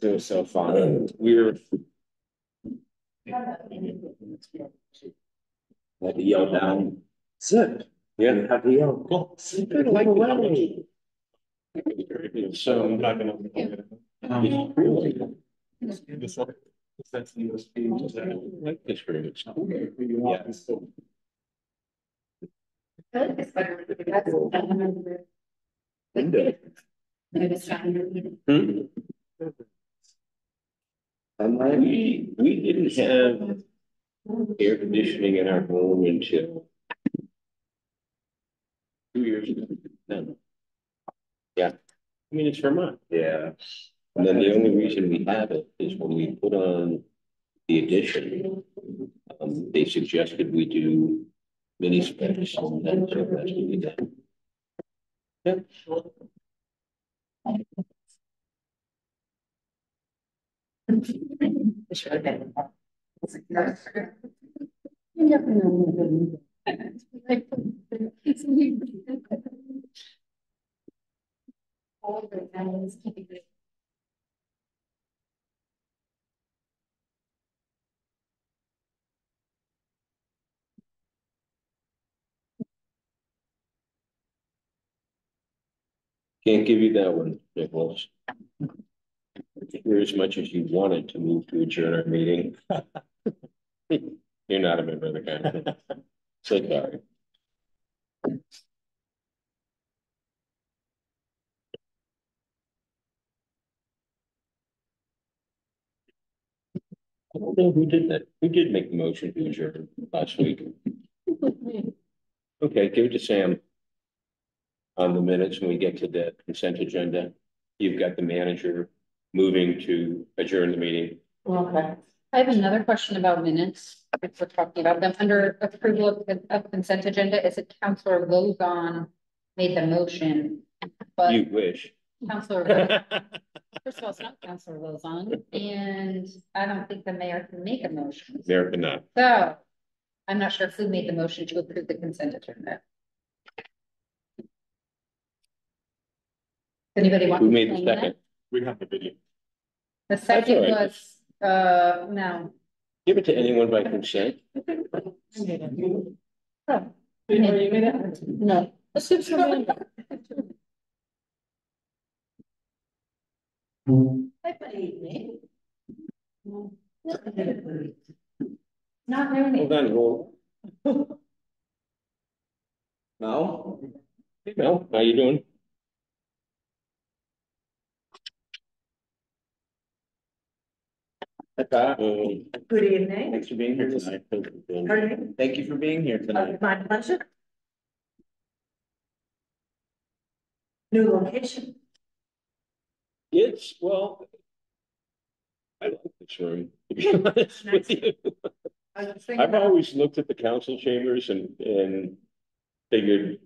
It was so fun. We were had to yell down. Zip. Yeah, have to yell. Cool. Like away. So I'm not gonna. Really. This one. That's the USB. Like this very much. Yeah. We didn't have air conditioning in our home until 2 years ago. No. Yeah. I mean, it's Vermont. Yeah. And then the only reason we have it is when we put on the addition, they suggested we do mini splits, and that's what we did. Yeah. You never know. All the animals keeping it. Can't give you that one, Nicholas. You're as much as you wanted to move to adjourn our meeting. You're not a member of the council. So sorry. I don't know who did that. Who did make the motion to adjourn last week? Okay, give it to Sam. On the minutes, when we get to the consent agenda, you've got the manager moving to adjourn the meeting. Okay. I have another question about minutes. If we're talking about them under approval of consent agenda, is it Councilor Lozon made the motion? But you wish. Councilor, first of all, it's not Councilor Lozon, and I don't think the mayor can make a motion. Mayor cannot. So I'm not sure who made the motion to approve the consent agenda. Anybody want? Who made the second? That? We have the video. The second was no. Give it to anyone by consent. Oh. You made it? No. Not really. Hold on, hold. Mel? Hey Mel, how you doing? Good evening. Thanks for being here tonight. Thank you for being here tonight. My pleasure. New location. It's, well, I like this room, to be honest with you. I've always looked at the council chambers and figured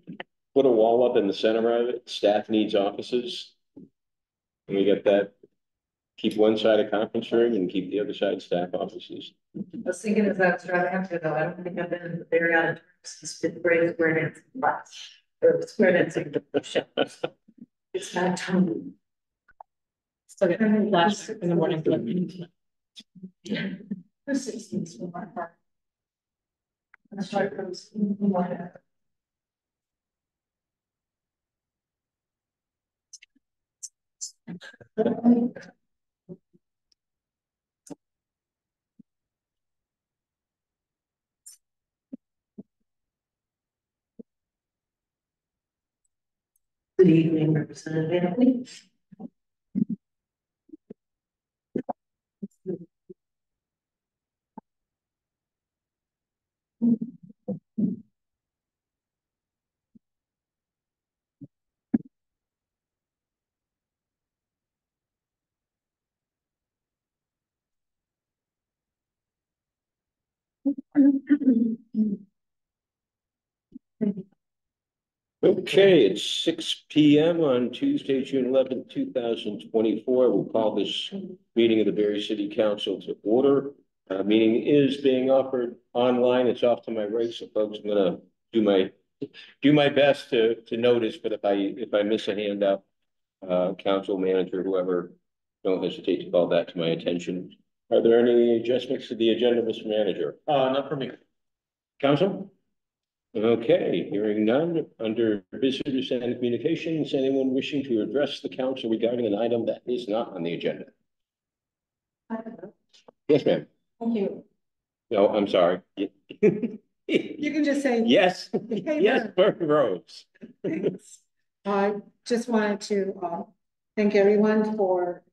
put a wall up in the center of it. Staff needs offices. And we got that. Keep one side a conference room and keep the other side staff offices. I was thinking of that extravaganza though. I don't think I've been in the Barre out of since fifth grade square dancing class. Or square dancing show. It's not time. So last in the morning. Yeah. The 16th from my part. That's right. Good evening, Representative. Okay, it's 6 p.m. on Tuesday, June 11th, 2024. We'll call this meeting of the Barre City Council to order. Meeting is being offered online. It's off to my right, so folks, I'm gonna do my best to notice, but if I miss a hand up, council manager, whoever don't hesitate to call that to my attention. Are there any adjustments to the agenda, Mr. Manager? Not for me. Council? Okay, hearing none. Under visitors and communications, anyone wishing to address the council regarding an item that is not on the agenda? Yes, ma'am. Thank you. No, I'm sorry. You can just say. Yes, Hey, yes, Burke Rose. Thanks. I just wanted to thank everyone for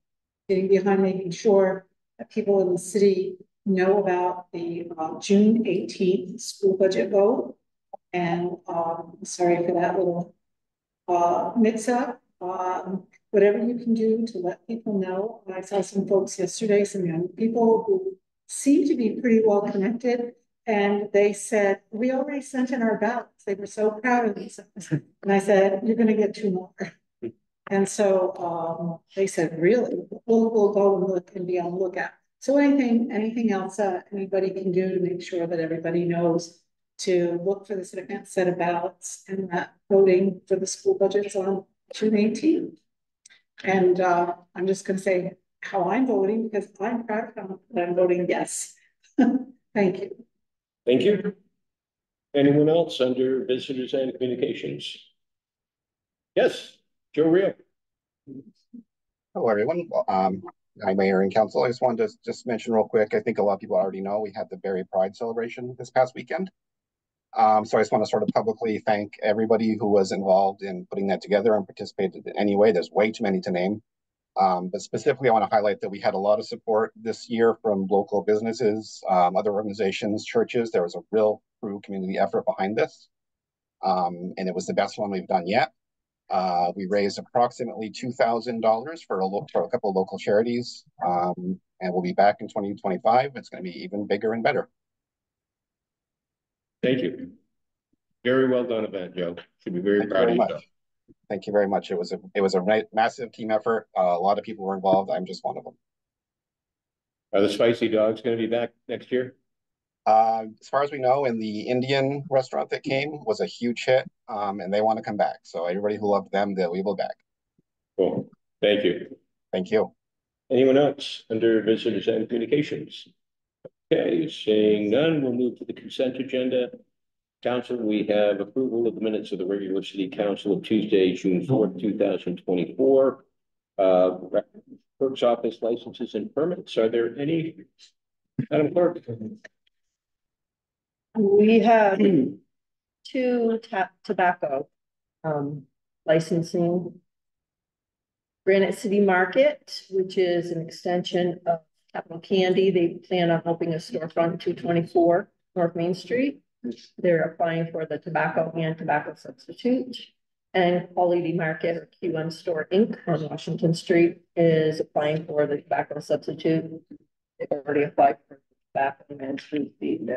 getting behind making sure that people in the city know about the June 18th school budget vote. And sorry for that little mix up. Whatever you can do to let people know. I saw some folks yesterday, some young people who seem to be pretty well connected. And they said, we already sent in our ballots. They were so proud of themselves. And I said, you're going to get 2 more. And so they said, really, we'll go and look and be on the lookout. So anything else anybody can do to make sure that everybody knows to look for the second set of ballots and that voting for the school budgets on June 18th. And I'm just going to say how I'm voting because I'm proud that I'm voting yes. Thank you. Thank you. Anyone else under visitors and communications? Yes, Joe Rio. Hello, everyone. Hi, Mayor and Council. I just wanted to just mention real quick, I think a lot of people already know we had the Barre Pride celebration this past weekend. So I just want to sort of publicly thank everybody who was involved in putting that together and participated in any way. There's way too many to name. But specifically, I want to highlight that we had a lot of support this year from local businesses, other organizations, churches. There was a real true community effort behind this. And it was the best one we've done yet. We raised approximately $2,000 for a couple of local charities, and we'll be back in 2025. It's going to be even bigger and better. Thank you. Very well done event, Joe. Should be very proud of you. Thank you very much. It was a massive team effort. A lot of people were involved. I'm just one of them. Are the spicy dogs going to be back next year? As far as we know, in the Indian restaurant that came was a huge hit, and they want to come back. So everybody who loved them, they'll be back. Cool. Thank you. Thank you. Anyone else under visitors and communications? Okay, seeing none, we'll move to the consent agenda. Council, we have approval of the minutes of the regular city council of Tuesday, June 4th, 2024. Clerk's office licenses and permits. Are there any? Madam Clerk? We have 2 tobacco licensing. Granite City Market, which is an extension of Capital Candy. They plan on opening a storefront 224 North Main Street. They're applying for the tobacco and tobacco substitute. And Quality Market or QM Store Inc. on Washington Street is applying for the tobacco substitute. They've already applied for tobacco and food feed.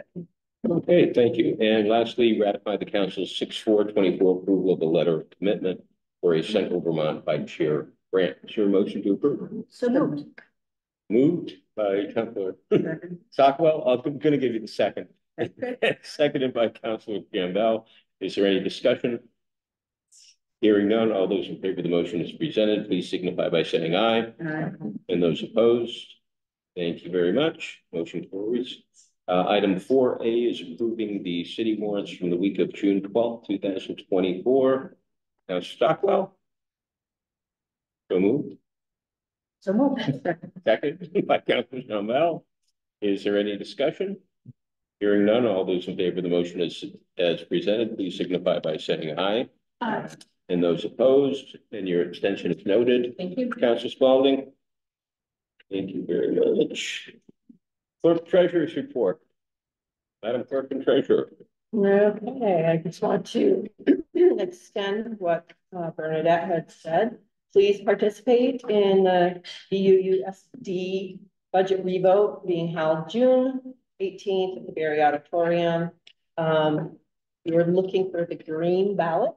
Okay, thank you. And lastly, ratify the council's 6/4/24 approval of the letter of commitment for a Central Vermont Bike Share grant. Is your motion to approve? So moved. Moved by Councilor Stockwell. I'm going to give you the second. Seconded by Councilor Campbell. Is there any discussion? Hearing none, all those in favor of the motion as presented, please signify by saying aye. Aye. And those opposed? Thank you very much. Motion carries. Item 4A is approving the city warrants from the week of June 12th, 2024. Now, Stockwell. So moved. So moved. Second by Councilor Campbell. Is there any discussion? Hearing none, all those in favor of the motion as presented, please signify by saying aye. Aye. And those opposed, and your abstention is noted. Thank you. Councilor Spaulding. Thank you very much. Clerk Treasurer's report. Madam Clerk and Treasurer. Okay, I just want to extend what Bernadette had said. Please participate in the BUUSD budget revote being held June 18th at the Barre Auditorium. You're looking for the green ballot.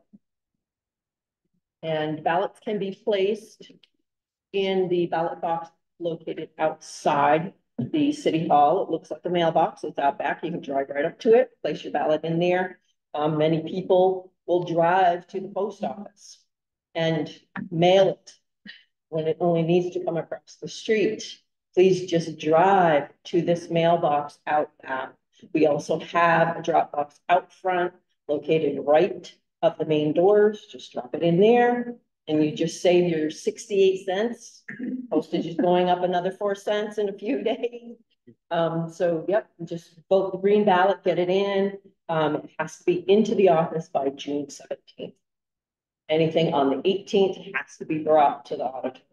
And ballots can be placed in the ballot box located outside the city hall. It looks like the mailbox. It's out back. You can drive right up to it, place your ballot in there. Many people will drive to the post office and mail it when it only needs to come across the street, please just drive to this mailbox out back. We also have a drop box out front located right of the main doors. Just drop it in there and you just save your 68 cents. Postage is going up another 4 cents in a few days. So yep, just vote the green ballot, get it in. It has to be into the office by June 17th. Anything on the 18th has to be brought to the auditorium.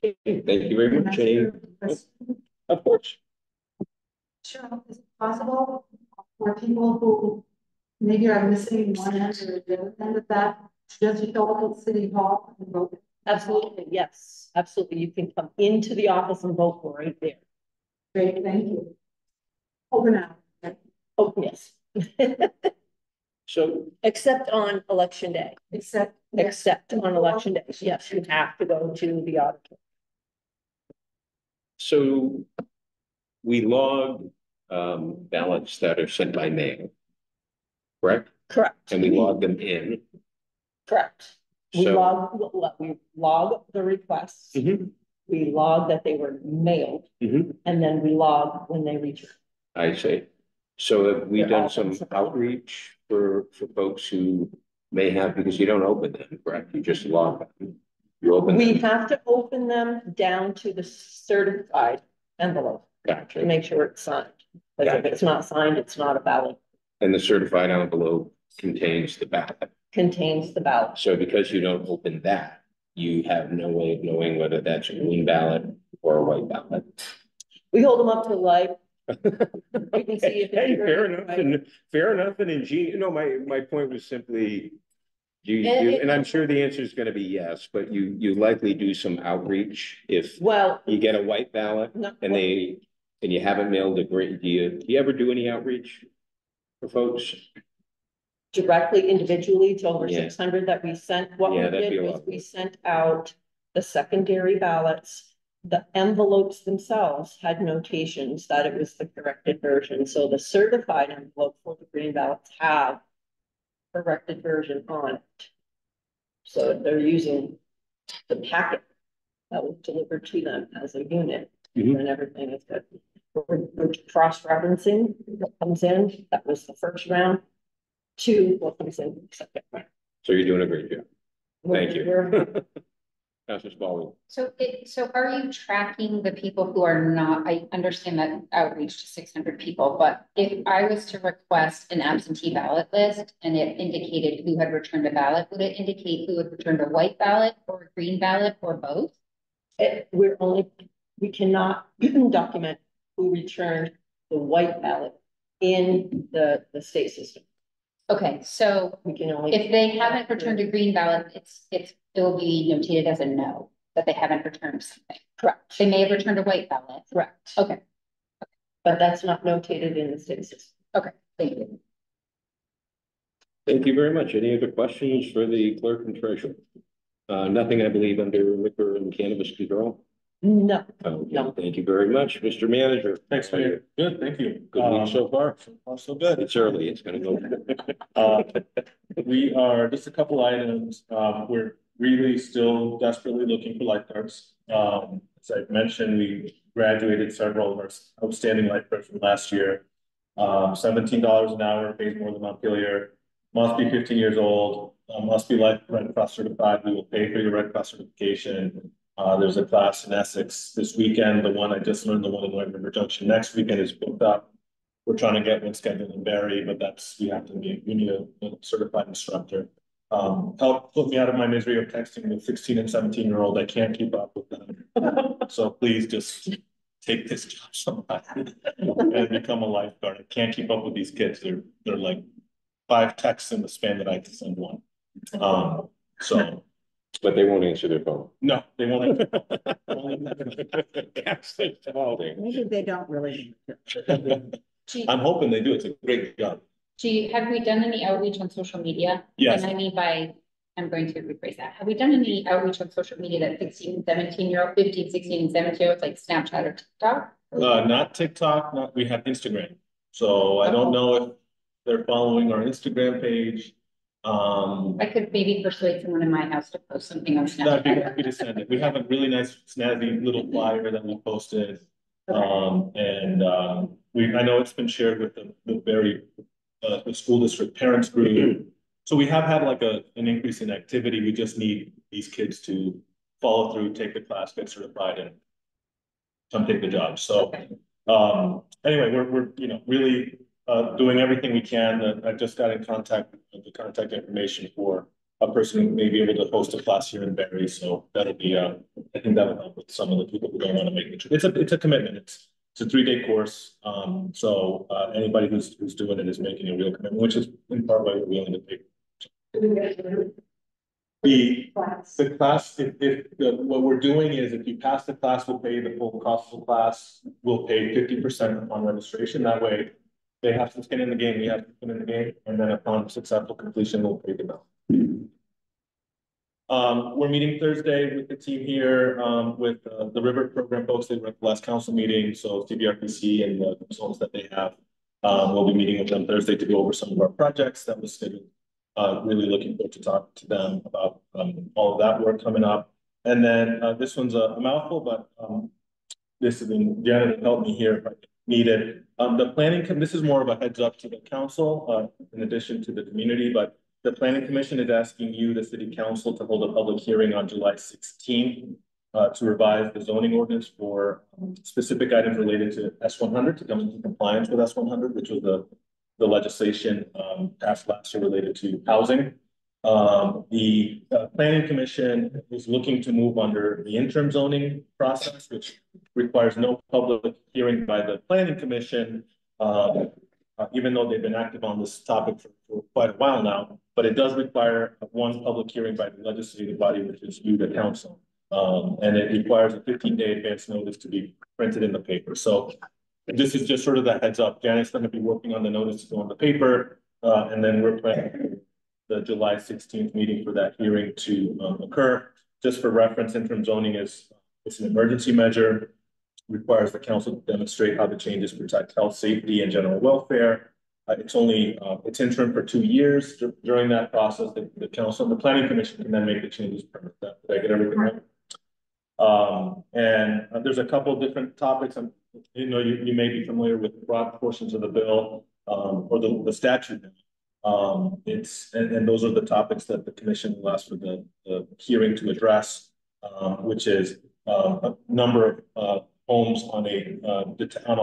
Thank you very much, Jane. Of course. Sure, is it possible for people who maybe are missing one end or the other end of that, just go up to City Hall and vote? Absolutely, yes, absolutely. You can come into the office and vote right there. Great, thank you. Over now. Oh, yes. So, Except on election day. Except on election day. Yes, you have to go to the auditorium. so we log ballots that are sent by mail, correct? Correct. And we log them in. Correct. We So, log the requests. Mhm. We log that they were mailed, Mhm. and then we log when they return. I see. So have we They're done all some sensible. outreach for folks who may have, because you don't open them, correct? You just log them. You open We them. have to open them down to the certified envelope to Gotcha. make sure it's signed. Because if Gotcha. it's not signed, it's not a ballot. And the certified envelope contains the ballot. Contains the ballot. So because you don't open that, you have no way of knowing whether that's a green ballot or a white ballot. We hold them up to light. We can see if it's Hey, fair green, enough, right? and fair enough, and ingenious. No, my point was simply, And and I'm sure the answer is going to be yes, but you likely do some outreach if Well, you get a white ballot no, and you haven't mailed a great. Do you ever do any outreach for folks? directly individually to over Yeah. 600 that we sent. What Yeah, we that'd be did a was lot. we sent out the secondary ballots. The envelopes themselves had notations that it was the corrected version. So the certified envelope for the green ballots have corrected version on it. So they're using the packet that was delivered to them as a unit, Mhm. and everything is good. We're cross-referencing what comes in. That was the first round. To what comes in the second round. So you're doing a great job. Thank you. We're- Councilor Spaulding. So are you tracking the people who are not, I understand that outreach to 600 people, but if I was to request an absentee ballot list and it indicated who had returned a ballot, would it indicate who had returned a white ballot or a green ballot or both? We cannot document who returned the white ballot in the state system. Okay, so We can only. if they haven't returned a green ballot, it will be notated as a no, that they haven't returned something. Correct. They may have returned a white ballot. Correct. Okay, But that's not notated in the state system. thank you. Thank you very much. Any other questions for the clerk and treasurer? Nothing, I believe, under liquor and cannabis control. No. Okay, No. Thank you very much, Mr. Manager. Thanks, Mayor. Good, thank you. Good week so far. So far, so good. It's early. It's gonna go. We are, just a couple items, we're really still desperately looking for lifeguards. As I mentioned, we graduated several of our outstanding lifeguards from last year. $17 an hour, pays more than Montpelier, must be 15 years old, must be Red Cross certified. We will pay for your Red Cross certification. There's a class in Essex this weekend. The one I just learned, the one in White River Junction next weekend is booked up. We're trying to get one scheduled in Barre, but we need a certified instructor. Help put me out of my misery of texting the 16 and 17-year-old. I can't keep up with them. So please just take this job sometime and become a lifeguard. I can't keep up with these kids. They're like 5 texts in the span that I can send one. So. But they won't answer their phone. No, they won't. Maybe they don't really. I'm hoping they do. It's a great job. Have we done any outreach on social media? Yes. And I mean I'm going to rephrase that. Have we done any outreach on social media that 16, 17-year-old, 15, 16, and 17-year-olds like Snapchat or TikTok? Not TikTok, we have Instagram. So I don't know if they're following our Instagram page. I could maybe persuade someone in my house to post something on I'd be Snapchat. happy to send it. We have a really nice snazzy little flyer that we posted. I know it's been shared with the school district parents group. So we have had like an increase in activity. We just need these kids to follow through, take the class, get certified, and come take the job. So, anyway, we're really doing everything we can. I just got in contact with the contact information for a person who may be able to host a class here in Barre. So that'll be, I think that'll help with some of the people who don't want to make the trip. It's a commitment. It's a 3-day course. Anybody who's doing it is making a real commitment, which is in part why we're willing to pay. The class, what we're doing is if you pass the class, we'll pay the full cost of the class. We'll pay 50% upon registration. That way they have some skin in the game, we have skin in the game, and then upon successful completion, we'll pay them out. We're meeting Thursday with the team here, with the River Program folks. They were at the last council meeting, so CBRPC and the consultants that they have. We'll be meeting with them Thursday to go over some of our projects that was scheduled. Really looking forward to talk to them about all of that work coming up. And then this one's a mouthful, but this is Janet helped me here if I needed. The planning, this is more of a heads up to the council, in addition to the community, but the planning commission is asking you, the city council, to hold a public hearing on July 16th to revise the zoning ordinance for specific items related to S100 to come into compliance with S100, which was the legislation passed last year related to housing. The planning commission is looking to move under the interim zoning process, which requires no public hearing by the planning commission, even though they've been active on this topic for quite a while now, but it does require one public hearing by the legislative body, which is you, the council. And it requires a 15-day advance notice to be printed in the paper. So this is just sort of the heads up. Janet's going to be working on the notice to go on the paper, and then we're planning the July 16th meeting for that hearing to occur. Just for reference, interim zoning it's an emergency measure, requires the council to demonstrate how the changes protect health, safety, and general welfare. It's interim for 2 years. During that process, the council and the planning commission can then make the changes permanent. Did I get everything right? There's a couple of different topics. You may be familiar with broad portions of the bill or the statute. Those are the topics that the commission will ask for the hearing to address, which is a number of homes on a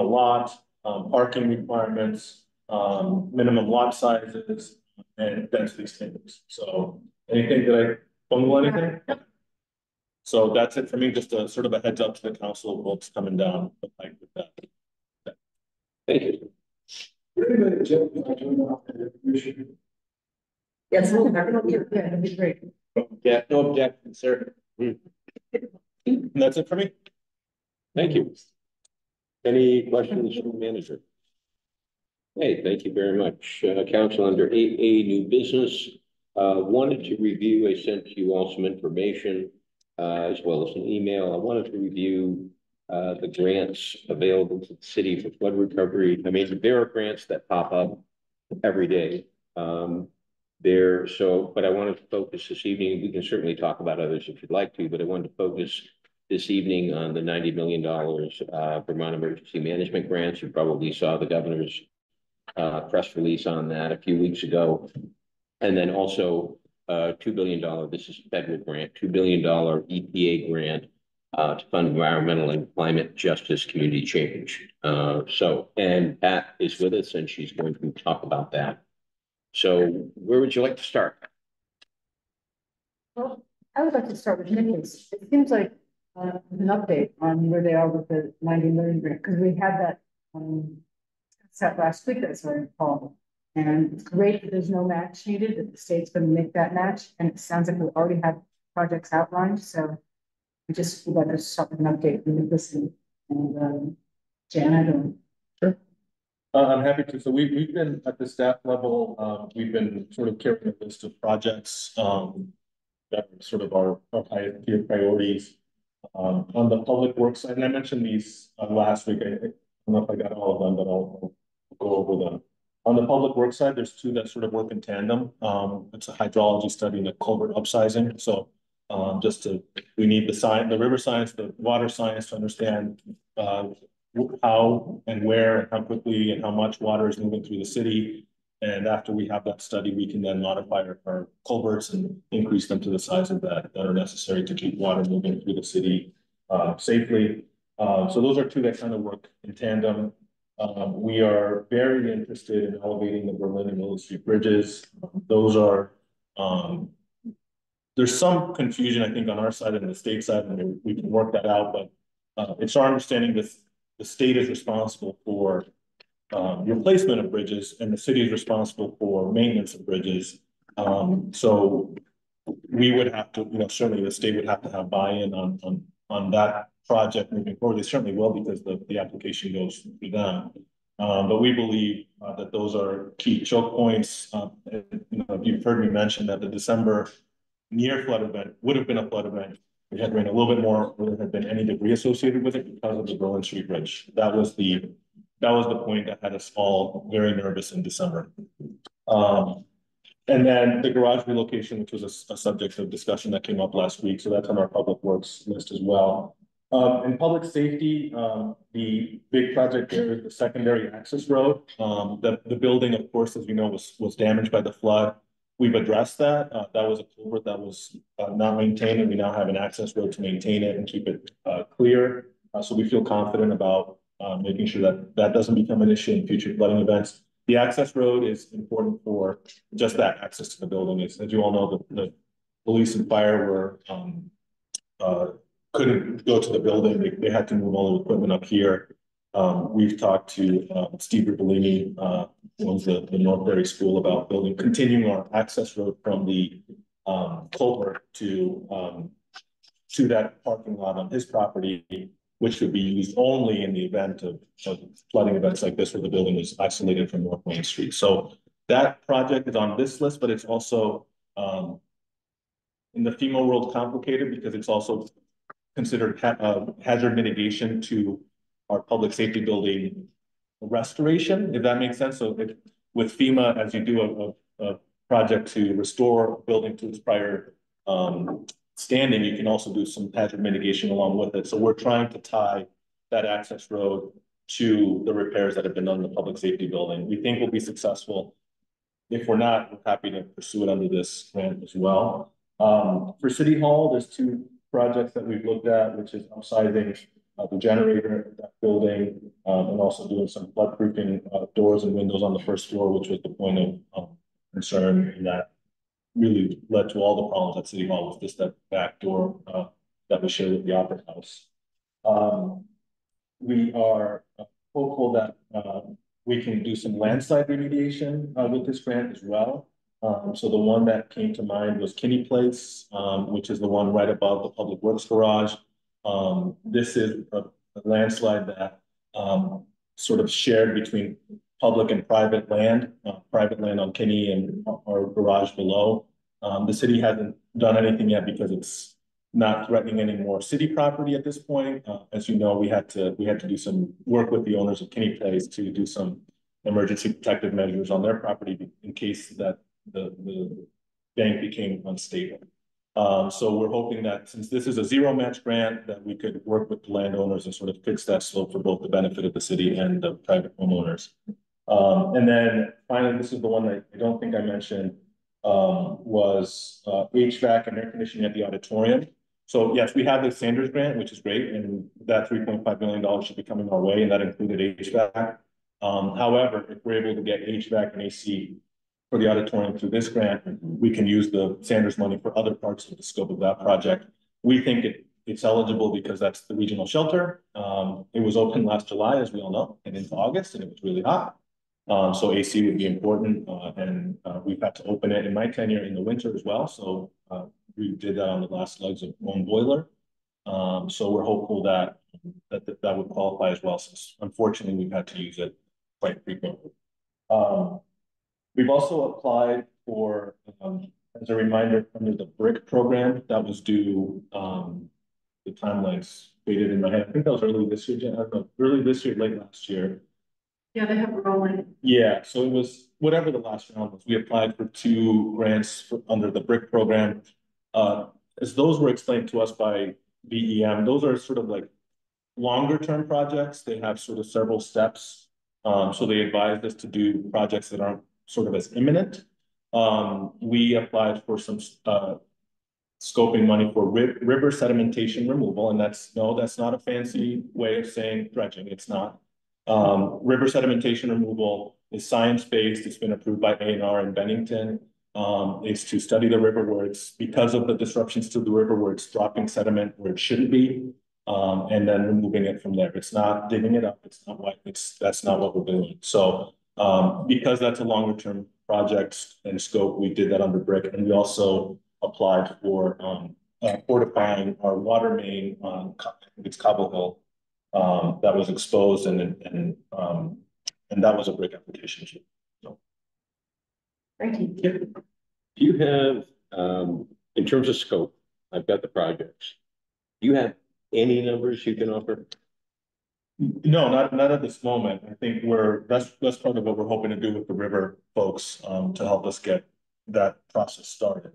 lot, parking requirements, minimum lot sizes, and density standards. So anything that I fumble anything? So that's it for me. Just a sort of a heads up to the council of what's coming down the pipe with that. Thank you. Yes, that'd be great. Yeah, no objection, sir. And that's it for me. Thank you. Any questions from the manager? Hey, thank you very much. Council under 8A, new business. Wanted to review, I sent you all some information as well as an email. I wanted to review the grants available to the city for flood recovery. I mean, there are grants that pop up every day. But I wanted to focus this evening. We can certainly talk about others if you'd like to, but I wanted to focus this evening on the $90 million Vermont Emergency Management Grants. You probably saw the governor's press release on that a few weeks ago. And then also $2 billion, this is a federal grant, $2 billion EPA grant to fund environmental and climate justice community change. And Pat is with us and she's going to talk about that. So where would you like to start? Well, I would like to start with Nicholas. It seems like an update on where they are with the 90 million grant, because we had that set last week, as I recall. And it's great that there's no match needed, that the state's going to make that match. And it sounds like we already have projects outlined. So we just would like to start with an update from Nicholas and Janet. Sure. I'm happy to. So we've been at the staff level, we've been sort of carrying a list of projects that are sort of our highest tier priorities. On the public works side, and I mentioned these last week. I don't know if I got all of them, but I'll go over them. On the public works side, there's two that sort of work in tandem. It's a hydrology study and a culvert upsizing. So we need the river science, the water science to understand how and where and how quickly and how much water is moving through the city. And after we have that study, we can then modify our culverts and increase them to the size of that are necessary to keep water moving through the city safely. So those are two that kind of work in tandem. We are very interested in elevating the Berlin and Willow Street bridges. Those are, there's some confusion, I think, on our side and the state side, and we can work that out, but it's our understanding that the state is responsible for replacement of bridges and the city is responsible for maintenance of bridges. So we would have to, certainly the state would have to have buy-in on that project moving forward. They certainly will because the application goes through them. But we believe that those are key choke points. You've heard me mention that the December near flood event would have been a flood event. We had rained a little bit more, there had been any debris associated with it because of the Berlin Street Bridge. That was the point that had us all very nervous in December. And then the garage relocation, which was a subject of discussion that came up last week. So that's on our public works list as well. In public safety, the big project there is the secondary access road. The building, of course, as we know, was damaged by the flood. We've addressed that. That was a culvert that was not maintained, and we now have an access road to maintain it and keep it clear. So we feel confident about making sure that that doesn't become an issue in future flooding events. The access road is important for just that access to the building. As you all know, the police and fire were couldn't go to the building. They had to move all the equipment up here. We've talked to Steve Rubellini, who owns the Northbury School, about continuing our access road from the culvert to that parking lot on his property, which would be used only in the event of flooding events like this, where the building is isolated from North Main Street. So that project is on this list, but it's also in the FEMA world complicated because it's also considered hazard mitigation to our public safety building restoration, if that makes sense. So with FEMA, as you do a project to restore a building to its prior standing, you can also do some hazard mitigation along with it. So we're trying to tie that access road to the repairs that have been done in the public safety building. We think we'll be successful. If we're not, we're happy to pursue it under this grant as well. For City Hall, there's two projects that we've looked at, which is upsizing the generator in that building, and also doing some flood-proofing doors and windows on the first floor, which was the point of concern, and that really led to all the problems at City Hall, was just that back door that we shared with the Opera House. We are hopeful that we can do some landslide remediation with this grant as well. So the one that came to mind was Kinney Place, which is the one right above the Public Works Garage. This is a landslide that sort of shared between public and private land on Kinney and our garage below. The city hasn't done anything yet because it's not threatening any more city property at this point. As you know, we had to do some work with the owners of Kinney Place to do some emergency protective measures on their property in case that the bank became unstable. So we're hoping that since this is a zero match grant, that we could work with the landowners and sort of fix that slope for both the benefit of the city and the private homeowners. And then finally, this is the one that I don't think I mentioned, was HVAC and air conditioning at the auditorium. So yes, we have the Sanders grant, which is great, and that $3.5 million should be coming our way, and that included HVAC. However, if we're able to get HVAC and AC for the auditorium through this grant, we can use the Sanders money for other parts of the scope of that project. We think it's eligible because that's the regional shelter. It was open last July, as we all know, and into August, and it was really hot. So AC would be important, and we've had to open it in my tenure in the winter as well. So we did that on the last legs of one boiler. So we're hopeful that would qualify as well, since unfortunately we've had to use it quite frequently. We've also applied for, as a reminder, under the BRIC program that was due, the timelines faded in my head. I think that was early this year, late last year. Yeah, they have rolling. Yeah, so it was whatever the last round was. We applied for 2 grants under the BRIC program. As those were explained to us by BEM, those are sort of like longer term projects. They have sort of several steps. So they advised us to do projects that aren't sort of as imminent. We applied for some scoping money for river sedimentation removal, and that's not a fancy way of saying dredging. It's not. River sedimentation removal is science-based. It's been approved by A&R in Bennington. It's to study the river where it's, because of the disruptions to the river, where it's dropping sediment where it shouldn't be, and then removing it from there. It's not digging it up. That's not what we're doing. So because that's a longer term project and scope, we did that under BRIC, and we also applied for fortifying our water main on, I think it's Cobble Hill, that was exposed, and that was a BRIC application too. So. Thank you. Do you have, in terms of scope, I've got the projects. Do you have any numbers you can offer? No, not at this moment. I think that's part of what we're hoping to do with the river folks, to help us get that process started.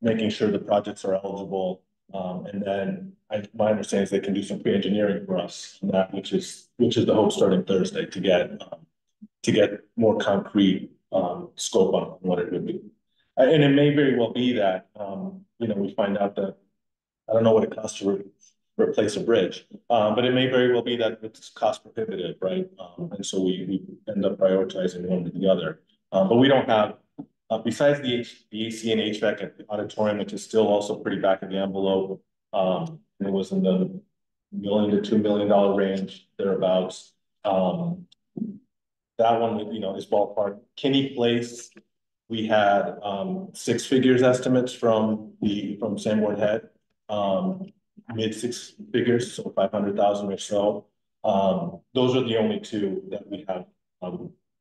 Making sure the projects are eligible, and then my understanding is they can do some pre-engineering for us on that, which is the hope starting Thursday to get more concrete scope on what it would be. And it may very well be that we find out that I don't know what it costs to replace a bridge, but it may very well be that it's cost prohibitive, right? And so we end up prioritizing one to the other. But we don't have, besides the AC and HVAC at the auditorium, which is still also pretty back of the envelope. It was in the $1 million to $2 million range, thereabouts. That one, is ballpark. Kinney Place, we had 6 figures estimates from Sanborn Head, mid 6 figures, so 500,000 or so. Those are the only 2 that we have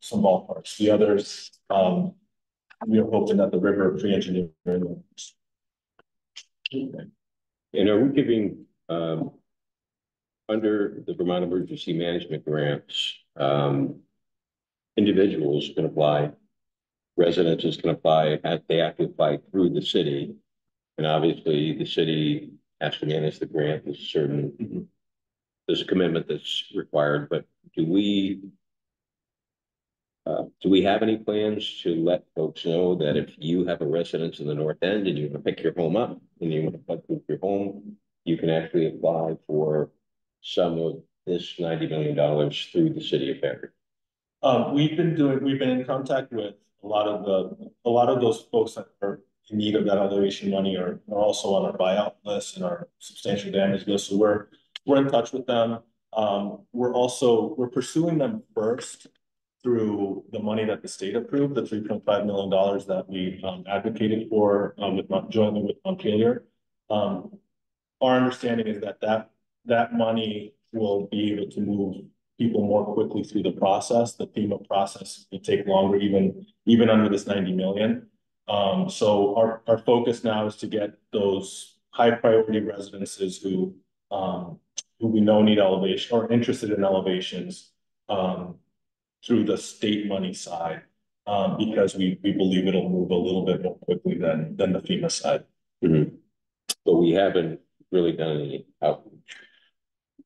some ballparks. The others, we are hoping that the river pre-engineering. Okay. And are we giving, under the Vermont Emergency Management Grants, individuals can apply, residents can apply, they have to apply through the city. And obviously the city has to manage the grant. There's there's a commitment that's required, but do we have any plans to let folks know that if you have a residence in the North End and you want to pick your home up and you want to plug your home, you can actually apply for some of this $90 million through the city of Barre? We've been in contact with a lot of those folks that are in need of that elevation money are also on our buyout list and our substantial damage list. So we're in touch with them. We're pursuing them first through the money that the state approved, the $3.5 million that we advocated for jointly with Montpelier. Our understanding is that money will be able to move people more quickly through the process. The FEMA process will take longer, even under this 90 million. So our focus now is to get those high priority residences who we know need elevation or interested in elevations through the state money side, because we believe it'll move a little bit more quickly than the FEMA side. Mm-hmm. But we haven't really done any outreach.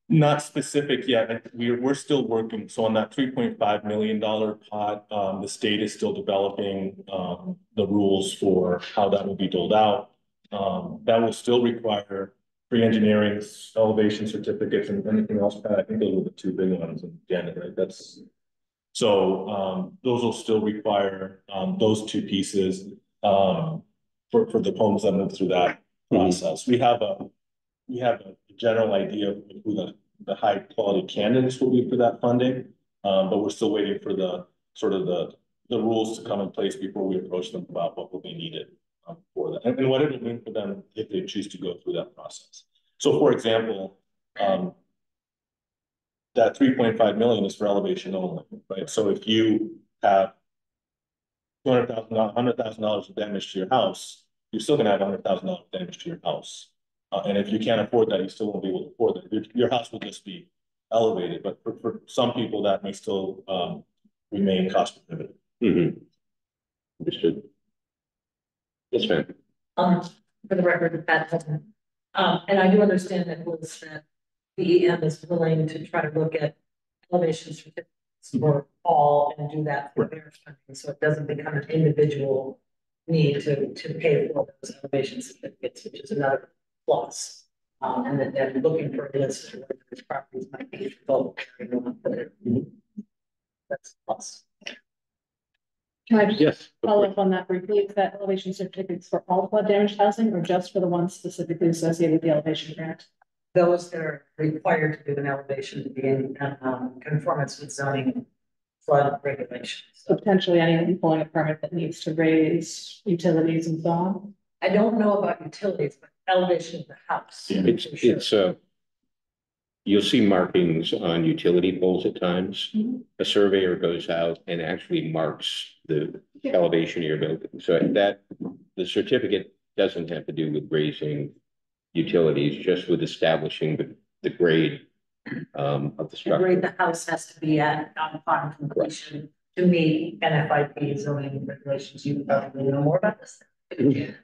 Not specific yet. We're still working. So on that $3.5 million pot, the state is still developing the rules for how that will be doled out. That will still require pre-engineering, elevation certificates, and anything else. I think those are the 2 big ones. Again, right? So those will still require those 2 pieces for the homes that move through that process. We have a general idea of who the high quality candidates will be for that funding, but we're still waiting for the rules to come in place before we approach them about what will be needed for that and what it will mean for them if they choose to go through that process. So, for example, that 3.5 million is for elevation only, right? So if you have $100,000 of damage to your house, you're still going to have $100,000 damage to your house. And if you can't afford that, you still won't be able to afford that. Your house will just be elevated, but for some people that may still, remain cost prohibitive. Mm-hmm. Understood. That's fine. For the record, that doesn't, and I do understand that BEM is willing to try to look at elevation certificates for all and do that for their funding, so it doesn't become an individual need to pay for those elevation certificates, which is another plus. And that they're looking for a list of where those properties might be both. That's a plus. Can I just Yes. follow up on that briefly? Is that elevation certificates for all flood damaged housing or just for the ones specifically associated with the elevation grant? Those that are required to do an elevation to be in conformance with zoning and flood regulations. So potentially anyone pulling a permit that needs to raise utilities and so on? I don't know about utilities, but elevation of the house. Yeah. It's you'll see markings on utility poles at times. Mhm. A surveyor goes out and actually marks the elevation of your building. So that the certificate doesn't have to do with raising utilities, just with establishing the grade of the The structure. grade the house has to be at upon completion to meet NFIP zoning regulations. You probably know more about this.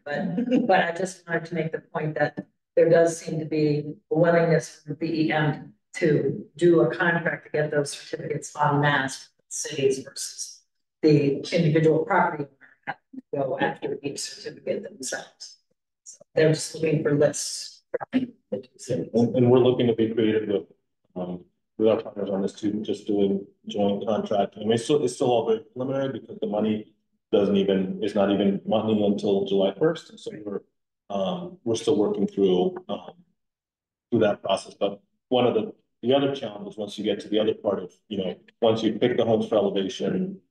But I just wanted to make the point that there does seem to be a willingness from the BEM to do a contract to get those certificates en masse for cities versus the individual property owner having to go after each certificate themselves. So they're just looking for lists. And we're looking to be creative with our partners on this too, just doing joint contracting. I mean, it's still all very preliminary because the money is not even money until July 1st. So we're still working through that process. But one of the other challenges once you get to the other part of, once you pick the homes for elevation,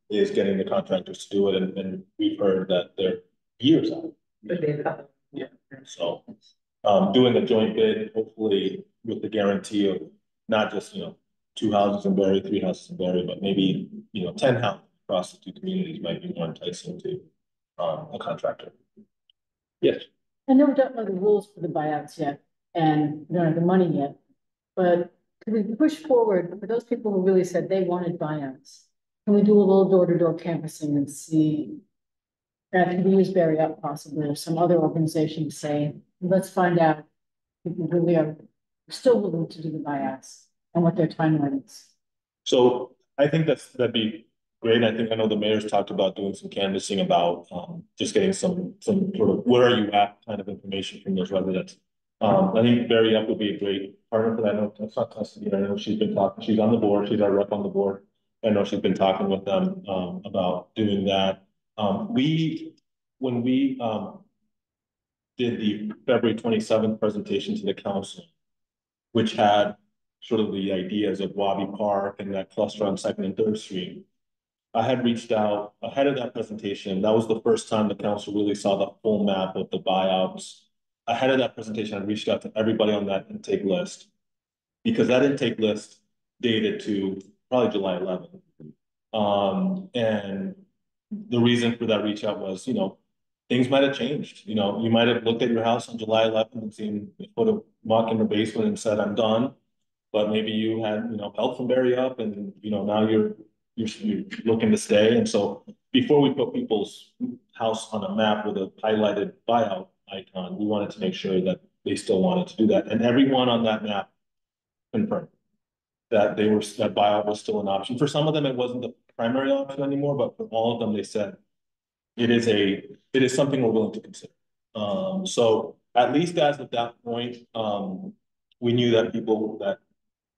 is getting the contractors to do it. And we've heard that they're years out. Could be a couple. Yeah. So doing a joint bid, hopefully with the guarantee of not just, 2 houses in Barre, 3 houses in Barre, but maybe, 10 houses across the 2 communities might be more enticing to a contractor. Yes. I know we don't know the rules for the buyouts yet, and we don't have the money yet, but could we push forward for those people who really said they wanted buyouts? Can we do a little door-to-door canvassing and see? Can we use Barre Up possibly, or some other organization saying, let's find out people really are still willing to do the buyouts and what their timeline is. So I think that'd be great. I know the mayor's talked about doing some canvassing about just getting some sort of where are you at kind of information from those residents. I think Barre Up would be a great partner for that. I know it's not custody. I know she's been talking, she's on the board, she's our rep on the board. I know she's been talking with them about doing that. When we did the February 27th presentation to the council, which had sort of the ideas of Wabi Park and that cluster on 2nd and 3rd Street, I had reached out ahead of that presentation. That was the first time the council really saw the full map of the buyouts. Ahead of that presentation, I reached out to everybody on that intake list because that intake list dated to probably July 11th. And the reason for that reach out was, things might have changed. You might have looked at your house on July 11th and seen, put a muck in the basement and said, I'm done. But maybe you had, help from Barre Up and, now you're looking to stay. And so before we put people's house on a map with a highlighted buyout icon, we wanted to make sure that they still wanted to do that. And everyone on that map confirmed that that buyout was still an option. For some of them, it wasn't the primary option anymore, but for all of them, they said it is something we're willing to consider. So at least as of that point, we knew that people that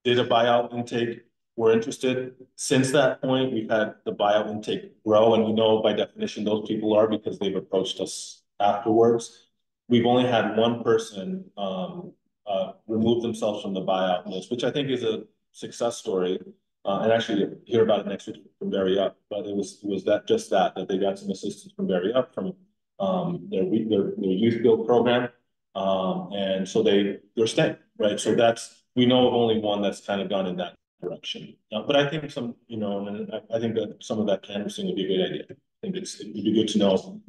did a buyout intake were interested. Since that point, we've had the buyout intake grow, and we know by definition those people are because they've approached us afterwards. We've only had one person remove themselves from the buyout list, which I think is a success story. And actually hear about it next week from Barre Up, but it was that they got some assistance from Barre Up from their youth build program. And so they're staying, right? So we know of only one that's kind of gone in that direction. But I think I think that some of that canvassing would be a good idea. I think it'd be good to know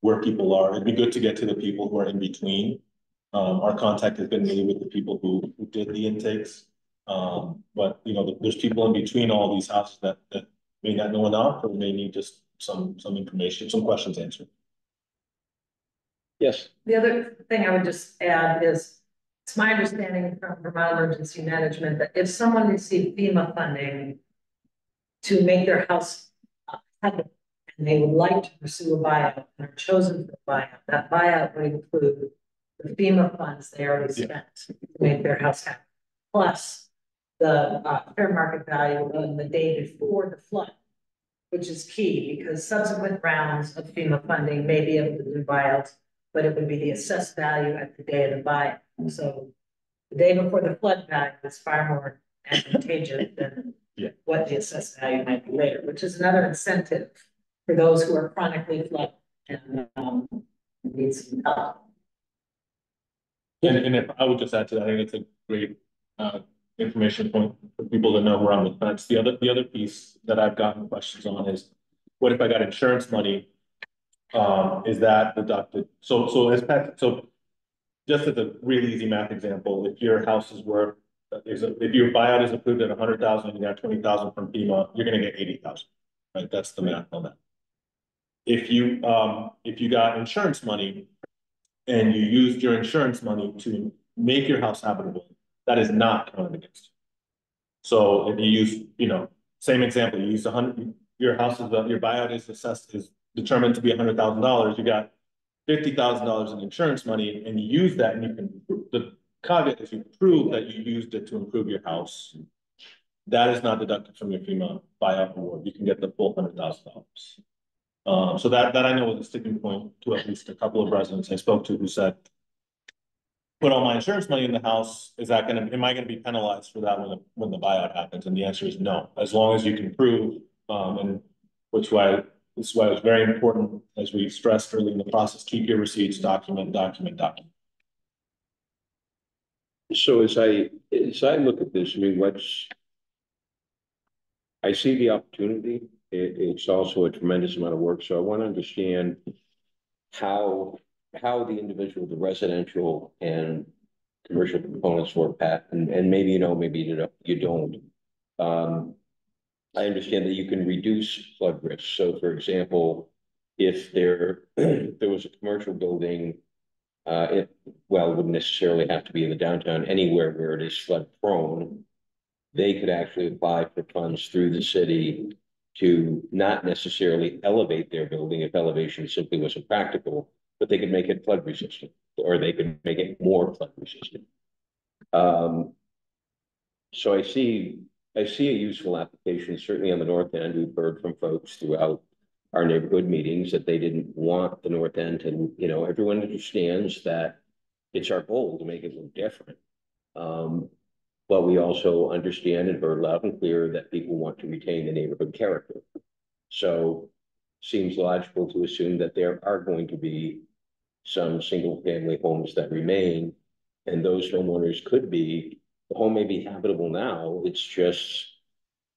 where people are. It'd be good to get to the people who are in between Our contact has been really with the people who did the intakes. But you know, there's people in between all these houses that may not know enough or may need just some information, some questions answered. Yes, The other thing I would just add is, it's my understanding from Vermont Emergency Management that if someone received FEMA funding to make their house habitable, and they would like to pursue a buyout and are chosen for the buyout, that buyout would include the FEMA funds they already spent to make their house habitable, plus the fair market value on the day before the flood, which is key because subsequent rounds of FEMA funding may be able to do buyouts, but it would be the assessed value at the day of the buyout. So the day before the flood value is far more advantageous than what the assessed value might be later, which is another incentive for those who are chronically flooded and need some help. And if I would just add to that, I think it's a great information point for people to know around the fence. The other piece that I've gotten questions on is, what if I got insurance money? Is that deducted? So just as a really easy math example, if your house is worth if your buyout is approved at 100,000 and you got 20,000 from FEMA, you're going to get 80,000. Right? That's the math on that. If you got insurance money and you used your insurance money to make your house habitable, that is not counted against you. So if you use, same example, you use 100, your buyout is assessed, is determined to be $100,000. You got $50,000 in insurance money, and you use that, and you can. The caveat is you prove that you used it to improve your house. That is not deducted from your FEMA buyout award. You can get the full $100,000. So that I know was a sticking point to at least a couple of residents I spoke to who said, put all my insurance money in the house, am I gonna be penalized for that when the buyout happens? And the answer is no, as long as you can prove, and this is why it was very important, as we stressed early in the process, keep your receipts, document. so as I look at this, I mean, I see the opportunity. It's also a tremendous amount of work, so I want to understand how the individual, the residential and commercial components work, Pat, and maybe maybe you don't. I understand that you can reduce flood risk. So, for example, if there was a commercial building, it wouldn't necessarily have to be in the downtown, anywhere where it is flood prone, they could actually apply for funds through the city to not necessarily elevate their building if elevation simply wasn't practical, but they could make it flood resistant, or they could make it more flood resistant. So I see a useful application, certainly on the north end. We've heard from folks throughout our neighborhood meetings that they didn't want the north end to, everyone understands that it's our goal to make it look different. But we also understand and heard loud and clear that people want to retain the neighborhood character. So seems logical to assume that there are going to be some single family homes that remain, and those homeowners could be, the home may be habitable now, it's just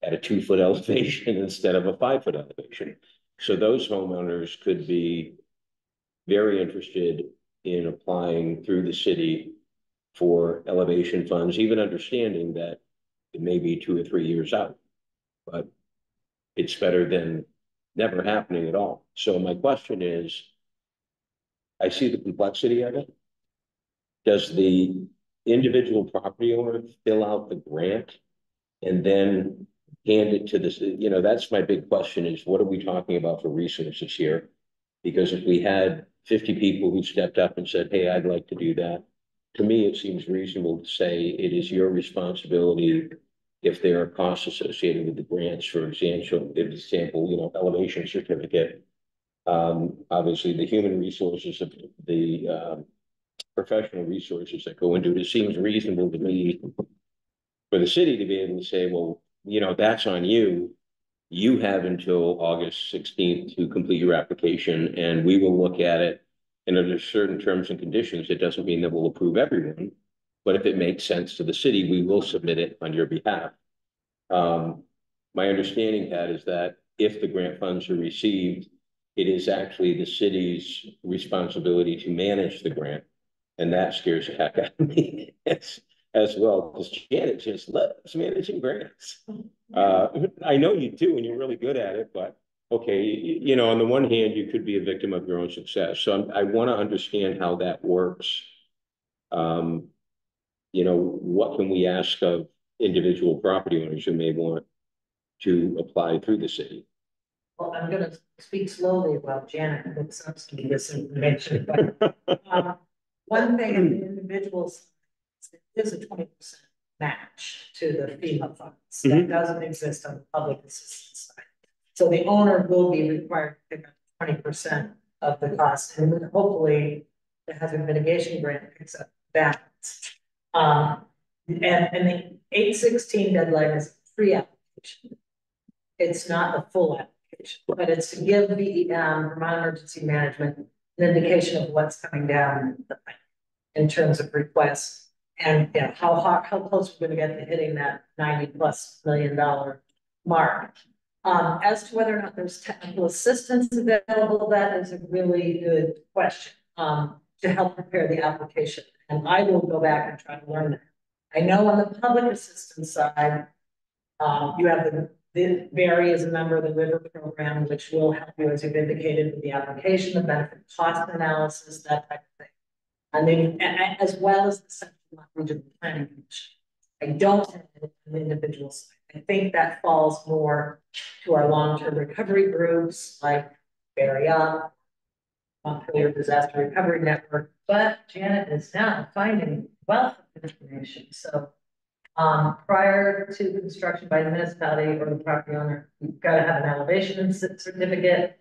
at a 2-foot elevation instead of a 5-foot elevation. So those homeowners could be very interested in applying through the city for elevation funds, even understanding that it may be 2 or 3 years out, but it's better than never happening at all. So my question is, I see the complexity of it. Does the individual property owner fill out the grant and then hand it to the, that's my big question, is what are we talking about for resources here? Because if we had 50 people who stepped up and said, hey, I'd like to do that, to me, it seems reasonable to say it is your responsibility if there are costs associated with the grants, for example, elevation certificate. Obviously, the human resources of the professional resources that go into it. It seems reasonable to me for the city to be able to say, well, that's on you. You have until August 16th to complete your application, and we will look at it. And under certain terms and conditions, it doesn't mean that we'll approve everyone, but if it makes sense to the city, we will submit it on your behalf. My understanding, Pat, is that if the grant funds are received, it is actually the city's responsibility to manage the grant. And that scares the heck out of me as well, because Janet just loves managing grants. I know you do, and you're really good at it, but okay, you know, on the one hand, you could be a victim of your own success. So I want to understand how that works. You know, what can we ask of individual property owners who may want to apply through the city? Well, I'm gonna speak slowly while Janet looks up some of this information, but one thing in the individuals is a 20% match to the FEMA funds. That doesn't exist on the public assistance side. So the owner will be required to pick up 20% of the cost, and hopefully the hazard mitigation grant picks up that. And the 8/16 deadline is pre-application. It's not a full application, but it's to give the Vermont Emergency Management an indication of what's coming down the pipe in terms of requests, and how close we're going to get to hitting that $90+ million mark. As to whether or not there's technical assistance available, that is a really good question to help prepare the application. And I will go back and try to learn that. I know on the public assistance side, you have the Barre is a member of the River program, which will help you, as you've indicated, with the application, the benefit cost analysis, that type of thing. And then, as well as the Central Regional Planning Commission. I don't have an individual side. I think that falls more to our long-term recovery groups like Barre Up, Montpelier Disaster Recovery Network. But Janet is now finding wealth of information. So prior to construction by the municipality or the property owner, you've got to have an elevation certificate,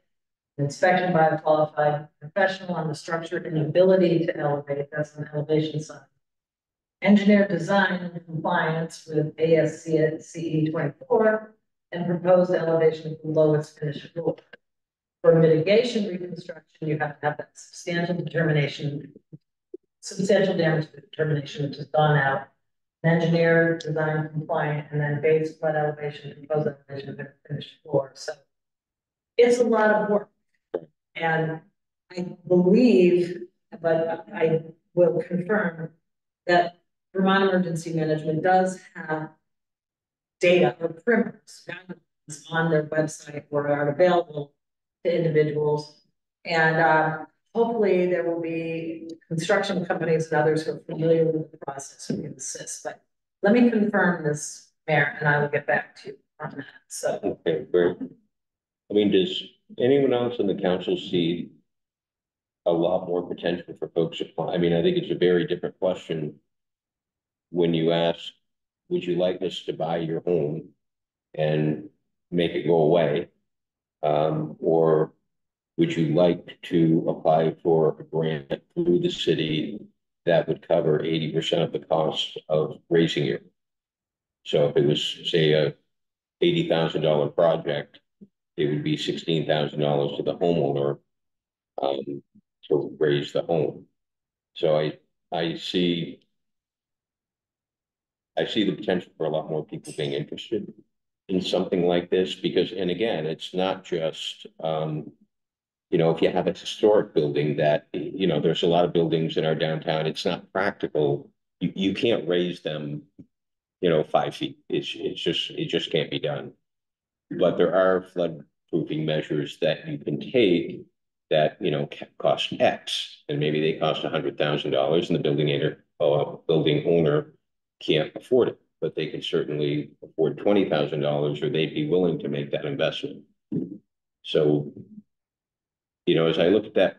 inspection by a qualified professional on the structure and ability to elevate. That's an elevation sign. Engineer design and compliance with ASCE 24 and proposed elevation below its finished floor. For mitigation reconstruction, you have to have that substantial damage determination, which has gone out. Engineer design compliant, and then base flood elevation, proposed elevation of the finished floor. So it's a lot of work. And I believe, but I will confirm that Vermont Emergency Management does have data or primers on their website or are available to individuals. And hopefully there will be construction companies and others who are familiar with the process who can assist. But let me confirm this, Mayor, and I will get back to you on that. So okay, great. I mean, does anyone else in the council see a lot more potential for folks applying? I mean, I think it's a very different question when you ask, would you like us to buy your home and make it go away? Or would you like to apply for a grant through the city that would cover 80% of the cost of raising it? So if it was, say, a $80,000 project, it would be $16,000 to the homeowner to raise the home. So I see the potential for a lot more people being interested in something like this because, and again, it's not just, you know, if you have a historic building that, you know, there's a lot of buildings in our downtown, it's not practical. You can't raise them, you know, 5 feet. It just can't be done. But there are flood-proofing measures that you can take that, you know, cost X, and maybe they cost $100,000 and the building owner can't afford it, but they can certainly afford $20,000 or they'd be willing to make that investment. So, you know, as I look at that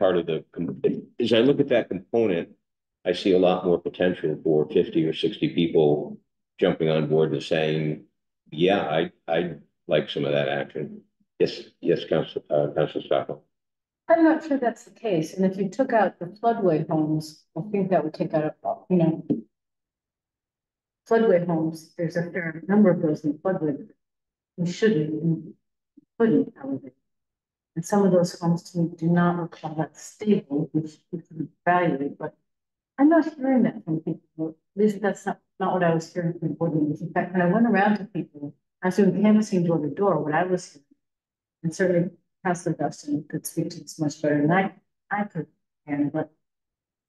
component, I see a lot more potential for 50 or 60 people jumping on board and saying, yeah, I'd like some of that action. Yes, Councilor Stockwell. I'm not sure that's the case. And if you took out the floodway homes, I think that would take out, you know, floodway homes. There's a fair number of those in floodway. You shouldn't and couldn't elevate. And some of those homes to me do not look all that stable, which we can evaluate. But I'm not hearing that from people. At least that's not what I was hearing from board meetings. In fact, when I went around to people, I was doing canvassing door to door, what I was hearing, and certainly Councilor Dustin could speak to this much better than I could. And but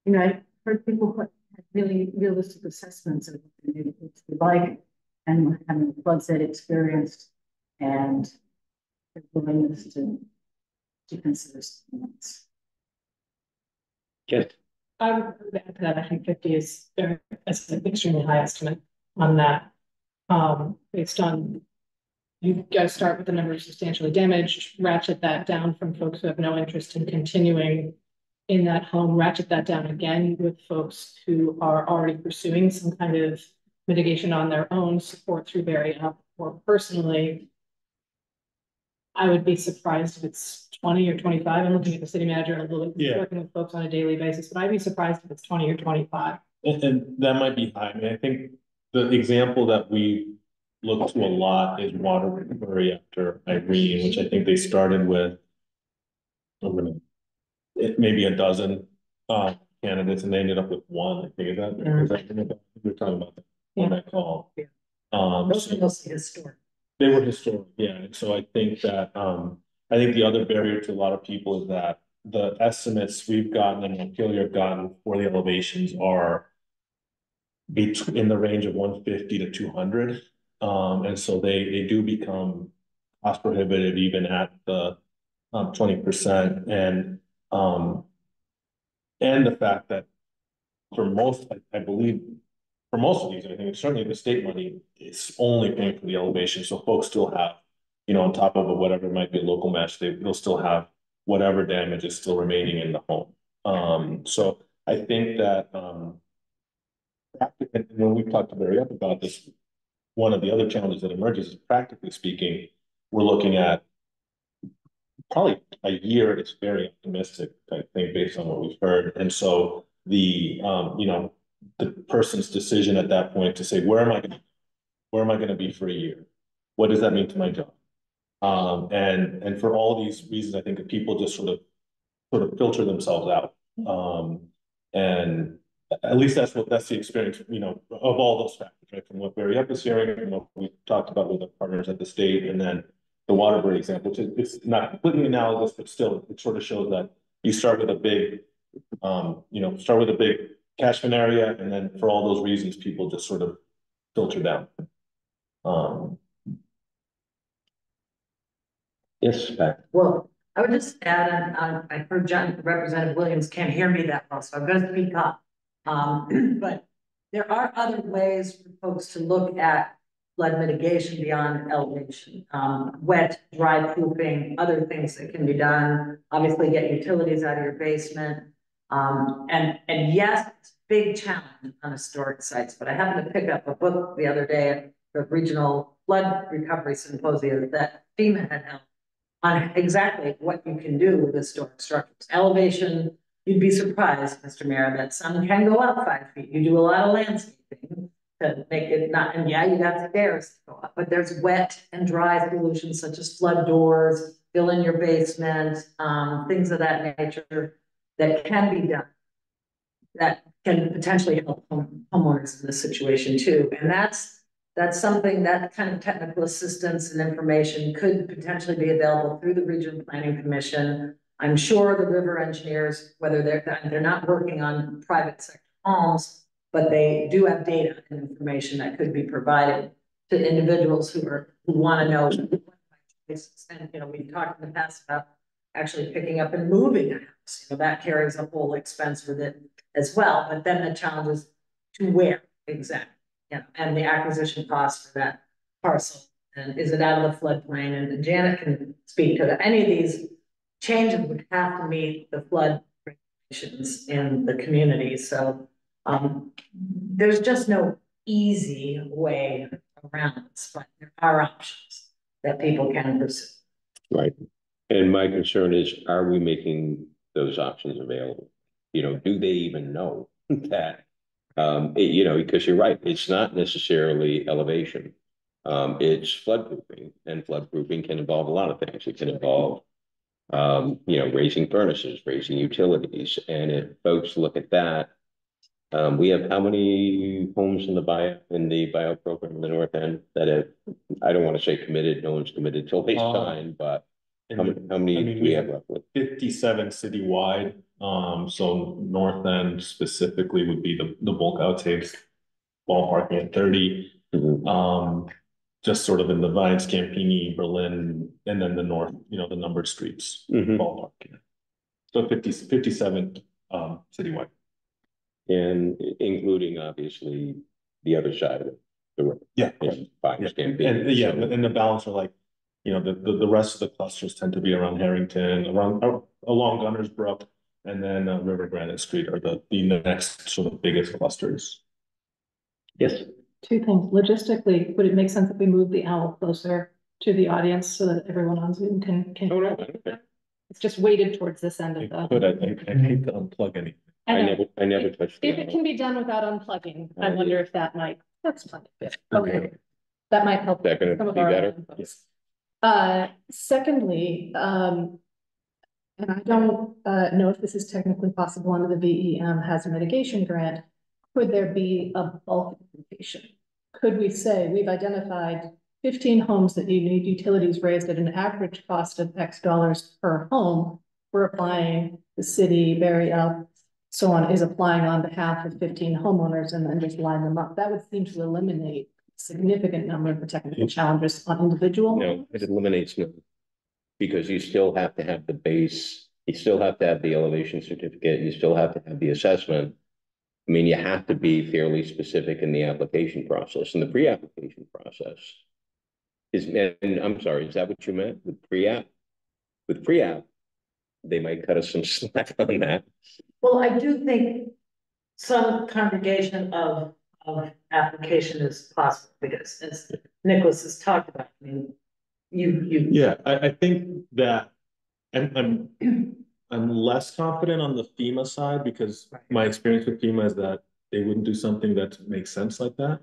you know, heard people put really realistic assessments of what the neighborhood would be like and having floods they'd experienced and their willingness to consider something else. Yes. I would add to that, I think 50 is an extremely high estimate on that. Based on, you gotta start with the number of substantially damaged, ratchet that down from folks who have no interest in continuing in that home, ratchet that down again with folks who are already pursuing some kind of mitigation on their own, support through Barre Up, or personally, I would be surprised if it's 20 or 25. I'm looking at the city manager and a little bit working with folks on a daily basis, but I'd be surprised if it's 20 or 25. And that might be high. I mean, I think the example that we look to a lot is water recovery after Irene, which I think they started with maybe a dozen candidates, and they ended up with one. I think is that we're talking about that on that call. Yeah. Those are mostly historic. They were historic, yeah. And so I think that I think the other barrier to a lot of people is that the estimates we've gotten and Montpelier have gotten for the elevations are in the range of 150 to 200. And so they do become cost prohibitive even at the 20%. And the fact that for most, I believe, for most of these, I think certainly the state money is only paying for the elevation. So folks still have, you know, on top of whatever might be a local match, they'll still have whatever damage is still remaining in the home. So I think that when we've talked to Barre Up about this, one of the other challenges that emerges is, practically speaking, we're looking at probably a year. It's very optimistic, I think, based on what we've heard. And so the you know, the person's decision at that point to say, where am I going to be for a year? What does that mean to my job? And for all these reasons, I think that people just sort of filter themselves out. And at least that's the experience, you know, of all those factors, right? From what Barre Up is hearing, and what we talked about with the partners at the state, and then the Waterbury example, which is, it's not completely analogous, but still it sort of shows that you start with a big, you know, start with a big catchment area, and then for all those reasons, people just sort of filter down. Yes, Pat. Well, I would just add, I heard Representative Williams can't hear me that well, so I'm going to speak up. But there are other ways for folks to look at flood mitigation beyond elevation, wet, dry proofing, other things that can be done. Obviously, get utilities out of your basement. And yes, it's a big challenge on historic sites, but I happened to pick up a book the other day at the Regional Flood Recovery Symposium that FEMA had held on exactly what you can do with historic structures. Elevation, you'd be surprised, Mr. Mayor, that some can go up 5 feet. You do a lot of landscaping to make it not, and yeah, you got stairs to go up, but there's wet and dry solutions such as flood doors, fill in your basement, things of that nature that can be done that can potentially help homeowners in this situation too. And that's something, that kind of technical assistance and information could potentially be available through the Regional Planning Commission. I'm sure the river engineers, whether they're not working on private sector homes, but they do have data and information that could be provided to individuals who want to know what choices. And you know, we've talked in the past about actually picking up and moving a house. You know, that carries a whole expense with it as well. But then the challenge is to where exactly. Yeah, and the acquisition cost for that parcel, and is it out of the floodplain? And Janet can speak to that. Any of these changes would have to meet the flood regulations in the community. So there's just no easy way around this, but there are options that people can pursue. Right. And my concern is, are we making those options available? You know, do they even know that? You know, because you're right, it's not necessarily elevation. It's floodproofing, and floodproofing can involve a lot of things. It can involve, you know, raising furnaces, raising utilities. And if folks look at that, we have how many homes in the bio program in the North End that have, I don't want to say committed, no one's committed till they sign, but how many do we have roughly? 57 citywide. So north end specifically would be the bulk outtakes, ballparking at 30. Just sort of in the Vines, Campini, Berlin, and then the north, the numbered streets, ballpark. Yeah. So 57 citywide. And including obviously the other side of it. The road. Yeah. And Vines, And Campini, yeah, so- and the balance are like, the rest of the clusters tend to be around Harrington, along Gunners Brook, and then River Granite Street are the next sort of biggest clusters. Yes. Two things. Logistically, would it make sense if we move the owl closer to the audience so that everyone on Zoom can? Oh, no, okay. It's just weighted towards this end of the. But I hate to unplug anything. I never touched the If it owl. can be done without unplugging, I Oh, wonder yeah. if that might, that's fine. Okay. That might help. That gonna some of be our better? other folks. Secondly, and I don't know if this is technically possible under the VEM hazard mitigation grant, could there be a bulk application? Could we say we've identified 15 homes that need utilities raised at an average cost of X dollars per home? We're applying, the city, Barre, so on, is applying on behalf of 15 homeowners and then just line them up. That would seem to eliminate a significant number of the technical challenges on individual. No, it eliminates no. Because you still have to have the base, you still have to have the elevation certificate, you still have to have the assessment. I mean, you have to be fairly specific in the application process, and the pre-application process is, and I'm sorry, is that what you meant with pre-app? With pre-app, they might cut us some slack on that. Well, I do think some congregation of application is possible, because as Nicholas has talked about, I mean, you. Yeah, I think that I'm less confident on the FEMA side, because my experience with FEMA is that they wouldn't do something that makes sense like that.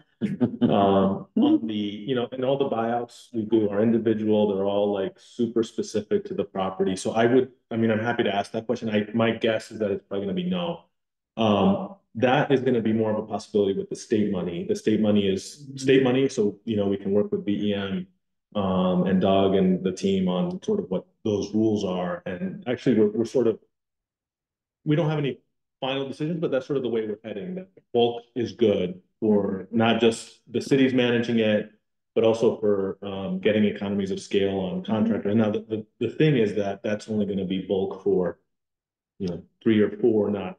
On the, and all the buyouts we do are individual, they're all like super specific to the property. So I'm happy to ask that question. My guess is that it's probably gonna be no. That is gonna be more of a possibility with the state money. The state money is state money, so, we can work with BEM and Doug and the team on sort of what those rules are. And actually, we're sort of, we don't have any final decisions, but that's sort of the way we're heading. That bulk is good for not just the cities managing it, but also for getting economies of scale on contractor. And now the thing is that that's only going to be bulk for 3 or 4, not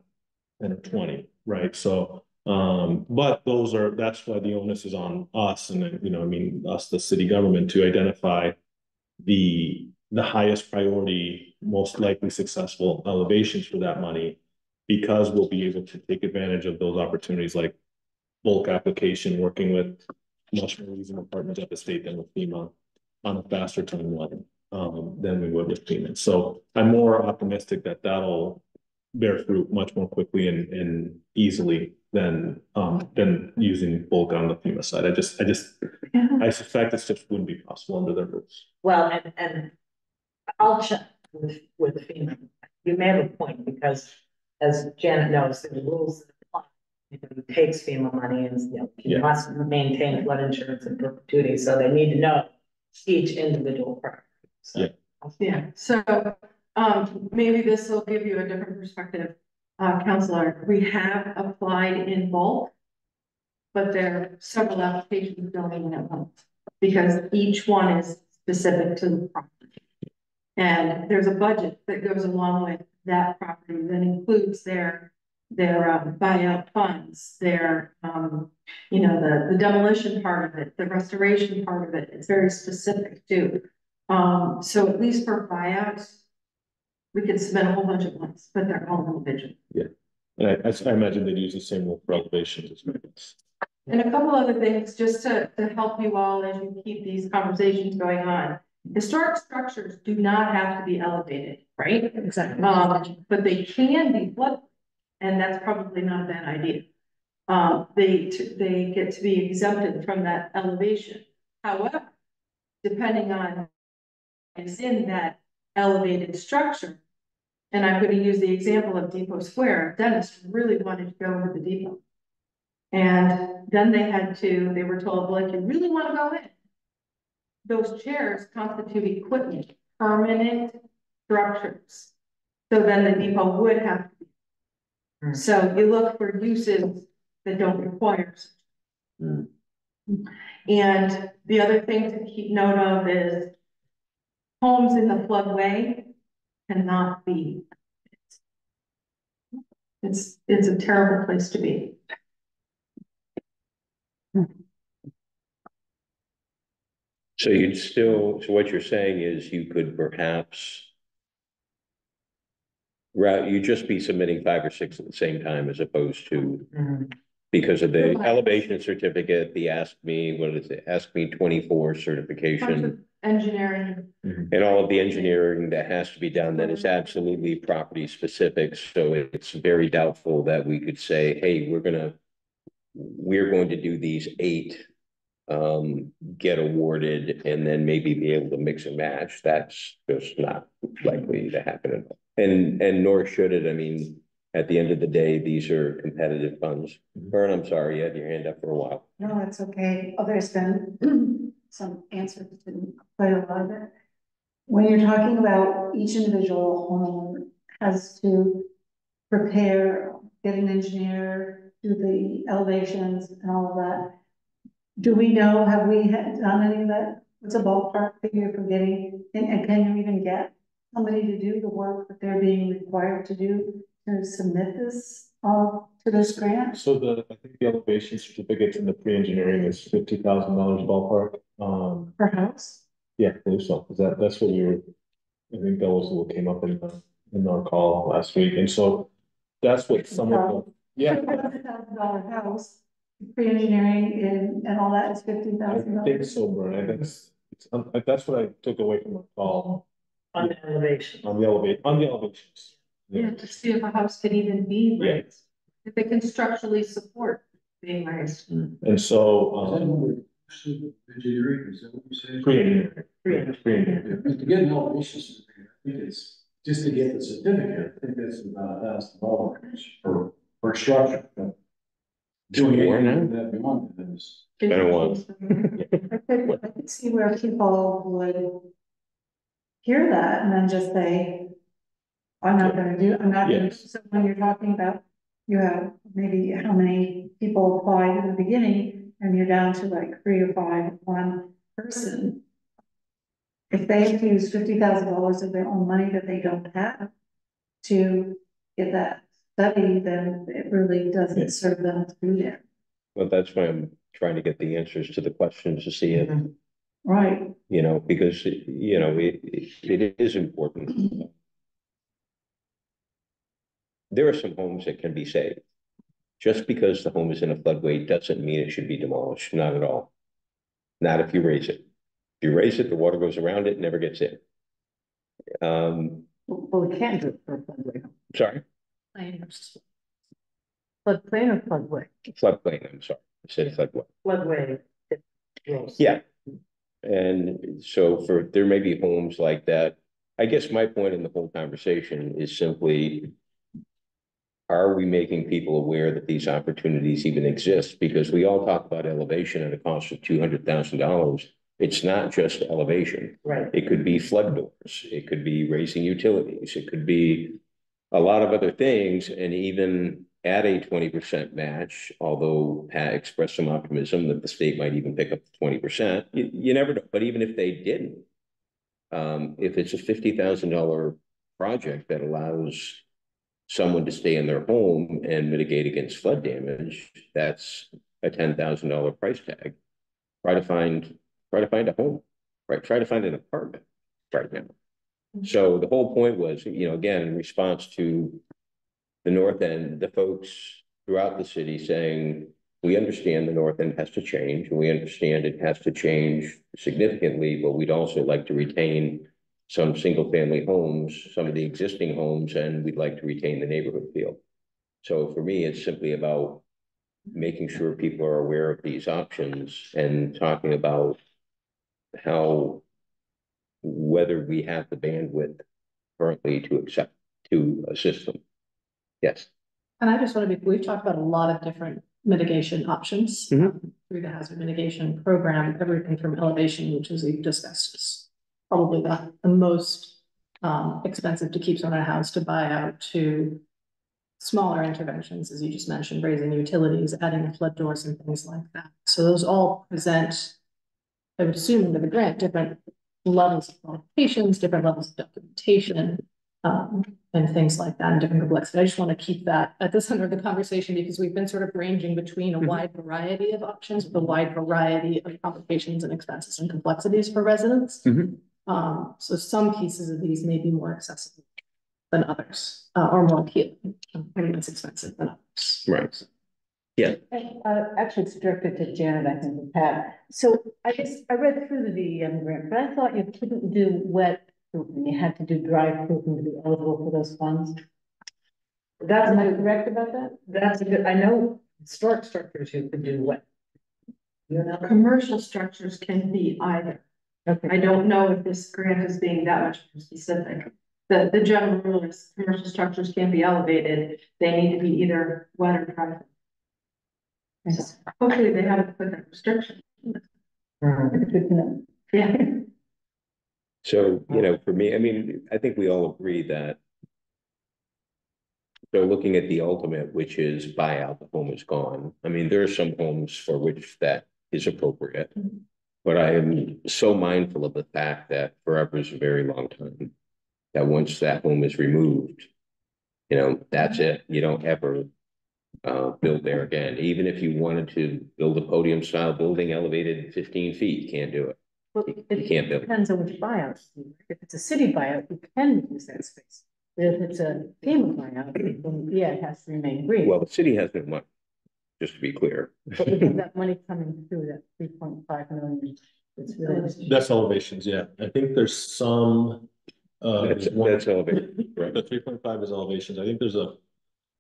10 or 20, right? So but that's why the onus is on us, and us, the city government, to identify the highest priority, most likely successful elevations for that money, because we'll be able to take advantage of those opportunities like bulk application, working with much more reasonable partners at the state than with FEMA on a faster timeline than we would with FEMA. So I'm more optimistic that that'll bear fruit much more quickly and easily than using bulk on the FEMA side. I suspect it just wouldn't be possible under their rules. Well, and I'll check with FEMA. You may have a point, because as Janet knows, the rules that apply. It takes FEMA money, and you must maintain flood insurance in perpetuity, so they need to know each individual property. So. Yeah, so maybe this will give you a different perspective, Counselor. We have applied in bulk, but there are several applications going in at once, because each one is specific to the property. And there's a budget that goes along with that property that includes their buyout funds, their the demolition part of it, the restoration part of it. It's very specific too. So at least for buyouts, we could submit a whole bunch at once, but they're all individual. Yeah, and I imagine they'd use the same rule for elevations as well. And a couple other things just to help you all as you keep these conversations going on. Historic structures do not have to be elevated, right? Exactly. But they can be flooded, and that's probably not a bad idea. They get to be exempted from that elevation. However, depending on is in that elevated structure, and I'm going to use the example of Depot Square. Dennis really wanted to go over the depot, and then they were told, well, if you really want to go in, those chairs constitute equipment, permanent structures. So then the depot would have to So you look for uses that don't require. Mm. And the other thing to keep note of is homes in the floodway cannot be. It's a terrible place to be. So what you're saying is you could perhaps you'd just be submitting 5 or 6 at the same time as opposed to, because of the elevation certificate, the Ask Me 24 certification. Engineering. And all of the engineering that has to be done that is absolutely property specific. So it's very doubtful that we could say, hey, we're going to do these 8, get awarded, and then maybe be able to mix and match. That's just not likely to happen. And nor should it. I mean, at the end of the day, these are competitive funds. Vern, I'm sorry, you had your hand up for a while. No, that's okay. Oh, there's been some answers to quite a lot of it. When you're talking about each individual home has to prepare, get an engineer, do the elevations and all of that. Do we know, have we done any of that? What's a ballpark figure for getting, and can you even get somebody to do the work that they're being required to do to submit this, to this grant? So I think the elevation certificate in the pre-engineering is $50,000 ballpark. Per house? Yeah, I believe so. That's what I think that was what came up in our call last week. And so that's what some of the, yeah. $50,000 house, pre-engineering and all that is $50,000. I think so, Brian. That's what I took away from the call. On the elevation. On the elevations. Yeah, to see if a house can even be Yeah. raised, if it can structurally support being raised. And so, Engineering, is that what you said? pre-engineering. To get an elevation certificate, I think it's, just to get the certificate, I think that's about $1,000 per structure. But doing More anything now? that beyond that is. Better one. I could see where people would hear that and then just say, I'm not gonna, so when you're talking about, you have maybe how many people applied at the beginning, and you're down to like 3 or 5, one person. If they have to use $50,000 of their own money that they don't have to get that study, then it really doesn't serve them to be there. Well, that's why I'm trying to get the answers to the questions to see if, Right. because, it is important. There are some homes that can be saved. Just because the home is in a floodway doesn't mean it should be demolished, not at all. Not if you raise it. If you raise it, the water goes around it, never gets in. Well, we can't do it for a floodway. Sorry? Floodplain or floodway? Floodplain, I'm sorry. I said floodway. Floodway. Yeah. And so there may be homes like that. I guess my point in the whole conversation is simply, are we making people aware that these opportunities even exist? Because we all talk about elevation at a cost of $200,000. It's not just elevation. Right. It could be flood doors. It could be raising utilities. It could be a lot of other things. And even at a 20% match, although Pat expressed some optimism that the state might even pick up the 20%, you never know. But even if they didn't, if it's a $50,000 project that allows someone to stay in their home and mitigate against flood damage, that's a $10,000 price tag. Try to find a home, right? Try to find an apartment right now. So the whole point was, again, in response to the North End, the folks throughout the city saying, we understand the North End has to change, and we understand it has to change significantly, but we'd also like to retain some single family homes, some of the existing homes, and we'd like to retain the neighborhood feel. So for me, it's simply about making sure people are aware of these options and talking about whether we have the bandwidth currently to assist them. Yes. And I just want to we've talked about a lot of different mitigation options through the hazard mitigation program, everything from elevation, which as we've discussed is probably the most expensive to keep someone in a house, to buy out, to smaller interventions, as you just mentioned, raising utilities, adding flood doors and things like that. So those all present, I would assume under the grant, different levels of qualifications, different levels of documentation, and things like that, and different complexity. I just want to keep that at the center of the conversation because we've been sort of ranging between a wide variety of options with a wide variety of complications and expenses and complexities for residents. So some pieces of these may be more accessible than others, or more appealing, and less expensive than others. Right. Yeah. Actually, it's directed to Janet, I think, and Pat. So I guess I read through the DEM grant, but I thought you couldn't do wet proofing. You had to do dry proofing to be eligible for those funds. Am I correct about that? That's a good, I know historic structures you could do wet. You know? Commercial structures can be either. Okay. I don't know if this grant is being that much more specific. The general rule is commercial structures can be elevated. They need to be either wet or dry. So hopefully they haven't put that restriction. Good to know. Yeah. So, for me, I mean, I think we all agree that they're looking at the ultimate, which is buy out, the home is gone. I mean, there are some homes for which that is appropriate, but I am so mindful of the fact that forever is a very long time. That once that home is removed, that's it. You don't ever build there again. Even if you wanted to build a podium style building elevated 15 feet, you can't do it. Well, You can't build. Depends on which buyout. If it's a city buyout, you can use that space. But if it's a FEMA buyout, then yeah, it has to remain green. Well, the city has no money, just to be clear. But we have that money coming through, that 3.5 million. It's really. That's elevations, yeah. I think there's some, That's elevation, right? The 3.5 is elevations. I think there's a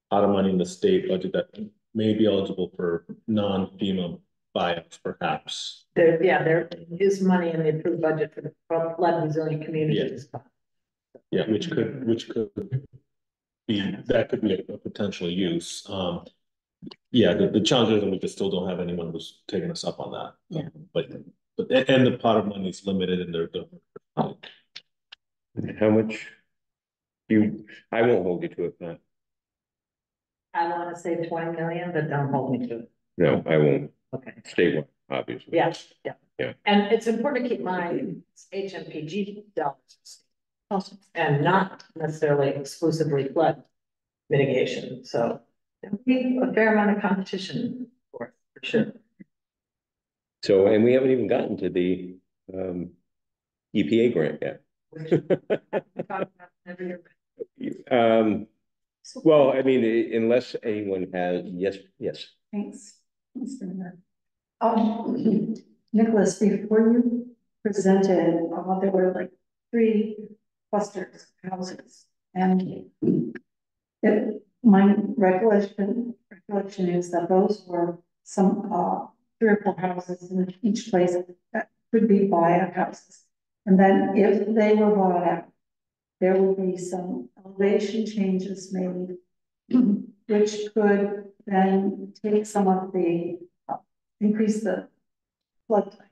pot of money in the state budget that may be eligible for non-FEMA buyouts, perhaps. There is money in the approved budget for the flood resilient communities. Yeah, which could be, that could be a potential use. Yeah, the challenge is that we just still don't have anyone who's taking us up on that. Yeah. But and the pot of money is limited in their. How much? I won't hold you to it, Pat. I want to say 20 million, but don't hold me to it. No, I won't. Okay. Statewide, obviously. Yeah. Yeah. And it's important to keep in mind it's HMPG dollars. Awesome. And not necessarily exclusively flood mitigation. So there'll be a fair amount of competition for sure. So, and we haven't even gotten to the EPA grant yet. Well, I mean, unless anyone has, yes. Thanks. Nicholas, before you presented, there were like 3 clusters of houses, and my recollection is that those were some 3 or 4 houses in each place that could be buyout houses, and then if they were bought out, there would be some elevation changes made, which could then take some of the increase the floodplain.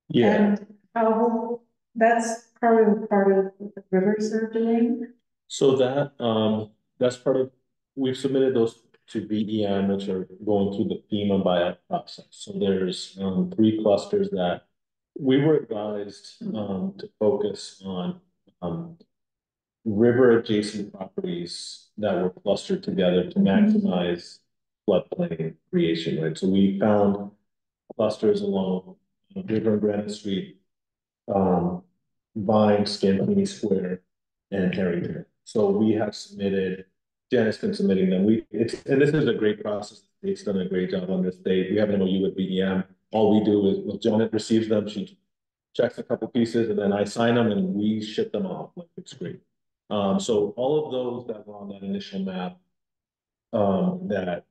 Yeah. And how that's part of what the rivers are doing. So that's part of, we've submitted those to VEM, which are going through the FEMA buyout process. So there's 3 clusters that we were advised to focus on river adjacent properties that were clustered together to maximize floodplain creation, right? So we found clusters along River and Granite Street, Vine, Scantini Square, and Harrington. So we have submitted, Janet's been submitting them. And this is a great process. It's done a great job on this. We have an MOU with VEM. All we do is, well, Janet receives them, she checks a couple pieces, and then I sign them and we ship them off. Like, it's great. So all of those that were on that initial map, that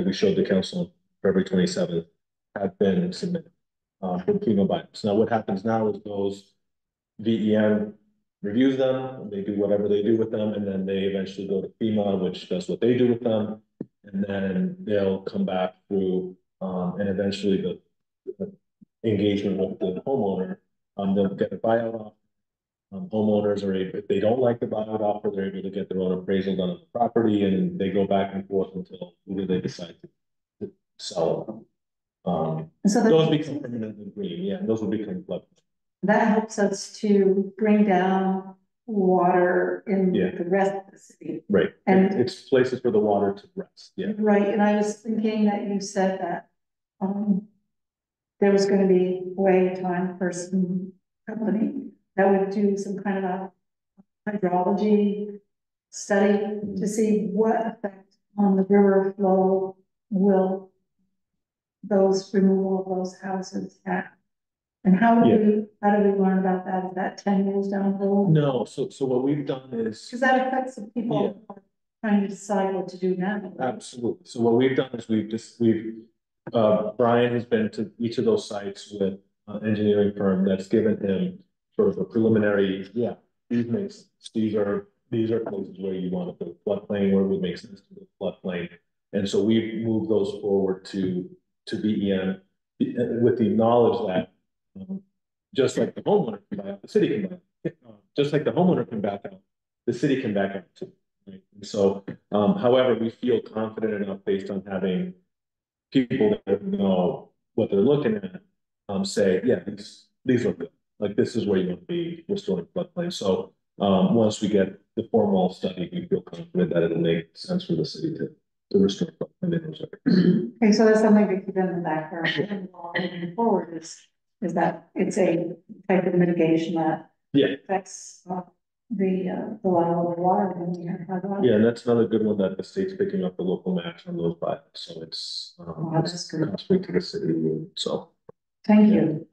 we showed the council on February 27th have been submitted for FEMA buyouts. Now, what happens now is those VEM reviews them, they do whatever they do with them, and then they eventually go to FEMA, which does what they do with them, and then they'll come back through, and eventually the engagement with the homeowner, they'll get a buyout off, Homeowners are able, if they don't like the buyout offer, they're able to get their own appraisal done on the property, and they go back and forth until either they decide to sell. So Those that, become permanently green, yeah, those will become flood. that helps us to bring down water in Yeah. the rest of the city. Right, And- it's places for the water to rest, yeah. Right, and I was thinking that you said that, there was gonna be a time person company that would do some kind of a hydrology study to see what effect on the river flow will those removal of those houses have. And how do we learn about that? Is that 10 years down the road? No, so what we've done is. Because that affects the people trying to decide what to do now. Absolutely. So what we've done is Brian has been to each of those sites with an engineering firm that's given him sort of a preliminary, these make sense. These are places where you want to put floodplain, where it would make sense to put floodplain. And so we've moved those forward to BEM with the knowledge that just like the homeowner can back out, the city can back out. Just like the homeowner can back out, the city can back out too. Right? And so, however, we feel confident enough based on having people that know what they're looking at, say, yeah, these look good. Like this is where you want to be restoring floodplain. So, once we get the formal study, we feel confident that it'll make sense for the city to restore floodplain in those areas. Okay, so that's something to keep in the background and moving forward is that it's a type of mitigation that affects the level of water when we have hydrology. Yeah, and that's another good one that the state's picking up the local match on those buyouts. So it's That's good. costly to the city. So Thank you.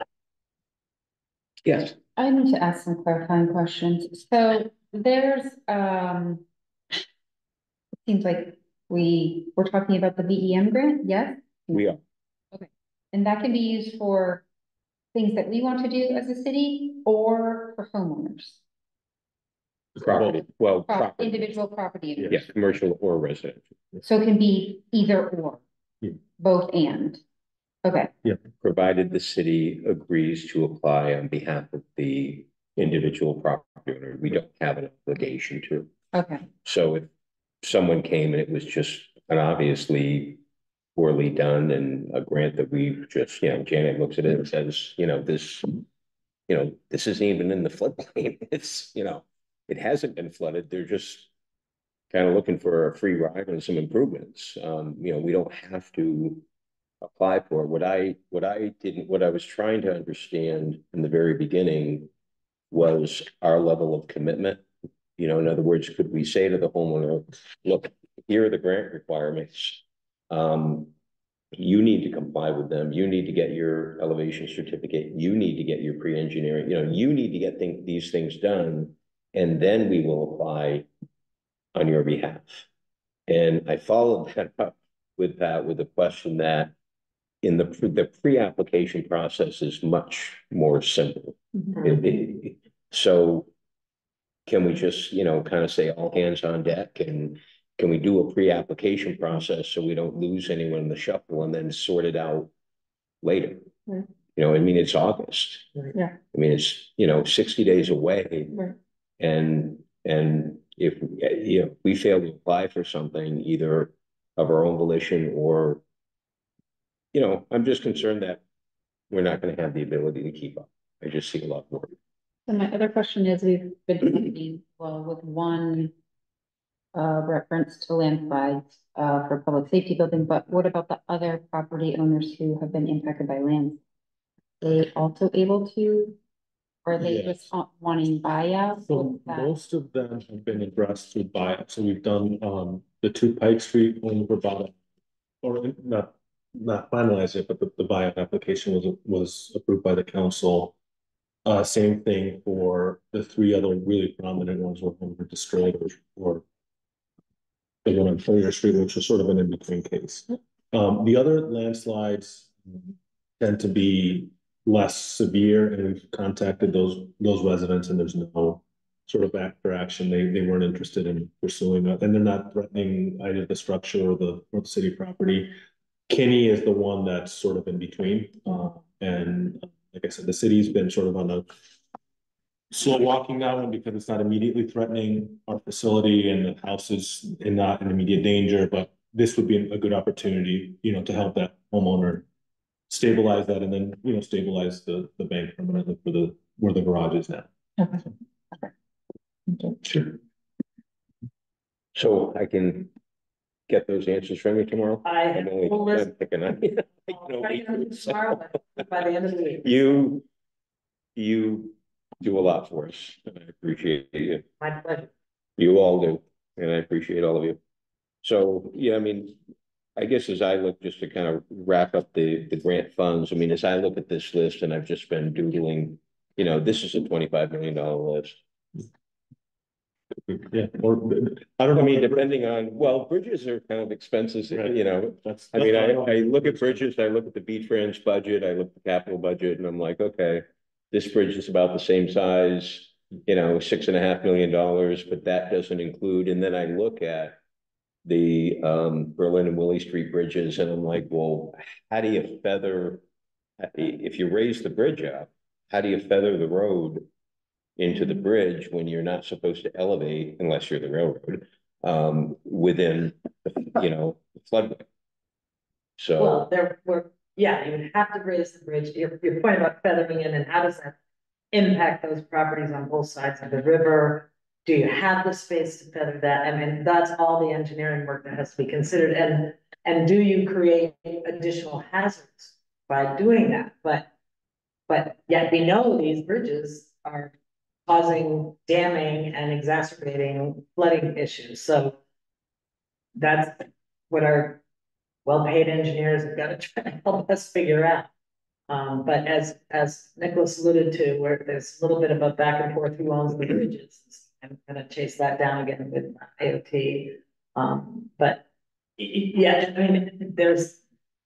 Yes. I need to ask some clarifying questions. So there's, it seems like we're talking about the BEM grant, yes? We are. Okay, and that can be used for things that we want to do as a city or for homeowners? Property, well, property, Individual property owners. yes, commercial or residential. So it can be either or, Yeah. both and. Okay, Provided the city agrees to apply on behalf of the individual property owner, we don't have an obligation to. okay, So if someone came and it was just an obviously poorly done and a grant that we've just, Janet looks at it and says, this isn't even in the floodplain. It's, it hasn't been flooded. They're just kind of looking for a free ride and some improvements. We don't have to apply for it. What I was trying to understand in the very beginning was our level of commitment. In other words, could we say to the homeowner, look, here are the grant requirements. You need to comply with them. You need to get your elevation certificate. You need to get your pre-engineering, you need to get these things done, and then we will apply on your behalf. And I followed that up with a question that in the pre-application process is much more simple. So can we just, kind of say all hands on deck, and can we do a pre-application process so we don't lose anyone in the shuffle and then sort it out later? Right. It's August. Yeah. It's, 60 days away. Right. And if, we fail to apply for something either of our own volition or, I'm just concerned that we're not going to have the ability to keep up. I just see a lot more. So my other question is, we've been talking, with one reference to landslides for public safety building, but what about the other property owners who have been impacted by lands? They also able to, or are they Yes. just wanting buyouts? So most of them have been addressed through buyout. So we've done the 2 Pike Street one for buyout, or not finalized yet, but the buyout application was approved by the council. Same thing for the 3 other really prominent ones where one were destroyed or the one on Hillier Street, which was sort of an in-between case. The other landslides tend to be less severe, and we've contacted those residents, and there's no sort of after action. They weren't interested in pursuing that, and they're not threatening either the structure or the city property. Kinney is the one that's sort of in between, and like I said, the city's been sort of on a slow walking that one because it's not immediately threatening our facility and the house is not in immediate danger, but this would be a good opportunity, to help that homeowner stabilize that and then, stabilize the bank permanently for where the garage is now. Okay. Sure. So I can get those answers from you tomorrow? I'm only, will listen. I'm picking on you. I'll try to get them tomorrow, but by the end of the week. You do a lot for us, and I appreciate you. My pleasure. You all do, and I appreciate all of you. So, yeah, I mean, I guess as I look, just to kind of wrap up the grant funds, I mean, as I look at this list and I've just been doodling, this is a $25 million list. Yeah, or I don't know. I mean, depending on, well, bridges are kind of expenses, Right. I mean, I look at bridges, I look at the B-Trans budget, I look at the capital budget, and I'm like, okay, this bridge is about the same size, $6.5 million, but that doesn't include, and then I look at the Berlin and Willie Street bridges, and I'm like, well, how do you feather, if you raise the bridge up, how do you feather the road into the bridge when you're not supposed to elevate unless you're the railroad within the floodway? So Well, you would have to raise the bridge. Your point about feathering in and how does that impact those properties on both sides of the river? Do you have the space to feather that? I mean, that's all the engineering work that has to be considered. And do you create additional hazards by doing that? But yet we know these bridges are causing damming and exacerbating flooding issues. So that's what our well-paid engineers have got to try to help us figure out. But as Nicholas alluded to, where there's a little bit of a back and forth who owns the bridges, I'm gonna chase that down again with AOT. But yeah, I mean,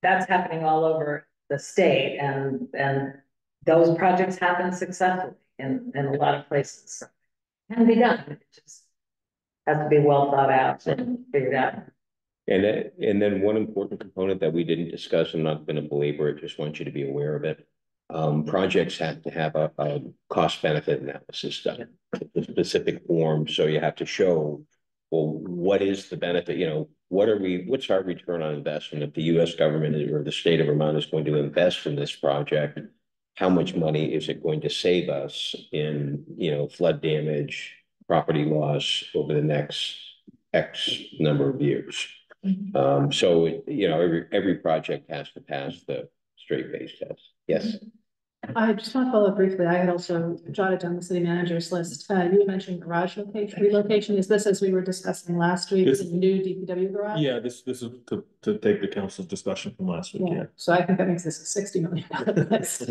that's happening all over the state, and those projects happen successfully in a lot of places. So it can be done. It just has to be well thought out and figured out. and then one important component that we didn't discuss, I'm not going to belabor it, just want you to be aware of it. Projects have to have a cost benefit analysis done, the specific form. So you have to show, well, what is the benefit? What's our return on investment? If the US government or the state of Vermont is going to invest in this project, how much money is it going to save us in, flood damage, property loss over the next X number of years? So, every project has to pass the straight face test. Yes. I just want to follow up briefly. I had also jotted down the city manager's list. You mentioned garage relocation. Is this, as we were discussing last week, the new DPW garage? Yeah, this is to take the council's discussion from last week. Yeah. So I think that makes this a $60 million list.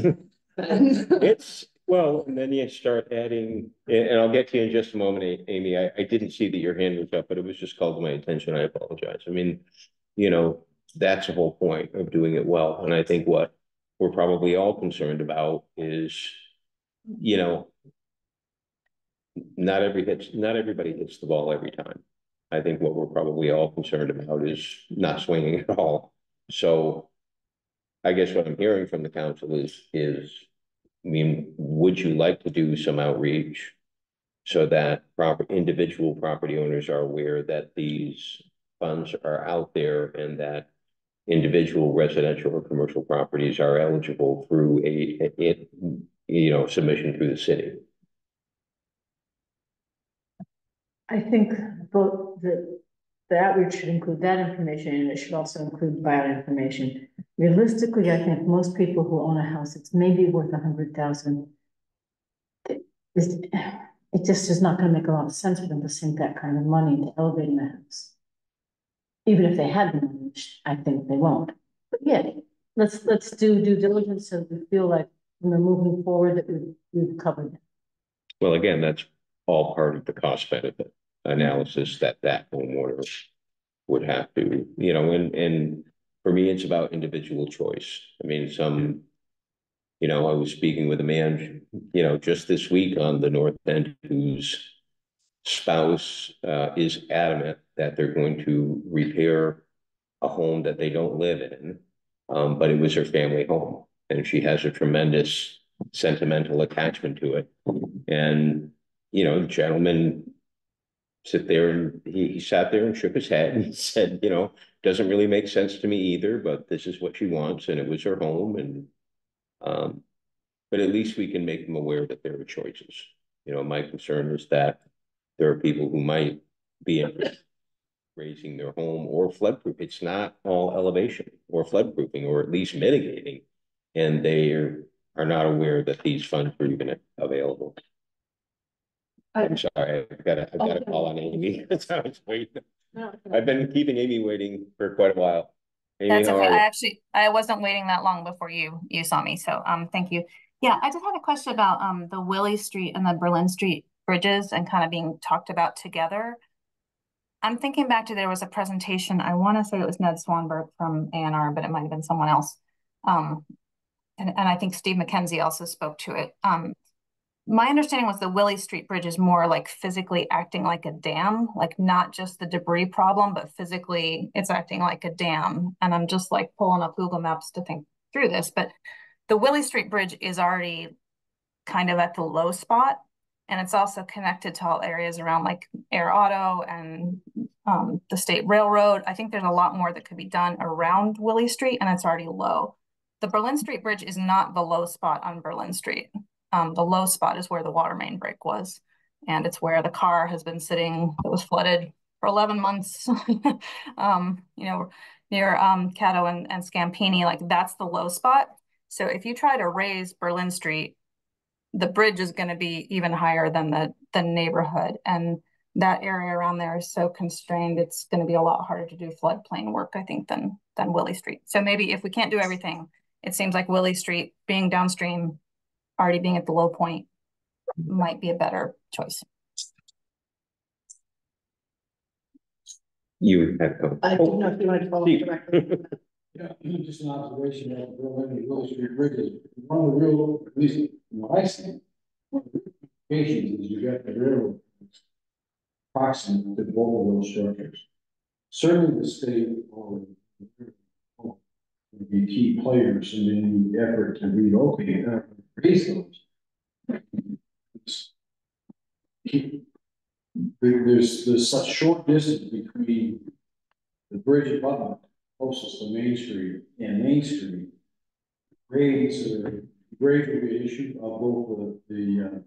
It's, well, and then you start adding, and I'll get to you in just a moment, Amy. I didn't see that your hand was up, but it was just called to my attention. I apologize. I mean, that's the whole point of doing it well. And I think what we're probably all concerned about is, not everybody hits the ball every time. I think what we're probably all concerned about is not swinging at all. So I guess what I'm hearing from the council is, I mean, would you like to do some outreach so that individual property owners are aware that these funds are out there and that individual residential or commercial properties are eligible through a submission through the city? I think both the outreach should include that information, and it should also include buyer information. Realistically, I think most people who own a house, it's maybe worth 100,000. It just is not going to make a lot of sense for them to sink that kind of money into elevating the house. Even if they had the money, which I think they won't. But yeah, let's do due diligence so we feel like when we're moving forward that we've covered it. Well, again, that's all part of the cost benefit analysis that homeowner would have to, and for me, it's about individual choice. I mean, I was speaking with a man, just this week on the North End whose spouse is adamant that they're going to repair a home that they don't live in, but it was her family home. And she has a tremendous sentimental attachment to it. And, you know, the gentleman sit there and he sat there and shook his head and said, you know, doesn't really make sense to me either, but this is what she wants, and it was her home. And but at least we can make them aware that there are choices. You know, my concern is that there are people who might be interested in raising their home or flood proof. It's not all elevation or flood proofing, or at least mitigating, and they are not aware that these funds are even available. I'm sorry, I've got to call on Amy. That's how it's waiting. I've been keeping Amy waiting for quite a while. Amy, That's how okay. are you? I wasn't waiting that long before you saw me. So thank you. Yeah, I just had a question about the Willie Street and the Berlin Street bridges and kind of being talked about together. I'm thinking back to there was a presentation. I want to say it was Ned Swanberg from A&R, but it might have been someone else. And I think Steve McKenzie also spoke to it. My understanding was the Willie Street Bridge is more like physically acting like a dam, like not just the debris problem, but physically it's acting like a dam. And I'm just like pulling up Google Maps to think through this, but the Willie Street Bridge is already kind of at the low spot. And it's also connected to all areas around like Air Auto and the State Railroad. I think there's a lot more that could be done around Willie Street, and it's already low. The Berlin Street Bridge is not the low spot on Berlin Street. The low spot is where the water main break was. And it's where the car has been sitting that was flooded for 11 months, you know, near Caddo and Scampini, like that's the low spot. So if you try to raise Berlin Street, the bridge is going to be even higher than the neighborhood. And that area around there is so constrained, it's going to be a lot harder to do floodplain work, I think, than Willie Street. So maybe if we can't do everything, it seems like Willie Street being downstream, already being at the low point, might be a better choice. You have I don't know if you want to follow directly. Yeah, just an observation of Berlin and Willow Street bridges. One of the real, at least, you know, I see, one of the implications is you got the railroad proximate to both of those structures. Certainly the state or would be key players in the effort to relocate, raise those. There's such short distance between the bridge abutment closest to Main Street and Main Street. Grades will be an issue of both the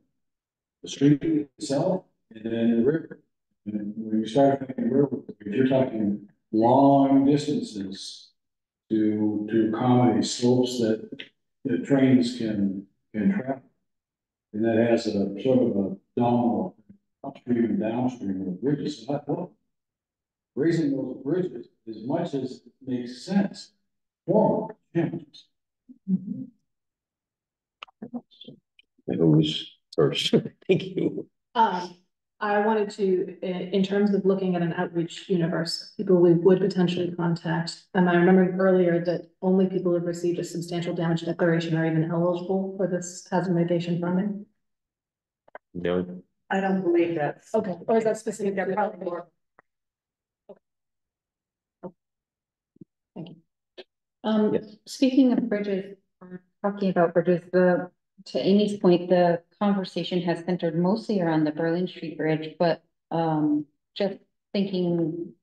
street itself and then the river. And when you start thinking river, if you're talking long distances to accommodate slopes that the trains can travel, and that has a sort of a domino upstream and downstream of the bridges. So that, raising those bridges as much as it makes sense for challenges. Who's first? Thank you. I wanted to, in terms of looking at an outreach universe, people we would potentially contact. And I remember earlier that only people who have received a substantial damage declaration are even eligible for this hazard mitigation funding. No. I don't believe that. Okay, or is that specific? They're probably more. Thank you. Yes. Speaking of bridges, talking about bridges, to Amy's point, the conversation has centered mostly around the Berlin Street Bridge, but just thinking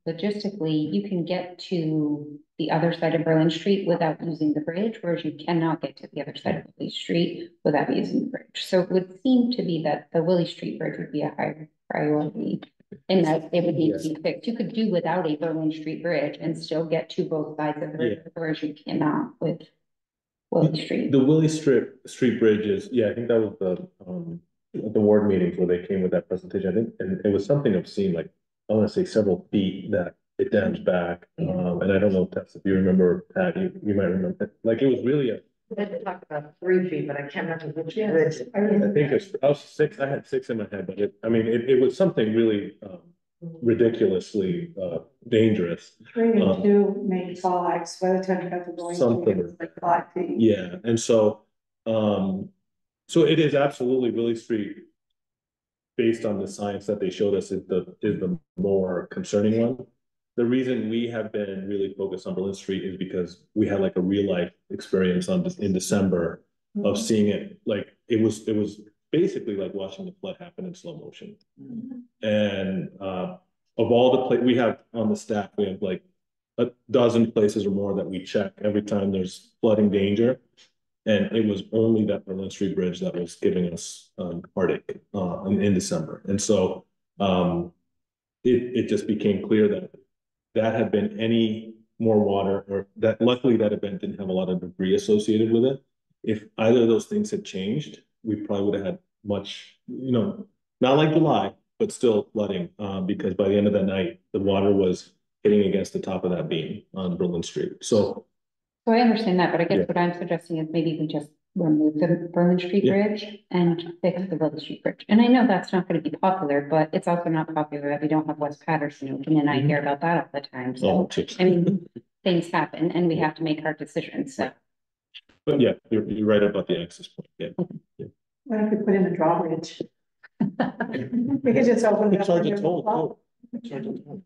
logistically, you can get to the other side of Berlin Street without using the bridge, whereas you cannot get to the other side of Willie Street without using the bridge. So it would seem to be that the Willie Street Bridge would be a higher priority, and that it would need to be fixed. You could do without a Berlin Street Bridge and still get to both sides of the river, whereas you cannot with Willie Street. The Willie Street Bridge is, yeah, I think that was the ward meetings where they came with that presentation. I think, and it was something obscene, like I want to say several feet that it dams back. And I don't know if that's, if you remember, Pat, you might remember, like it was really We had to talk about 3 feet, but I can't remember which bridge. I think I had 6 in my head, but it was something really ridiculously dangerous. 3 and 2 made 5, so by the time you got the Berlin Street, it was like 5 feet. Yeah, and so it is absolutely Willie Street, based on the science that they showed us, is the more concerning one. The reason we have been really focused on Berlin Street is because we had like a real life experience in December of seeing it, like, it was basically like watching the flood happen in slow motion. And, of all the we have on the staff, we have like a dozen places or more that we check every time there's flooding danger. And it was only that Berlin Street Bridge that was giving us heartache in December. And so it just became clear that that had been any more water, or that luckily that event didn't have a lot of debris associated with it. If either of those things had changed, we probably would have had much, not like July, but still flooding, because by the end of that night, the water was hitting against the top of that beam on Berlin Street. So I understand that, but I guess Yeah. what I'm suggesting is maybe we just remove the Berlin Street Yeah. Bridge and fix the Berlin Street Bridge. And I know that's not gonna be popular, but it's also not popular that we don't have West Patterson open, and I hear about that all the time. Oh, So, I mean, things happen and we have to make hard decisions, so. but yeah, you're right about the access point. Yeah. What if we put in a drawbridge? We could just open it up. Charge a and toll, flow. Charge a toll.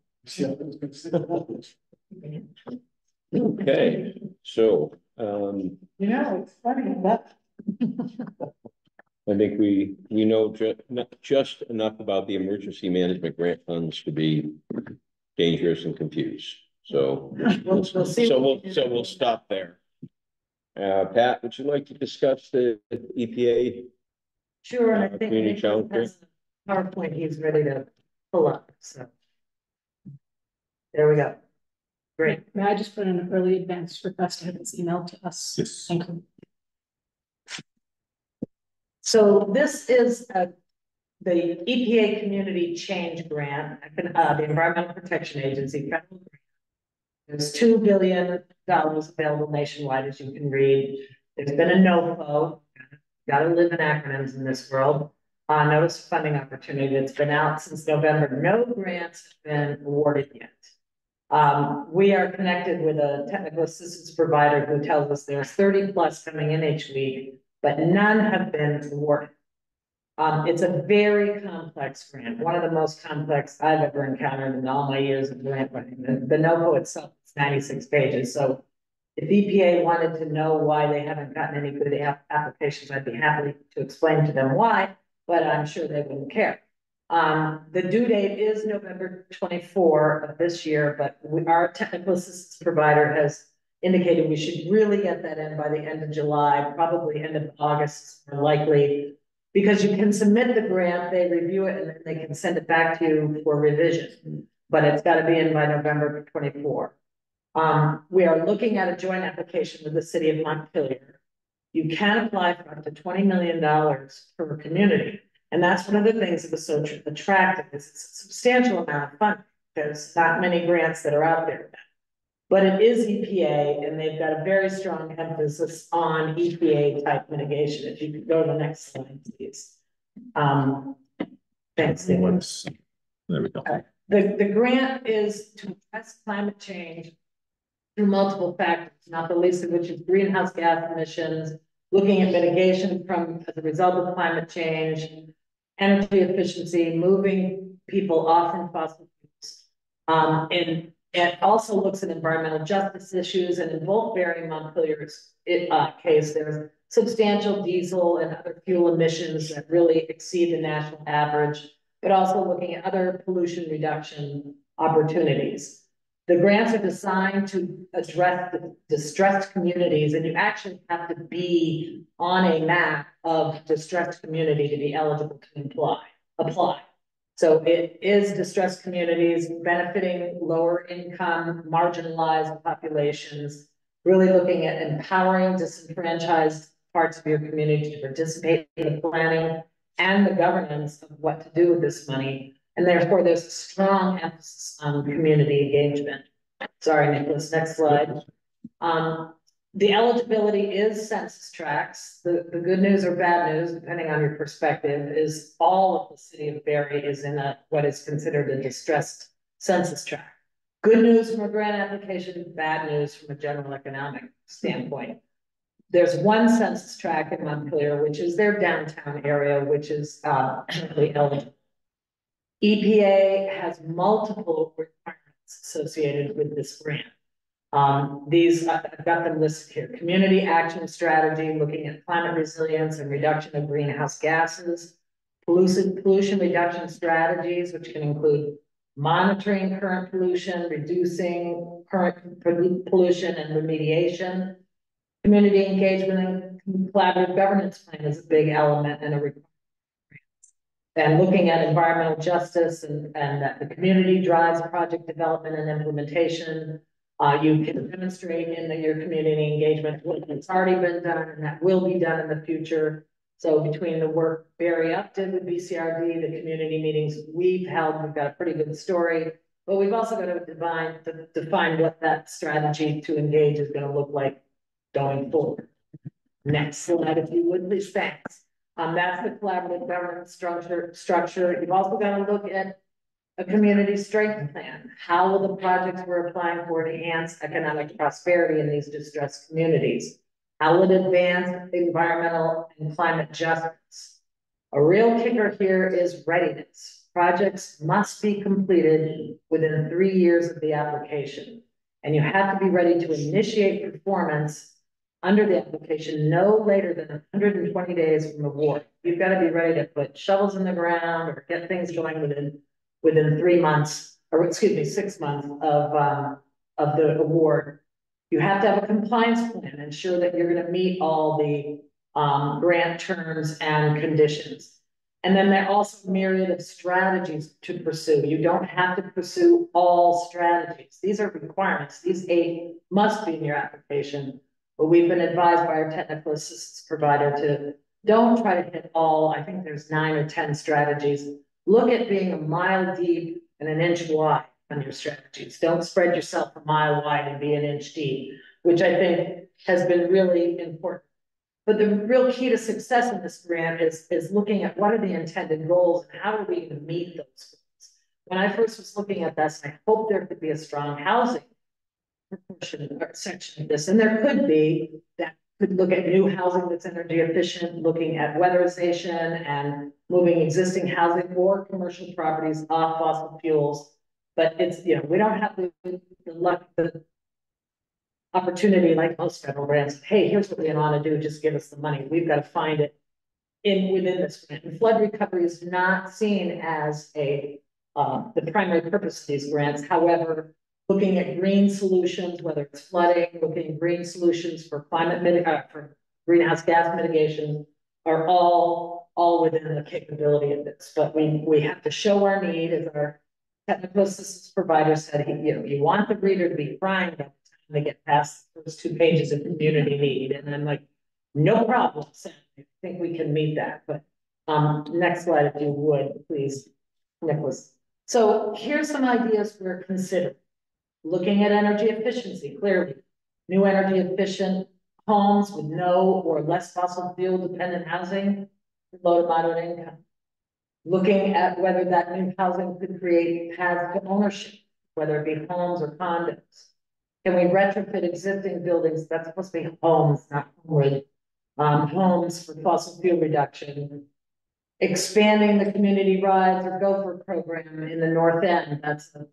Okay, so, It's funny, but I think we know just enough about the emergency management grant funds to be dangerous and confused. So We'll see. we'll stop there. Pat, would you like to discuss the EPA? Sure, and I think Community Nick challenge has a PowerPoint he's ready to pull up, so. There we go. Great. May I just put in an early advance request to have this emailed to us? Yes. Thank you. So this is the EPA Community Change Grant, the Environmental Protection Agency. Federal grant. There's $2 billion available nationwide, as you can read. There's been a NOFO, gotta live in acronyms in this world. Notice of funding opportunity that's been out since November. No grants have been awarded yet. We are connected with a technical assistance provider who tells us there's 30 plus coming in each week, but none have been awarded. It's a very complex grant, one of the most complex I've ever encountered in all my years of grant writing. The NOFO itself is 96 pages. So if EPA wanted to know why they haven't gotten any good applications, I'd be happy to explain to them why, but I'm sure they wouldn't care. The due date is November 24 of this year, but our technical assistance provider has indicated we should really get that in by the end of July, probably end of August, more likely, because you can submit the grant, they review it, and then they can send it back to you for revision. But it's got to be in by November 24. We are looking at a joint application with the city of Montpelier. You can apply for up to $20 million per community. And that's one of the things that was so attractive, is it's a substantial amount of funding. There's not many grants that are out there. But it is EPA, and they've got a very strong emphasis on EPA type mitigation. If you could go to the next slide, please. Thanks, Stephen. There we go. The grant is to address climate change through multiple factors, not the least of which is greenhouse gas emissions, looking at mitigation as a result of climate change, energy efficiency, moving people off from fossil fuels, and it also looks at environmental justice issues. And in both Barre and Montpelier's case, there's substantial diesel and other fuel emissions that really exceed the national average, but also looking at other pollution reduction opportunities. The grants are designed to address the distressed communities, and you actually have to be on a map of distressed community to be eligible to apply. So it is distressed communities benefiting lower income, marginalized populations, really looking at empowering disenfranchised parts of your community to participate in the planning and the governance of what to do with this money. And therefore, there's a strong emphasis on community engagement. Sorry, Nicholas, next slide. The eligibility is census tracts. The good news or bad news, depending on your perspective, is all of the city of Barre is in what is considered a distressed census tract. Good news from a grant application, bad news from a general economic standpoint. There's one census tract in Montpelier, which is their downtown area, which is currently eligible. EPA has multiple requirements associated with this grant. I've got them listed here. Community action strategy, looking at climate resilience and reduction of greenhouse gases. Pollution reduction strategies, which can include monitoring current pollution, reducing current pollution and remediation. Community engagement and collaborative governance plan is a big element and a requirement. And looking at environmental justice and that the community drives project development and implementation. You can demonstrate in your community engagement what has already been done and that will be done in the future. So between the work Barry up did with BCRD, the community meetings we've held, we've got a pretty good story, but we've also got to define what that strategy to engage is going to look like going forward. Next slide, if you would, please. Thanks. That's the collaborative governance structure. You've also got to look at a community strength plan. How will the projects we're applying for enhance economic prosperity in these distressed communities? How will it advance environmental and climate justice? A real kicker here is readiness. Projects must be completed within 3 years of the application. And you have to be ready to initiate performance under the application no later than 120 days from award. You've got to be ready to put shovels in the ground or get things going within 3 months, or excuse me, 6 months of the award. You have to have a compliance plan, ensure that you're going to meet all the grant terms and conditions. And then there are also a myriad of strategies to pursue. You don't have to pursue all strategies. These are requirements. These 8 must be in your application. But we've been advised by our technical assistance provider to don't try to hit all. I think there's 9 or 10 strategies. Look at being a mile deep and an inch wide on your strategies. Don't spread yourself a mile wide and be an inch deep, which I think has been really important. But the real key to success in this grant is looking at what are the intended goals and how are we going to meet those goals. When I first was looking at this, I hoped there could be a strong housing proportion or section of this, and there could be that could look at new housing that's energy efficient, looking at weatherization and moving existing housing or commercial properties off fossil fuels. But it's, you know, we don't have the opportunity like most federal grants. Hey, here's what we want to do. Just give us the money. We've got to find it within this grant. And flood recovery is not seen as the primary purpose of these grants. However, looking at green solutions, whether it's flooding, looking at green solutions for for greenhouse gas mitigation, are all within the capability of this. But we have to show our need, as our technical assistance provider said. You want the reader to be crying by the time they get past those 2 pages of community need, and I'm like, no problem. So I think we can meet that. But next slide, if you would, please, Nicholas. So here's some ideas we're considering. Looking at energy efficiency, clearly. New energy efficient homes with no or less fossil fuel dependent housing, low to moderate income. Looking at whether that new housing could create paths to ownership, whether it be homes or condos. Can we retrofit existing buildings? That's supposed to be homes, not homes for fossil fuel reduction. Expanding the community rides or gopher program in the North End. That's a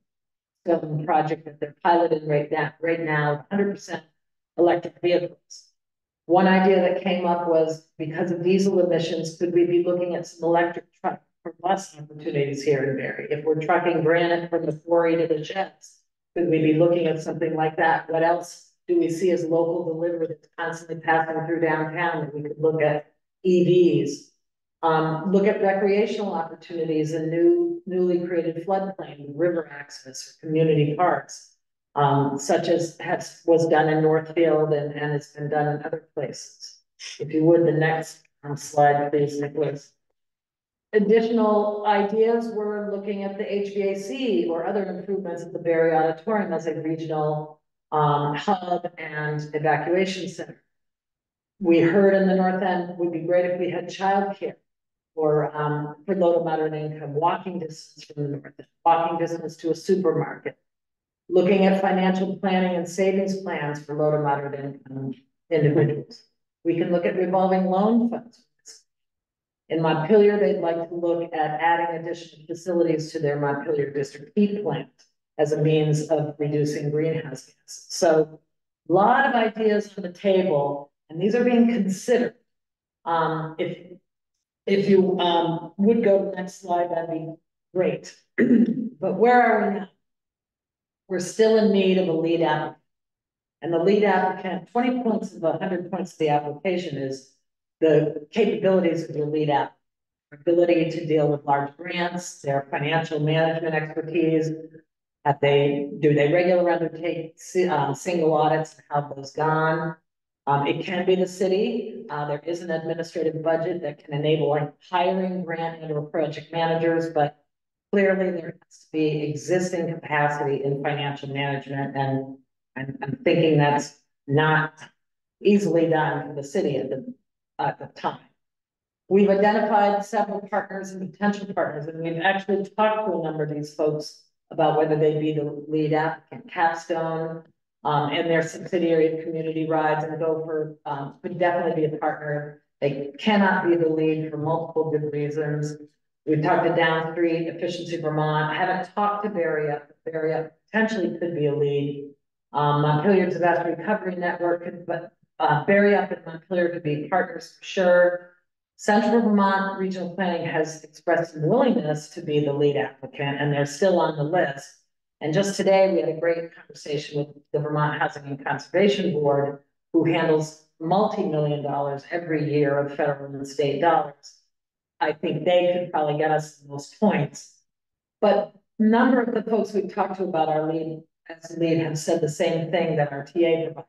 project that they're piloting right now, 100% electric vehicles. One idea that came up was, because of diesel emissions, could we be looking at some electric truck or bus opportunities here in Barre? If we're trucking granite from the quarry to the sheds, could we be looking at something like that? What else do we see as local delivery that's constantly passing through downtown that we could look at? EVs. Look at recreational opportunities in newly created floodplain, river access, or community parks, such as was done in Northfield and has been done in other places. If you would, the next slide, please, Nicholas. Additional ideas, we're looking at the HVAC or other improvements at the Barre Auditorium as a regional hub and evacuation center. We heard in the North End would be great if we had childcare. Or for low to moderate income, walking distance from the north, walking distance to a supermarket. Looking at financial planning and savings plans for low to moderate income individuals. We can look at revolving loan funds. In Montpelier, they'd like to look at adding additional facilities to their Montpelier district heat plant. as a means of reducing greenhouse gases. So a lot of ideas on the table, and these are being considered. If you would go to the next slide, that'd be great. But where are we now? We're still in need of a lead applicant. And the lead applicant, 20 points of 100 points of the application is the capabilities of your lead applicant. Ability to deal with large grants, their financial management expertise. Do they regularly undertake single audits and how those gone? It can be the city. There is an administrative budget that can enable like hiring grant and or project managers, but clearly there has to be existing capacity in financial management, and I'm thinking that's not easily done for the city at the time. We've identified several partners and potential partners, and we've actually talked to a number of these folks about whether they'd be the lead applicant. Capstone and their subsidiary Community Rides and Gopher could definitely be a partner. They cannot be the lead for multiple good reasons. We've talked to Downstreet, Efficiency Vermont. I haven't talked to Barre yet, but Barre potentially could be a lead. Montpelier Disaster Recovery Network, but Barre and Montpelier could be partners for sure. Central Vermont Regional Planning has expressed some willingness to be the lead applicant, and they're still on the list. And just today, we had a great conversation with the Vermont Housing and Conservation Board, who handles multi-million dollars every year of federal and state dollars. I think they could probably get us the most points. But a number of the folks we've talked to about our lead as lead have said the same thing that our TA provides.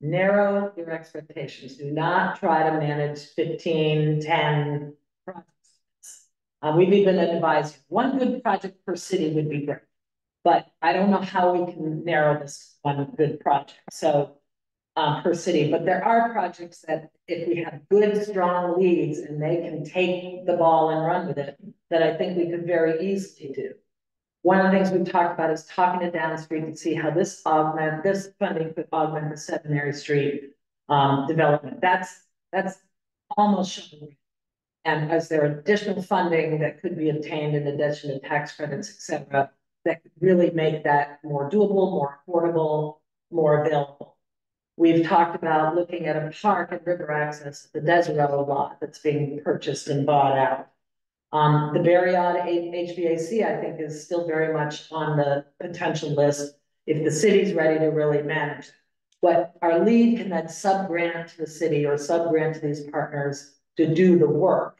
Narrow your expectations. Do not try to manage 15, 10 projects. We've even advised one good project per city would be great, but I don't know how we can narrow this one good project. So per city, but there are projects that if we have good, strong leads and they can take the ball and run with it, that I think we could very easily do. One of the things we've talked about is talking to Downstreet to see how this funding could augment the Secondary Street development. That's almost shown. And as there additional funding that could be obtained in addition to tax credits, et cetera, that could really make that more doable, more affordable, more available. We've talked about looking at a park and river access, the Desero lot that's being purchased and bought out. The Barriod HVAC, I think, is still very much on the potential list if the city's ready to really manage it. But our lead can then sub-grant to the city or sub-grant to these partners to do the work.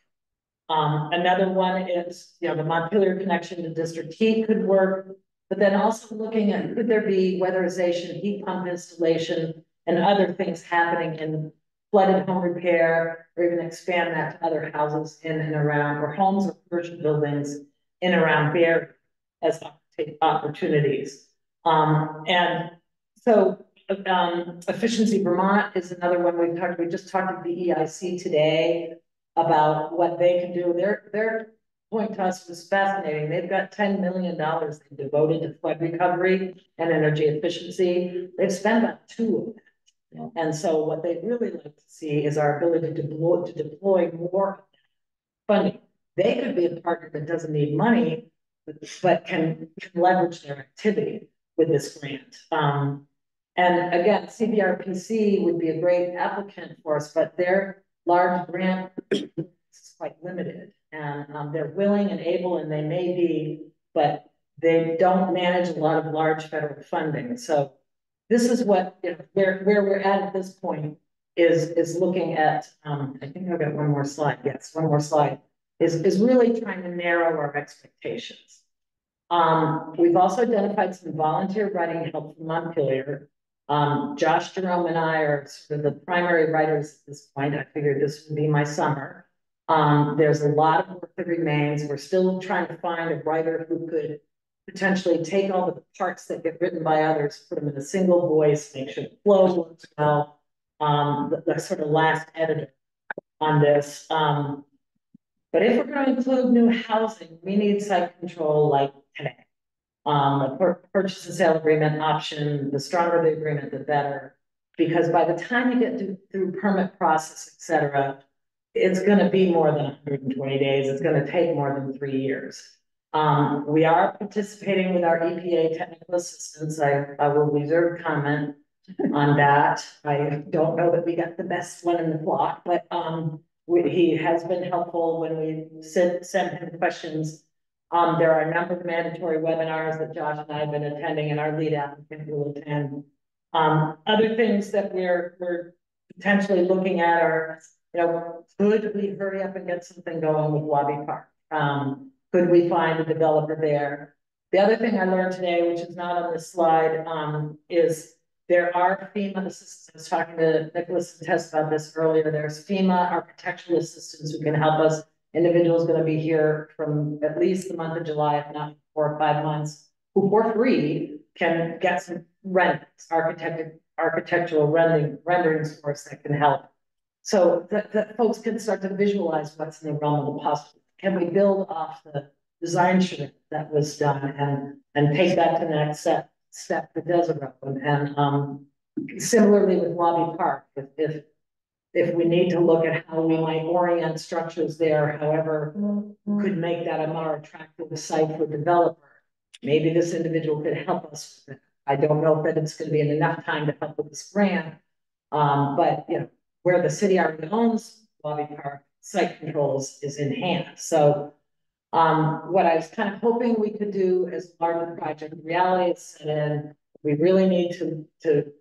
Another one is, the Montpelier connection to District Heat could work, but then also looking at could there be weatherization, heat pump installation, and other things happening in flooded home repair, or even expand that to other houses in and around, or homes or commercial buildings in and around Barre as opportunities. And so Efficiency Vermont is another one we just talked to the EIC today about what they can do. Their point to us was fascinating. They've got $10 million devoted to flood recovery and energy efficiency. They've spent about 2 of that. And so what they'd really like to see is our ability to deploy more funding. They could be a partner that doesn't need money, but can leverage their activity with this grant. And again, CBRPC would be a great applicant for us, but their large grant is quite limited. And they're willing and able, and they may be, but they don't manage a lot of large federal funding. So this is what, where we're at this point is looking at, I think I've got one more slide. Yes, one more slide is really trying to narrow our expectations. We've also identified some volunteer writing help from Montpelier. Josh, Jerome, and I are sort of the primary writers at this point. I figured this would be my summer. There's a lot of work that remains. We're still trying to find a writer who could potentially take all the parts that get written by others, put them in a single voice, make sure the flow works well. The sort of last editor on this. But if we're going to include new housing, we need site control like today. A purchase and sale agreement option, the stronger the agreement, the better. Because by the time you get through permit process, et cetera, it's going to be more than 120 days. It's going to take more than 3 years. We are participating with our EPA technical assistance. I will reserve comment on that. I don't know that we got the best one in the block, but, he has been helpful when we sent him questions. There are a number of mandatory webinars that Josh and I have been attending, and our lead applicant will attend. Other things that we're potentially looking at are, could we hurry up and get something going with Wabi Park? Could we find a developer there? The other thing I learned today, which is not on this slide, is there are FEMA assistants. I was talking to Nicholas and Tess about this earlier. There's FEMA architectural assistants who can help us. Individuals going to be here from at least the month of July, if not 4 or 5 months, who for free can get some architectural renderings for us that can help. So that folks can start to visualize what's in the realm of the possible. Can we build off the design shift that was done and take that to the next step that does around? And similarly with Wabi Park, if we need to look at how we might orient structures there, however, could make that a more attractive site for developer, maybe this individual could help us with it. I don't know if that it's going to be enough time to help with this grant, but where the city already owns Wabi Park, site controls is in hand. So what I was kind of hoping we could do as part of the project, reality is set in, we really need to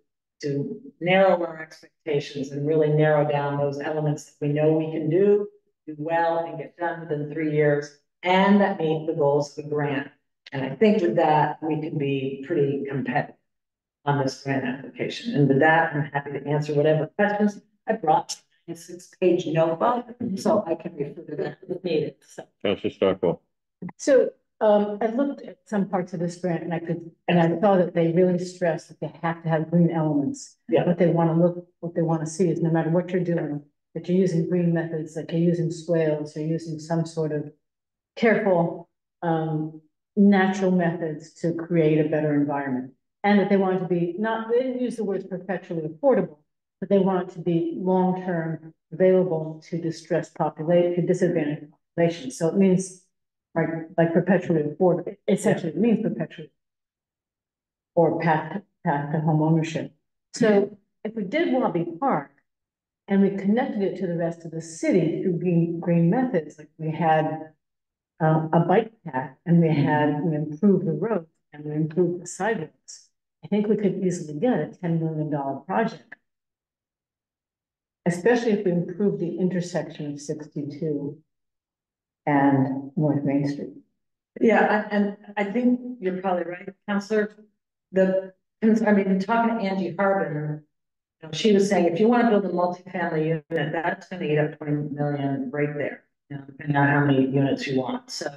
narrow our expectations and really narrow down those elements that we know we can do well and get done within 3 years, and that meet the goals of the grant. And I think with that, we can be pretty competitive on this grant application. And with that, I'm happy to answer whatever questions. I brought a 6-page notebook, so I can refer to that if needed. So. Councilor Stockwell. So I looked at some parts of this grant and I saw that they really stress that they have to have green elements. Yeah. What they want to see is no matter what you're doing, that you're using green methods, that you're using swales, you're using some sort of careful, natural methods to create a better environment. And that they want it to be they didn't use the words perpetually affordable, but they want it to be long-term available to distressed population, to disadvantaged populations. So it means like perpetually affordable. Essentially, it means perpetually or path to home ownership. So if we did Wabi Park and we connected it to the rest of the city through green methods, like we had a bike path and we improved the road and we improved the sidewalks, I think we could easily get a $10 million project. Especially if we improve the intersection of 62 and North Main Street. Yeah, and I think you're probably right, Councillor. Talking to Angie Harbin, she was saying if you want to build a multifamily unit, that's going to eat up 20 million right there, depending on how many units you want. So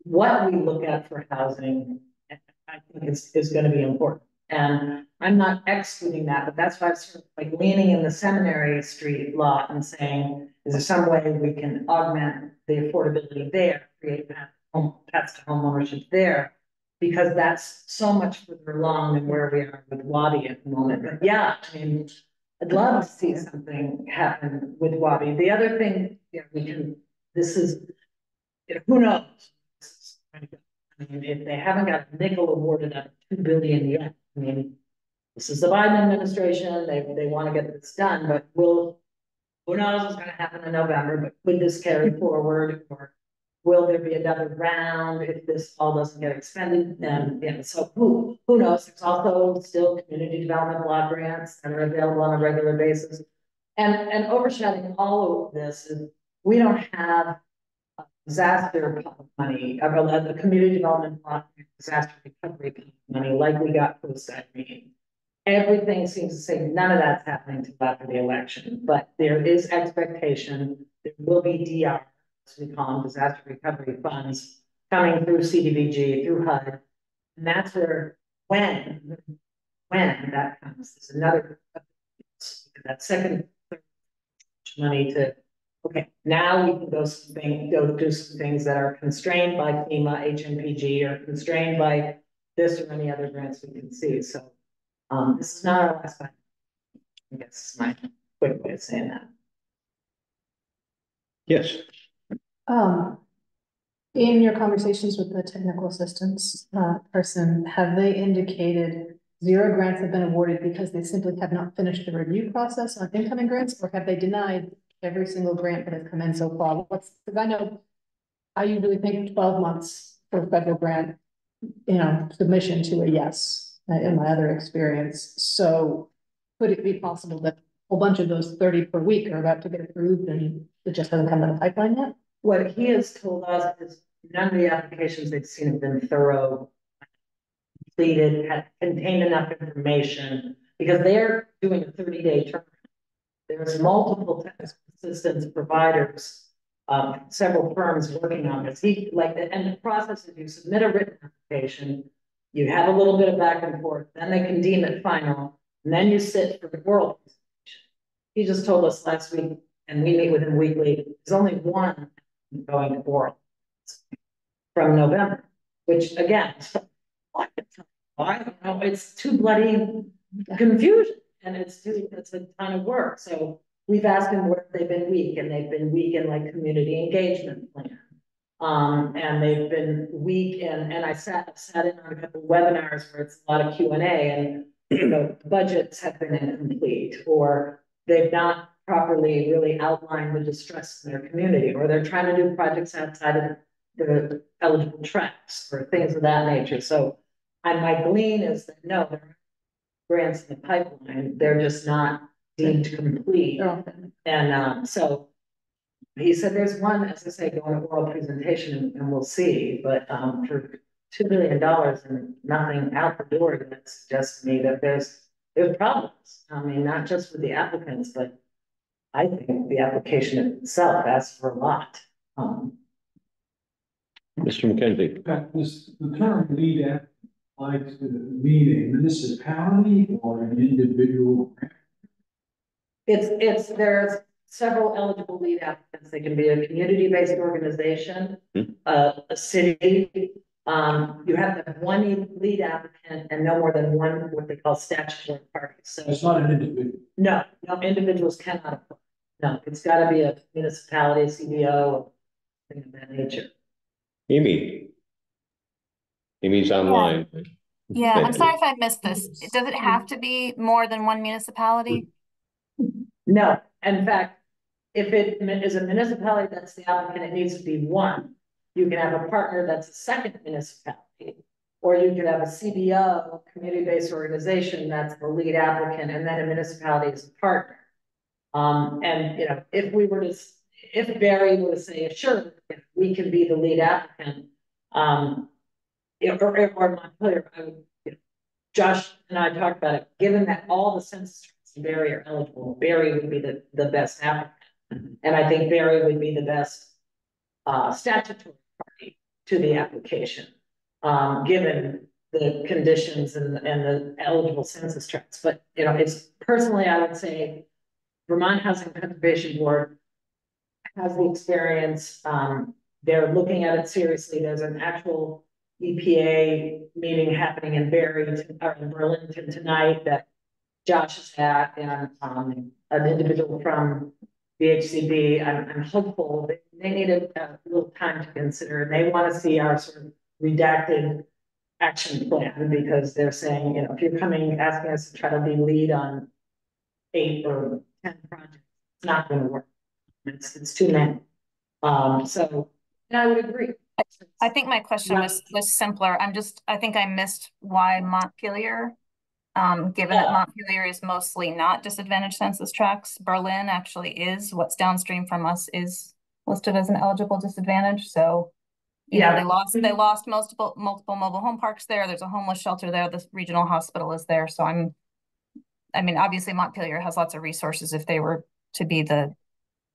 what we look at for housing, I think is going to be important. And I'm not excluding that, but that's why I'm sort of like leaning in the Seminary Street lot and saying, is there some way we can augment the affordability there, create paths to home ownership there? Because that's so much further along than where we are with Wabi at the moment. But yeah, I'd love to see something happen with Wabi. The other thing, who knows? If they haven't got a nickel awarded at $2 billion yet, this is the Biden administration. They want to get this done, but who knows what's going to happen in November? But could this carry forward, or will there be another round if this all doesn't get expended? And so who knows? There's also still community development block grants that are available on a regular basis, and overshadowing all of this is we don't have disaster money, the community development block disaster recovery money like we got post-Irene. Everything seems to say none of that's happening until after the election, but there is expectation there will be DR, as we call them, disaster recovery funds, coming through CDBG, through HUD, and that's where when that comes, there's another that second money to. Okay, now we can go do some things that are constrained by FEMA, HMPG, or constrained by this or any other grants we can see. So this is not our last time. I guess is my quick way of saying that. Yes. In your conversations with the technical assistance person, have they indicated 0 grants have been awarded because they simply have not finished the review process on incoming grants, or have they denied every single grant that has come in so far? Because I know I usually think 12 months for federal grant, submission to a yes, in my other experience. So could it be possible that a whole bunch of those 30 per week are about to get approved and it just hasn't come in the pipeline yet? What he has told us is none of the applications they've seen have been thorough, completed, had contained enough information, because they're doing a 30-day term. There's multiple technical assistance providers, several firms working on this. And the process is you submit a written application, you have a little bit of back and forth, then they can deem it final, and then you sit for the oral presentation. He just told us last week, and we meet with him weekly, there's only one going to oral from November, which again, I don't know, it's too bloody confusion, and it's a ton of work. So we've asked them where they've been weak, and they've been weak in like community engagement plan. And they've been weak and I sat in on a couple of webinars where it's a lot of Q&A, and budgets have been incomplete, or they've not properly really outlined the distress in their community, or they're trying to do projects outside of the eligible tracks or things of that nature. So my glean is that no, there are grants in the pipeline, they're just not deemed complete. And so he said there's one, as I say, going to oral presentation, and we'll see. But for $2 billion and nothing out the door, that suggests to me that there's problems. I mean, not just with the applicants, but I think the application itself asks for a lot. Mr. McKenzie. The term lead app applies to lead a municipality or an individual? There's several eligible lead applicants. They can be a community-based organization, a city. You have to have one lead applicant and no more than one what they call statutory party. So it's not an individual. No, individuals cannot apply. No, it's got to be a municipality, CBO, thing of that nature. Amy's online. Yeah, I'm sorry if I missed this. Does it have to be more than one municipality? No, in fact, if it is a municipality that's the applicant, it needs to be one. You can have a partner that's a second municipality, or you could have a CBO, community-based organization, that's the lead applicant, and then a municipality is a partner. And if Barre were to say, sure, if we can be the lead applicant, or Montpelier, Josh and I talked about it, given that all the census tracts in Barre are eligible, Barre would be the best applicant. And I think Barre would be the best statutory party to the application, given the conditions and the eligible census tracts. But, it's personally, I would say Vermont Housing Conservation Board has the experience. They're looking at it seriously. There's an actual EPA meeting happening in in Burlington tonight that Josh is at, and an individual from VHCB. I'm hopeful they need a little time to consider, and they want to see our sort of redacted action plan, because they're saying, if you're asking us to try to be lead on 8 or 10 projects, it's not going to work. It's too many. So I would agree. I think my question was simpler. I think I missed why Montpelier, given that Montpelier is mostly not disadvantaged census tracts. Berlin actually is. What's downstream from us is listed as an eligible disadvantage. So, they lost multiple mobile home parks there. There's a homeless shelter there. The regional hospital is there. So obviously Montpelier has lots of resources. If they were to be the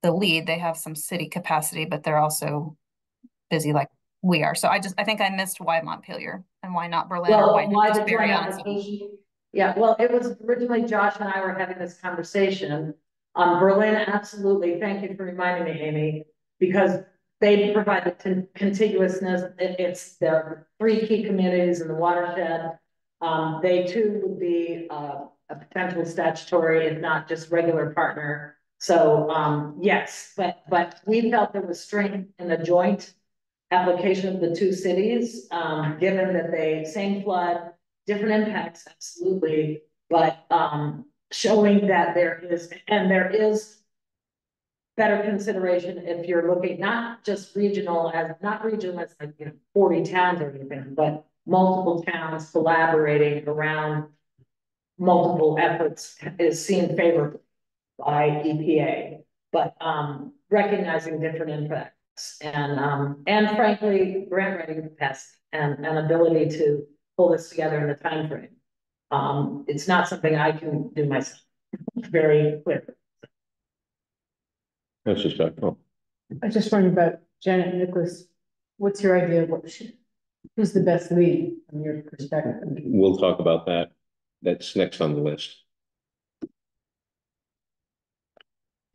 lead, they have some city capacity, but they're also busy like we are. So I think I missed why Montpelier and why not Berlin, or why the joint application. Yeah, well, it was originally Josh and I were having this conversation. Berlin, absolutely. Thank you for reminding me, Amy, because they provide the contiguousness. There are 3 key communities in the watershed. They too would be a potential statutory, if not just regular partner. So yes, but we felt there was strength in the joint application of the two cities, given that they, same flood, different impacts, absolutely. But, showing that there is better consideration if you're looking not just regional as, not regional as like, 40 towns or anything, but multiple towns collaborating around multiple efforts is seen favorably by EPA, but recognizing different impacts and frankly, grant writing capacity and ability to pull this together in the time frame. It's not something I can do myself. Very clear. That's just that. I just wondered about Janet and Nicholas. What's your idea of who's the best lead from your perspective? We'll talk about that. That's next on the list.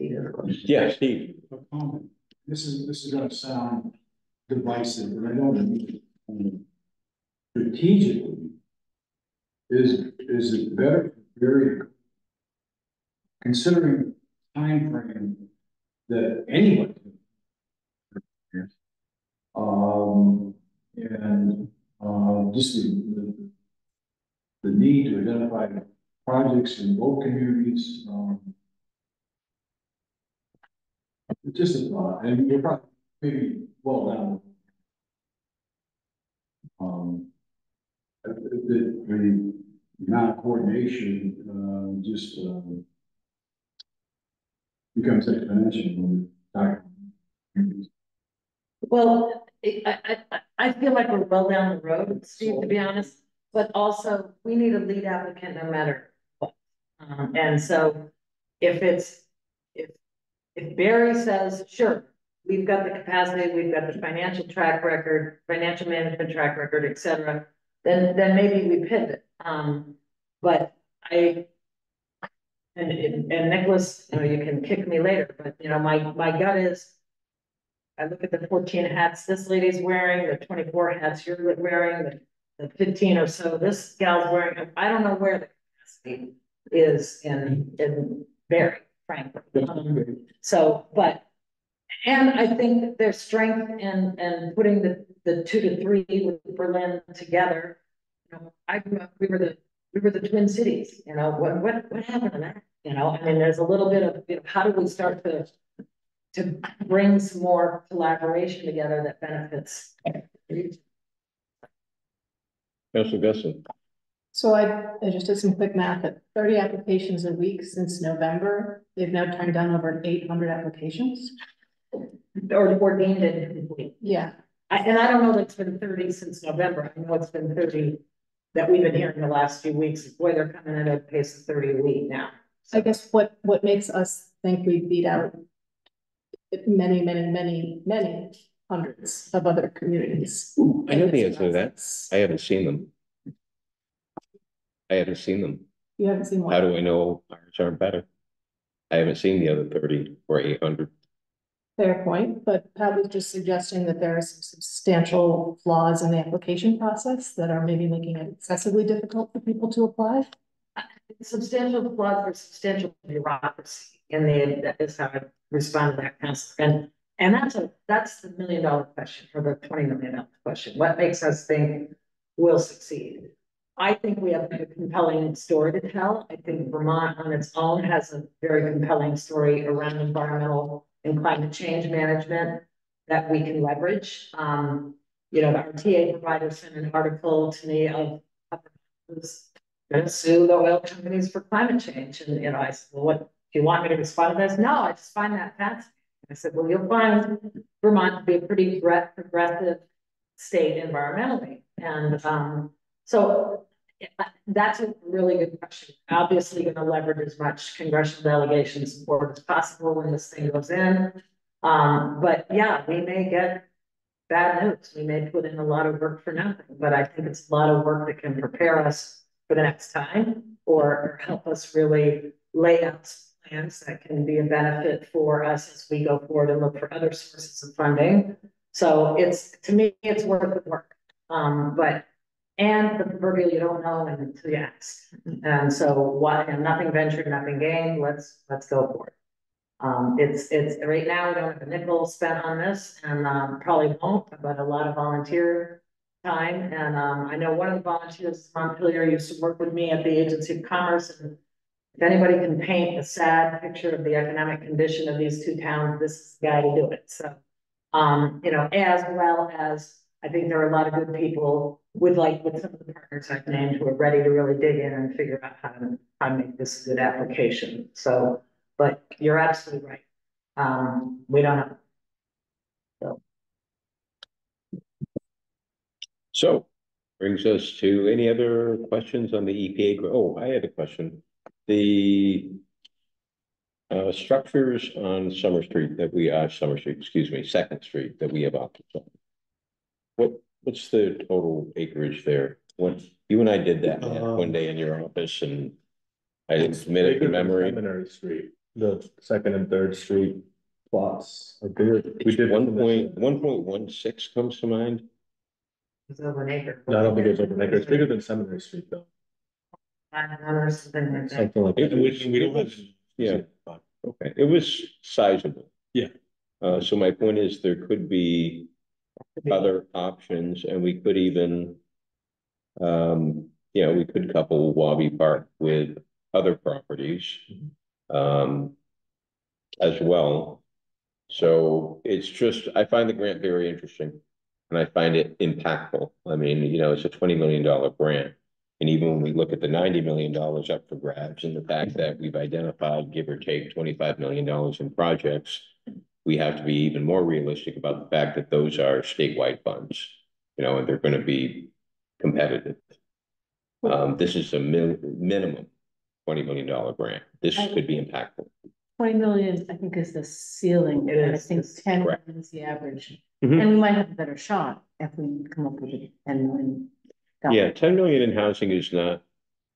Yeah, Steve. A comment. This is gonna sound divisive, but I don't mean it. Strategically, is it better, very considering time frame that anyone can, and just the need to identify projects in both communities, just a thought, and you're probably maybe well down. The amount of coordination just becomes exponential when Well, I feel like we're well down the road, Steve, to be honest, but also we need a lead applicant no matter what. And so if Barry says, sure, we've got the capacity, we've got the financial track record, financial management track record, et cetera, then maybe we pivot. But and Nicholas, you can kick me later, but my gut is, I look at the 14 hats this lady's wearing, the 24 hats you're wearing, the 15 or so this gal's wearing. I don't know where the capacity is in Barre, frankly. And I think there's strength in putting the 2 to 3 with Berlin together. We were the Twin Cities. What happened to that? I mean, there's a little bit of how do we start to bring some more collaboration together that benefits. Councilor Gusson. So I just did some quick math at 30 applications a week since November. They've now turned down over 800 applications. Or deemed incomplete. Yeah. And I don't know that it's been 30 since November. I know it's been 30 that we've been hearing the last few weeks. Boy, they're coming at a pace of 30 a week now. So I guess what makes us think we beat out many hundreds of other communities? I know the answer to that. I haven't seen them. You haven't seen one? How do I know ours aren't better? I haven't seen the other 30 or 800. Fair point, but Pat was just suggesting that there are some substantial flaws in the application process that are maybe making it excessively difficult for people to apply. Substantial flaws or substantial bureaucracy that is how I respond to that, Councilor. And that's the $1 million question, or the $20 million question. What makes us think we'll succeed? I think we have a compelling story to tell. I think Vermont on its own has a very compelling story around environmental and climate change management that we can leverage. Our TA provider sent an article to me of going to sue the oil companies for climate change. And, I said, well, what do you want me to respond to this? No, I just find that fascinating. I said, well, you'll find Vermont to be a pretty progressive state environmentally. And so that's a really good question. Obviously going to leverage as much congressional delegation support as possible when this thing goes in. But yeah, we may get bad news. We may put in a lot of work for nothing, but I think it's a lot of work that can prepare us for the next time or help us really lay out some plans that can be a benefit for us as we go forward and look for other sources of funding. So to me, it's worth the work. And the proverbial you don't know until you ask. And so nothing ventured, nothing gained. Let's go for it. It's right now, we don't have a nickel spent on this and, probably won't, but a lot of volunteer time. And, I know one of the volunteers, Montpelier, used to work with me at the Agency of Commerce. And if anybody can paint a sad picture of the economic condition of these two towns, this is the guy to do it. So, you know, as well as I think there are a lot of good people with some of the partners I've named who are ready to really dig in and figure out how to make this a good application. So, but you're absolutely right. We don't have. So brings us to any other questions on the EPA? Oh, I had a question. The structures on Summer Street that we Summer Street, excuse me, Second Street that we have occupied. What's the total acreage there? What you and I did that one day in your office, and I didn't commit it to memory. Seminary Street, the second and third street plots are bigger. We did 1.16 comes to mind. It's over an acre. No, I don't think it was over an acre. It's bigger than Seminary Street though. Something like that. We don't have, yeah. Okay, it was sizable. Yeah. So my point is there could be other options, and we could even, we could couple Wabi Park with other properties, as well. So it's just, I find the grant very interesting and I find it impactful. I mean, it's a $20 million grant. And even when we look at the $90 million up for grabs and the fact that we've identified, give or take, $25 million in projects, we have to be even more realistic about the fact that those are statewide funds, and they're going to be competitive. This is a minimum $20 million grant. This could be impactful. 20 million, I think, is the ceiling. It And I is. think 10 Correct. is the average. Mhm. And we might have a better shot if we come up with it and. Yeah, 10 million in housing is not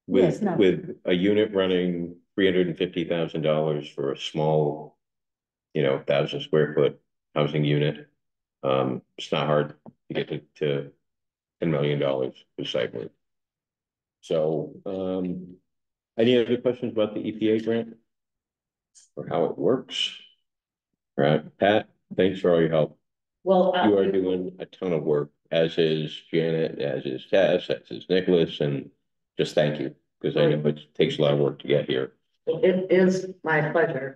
Yeah, it's with not. with a unit running $350,000 for a small, 1,000 square foot housing unit. It's not hard to get to $10 million recycling. So, any other questions about the EPA grant or how it works? All right, Pat, thanks for all your help. Well, You are doing a ton of work, as is Janet, as is Tess, as is Nicholas, and just thank you, because I know it takes a lot of work to get here. it is my pleasure,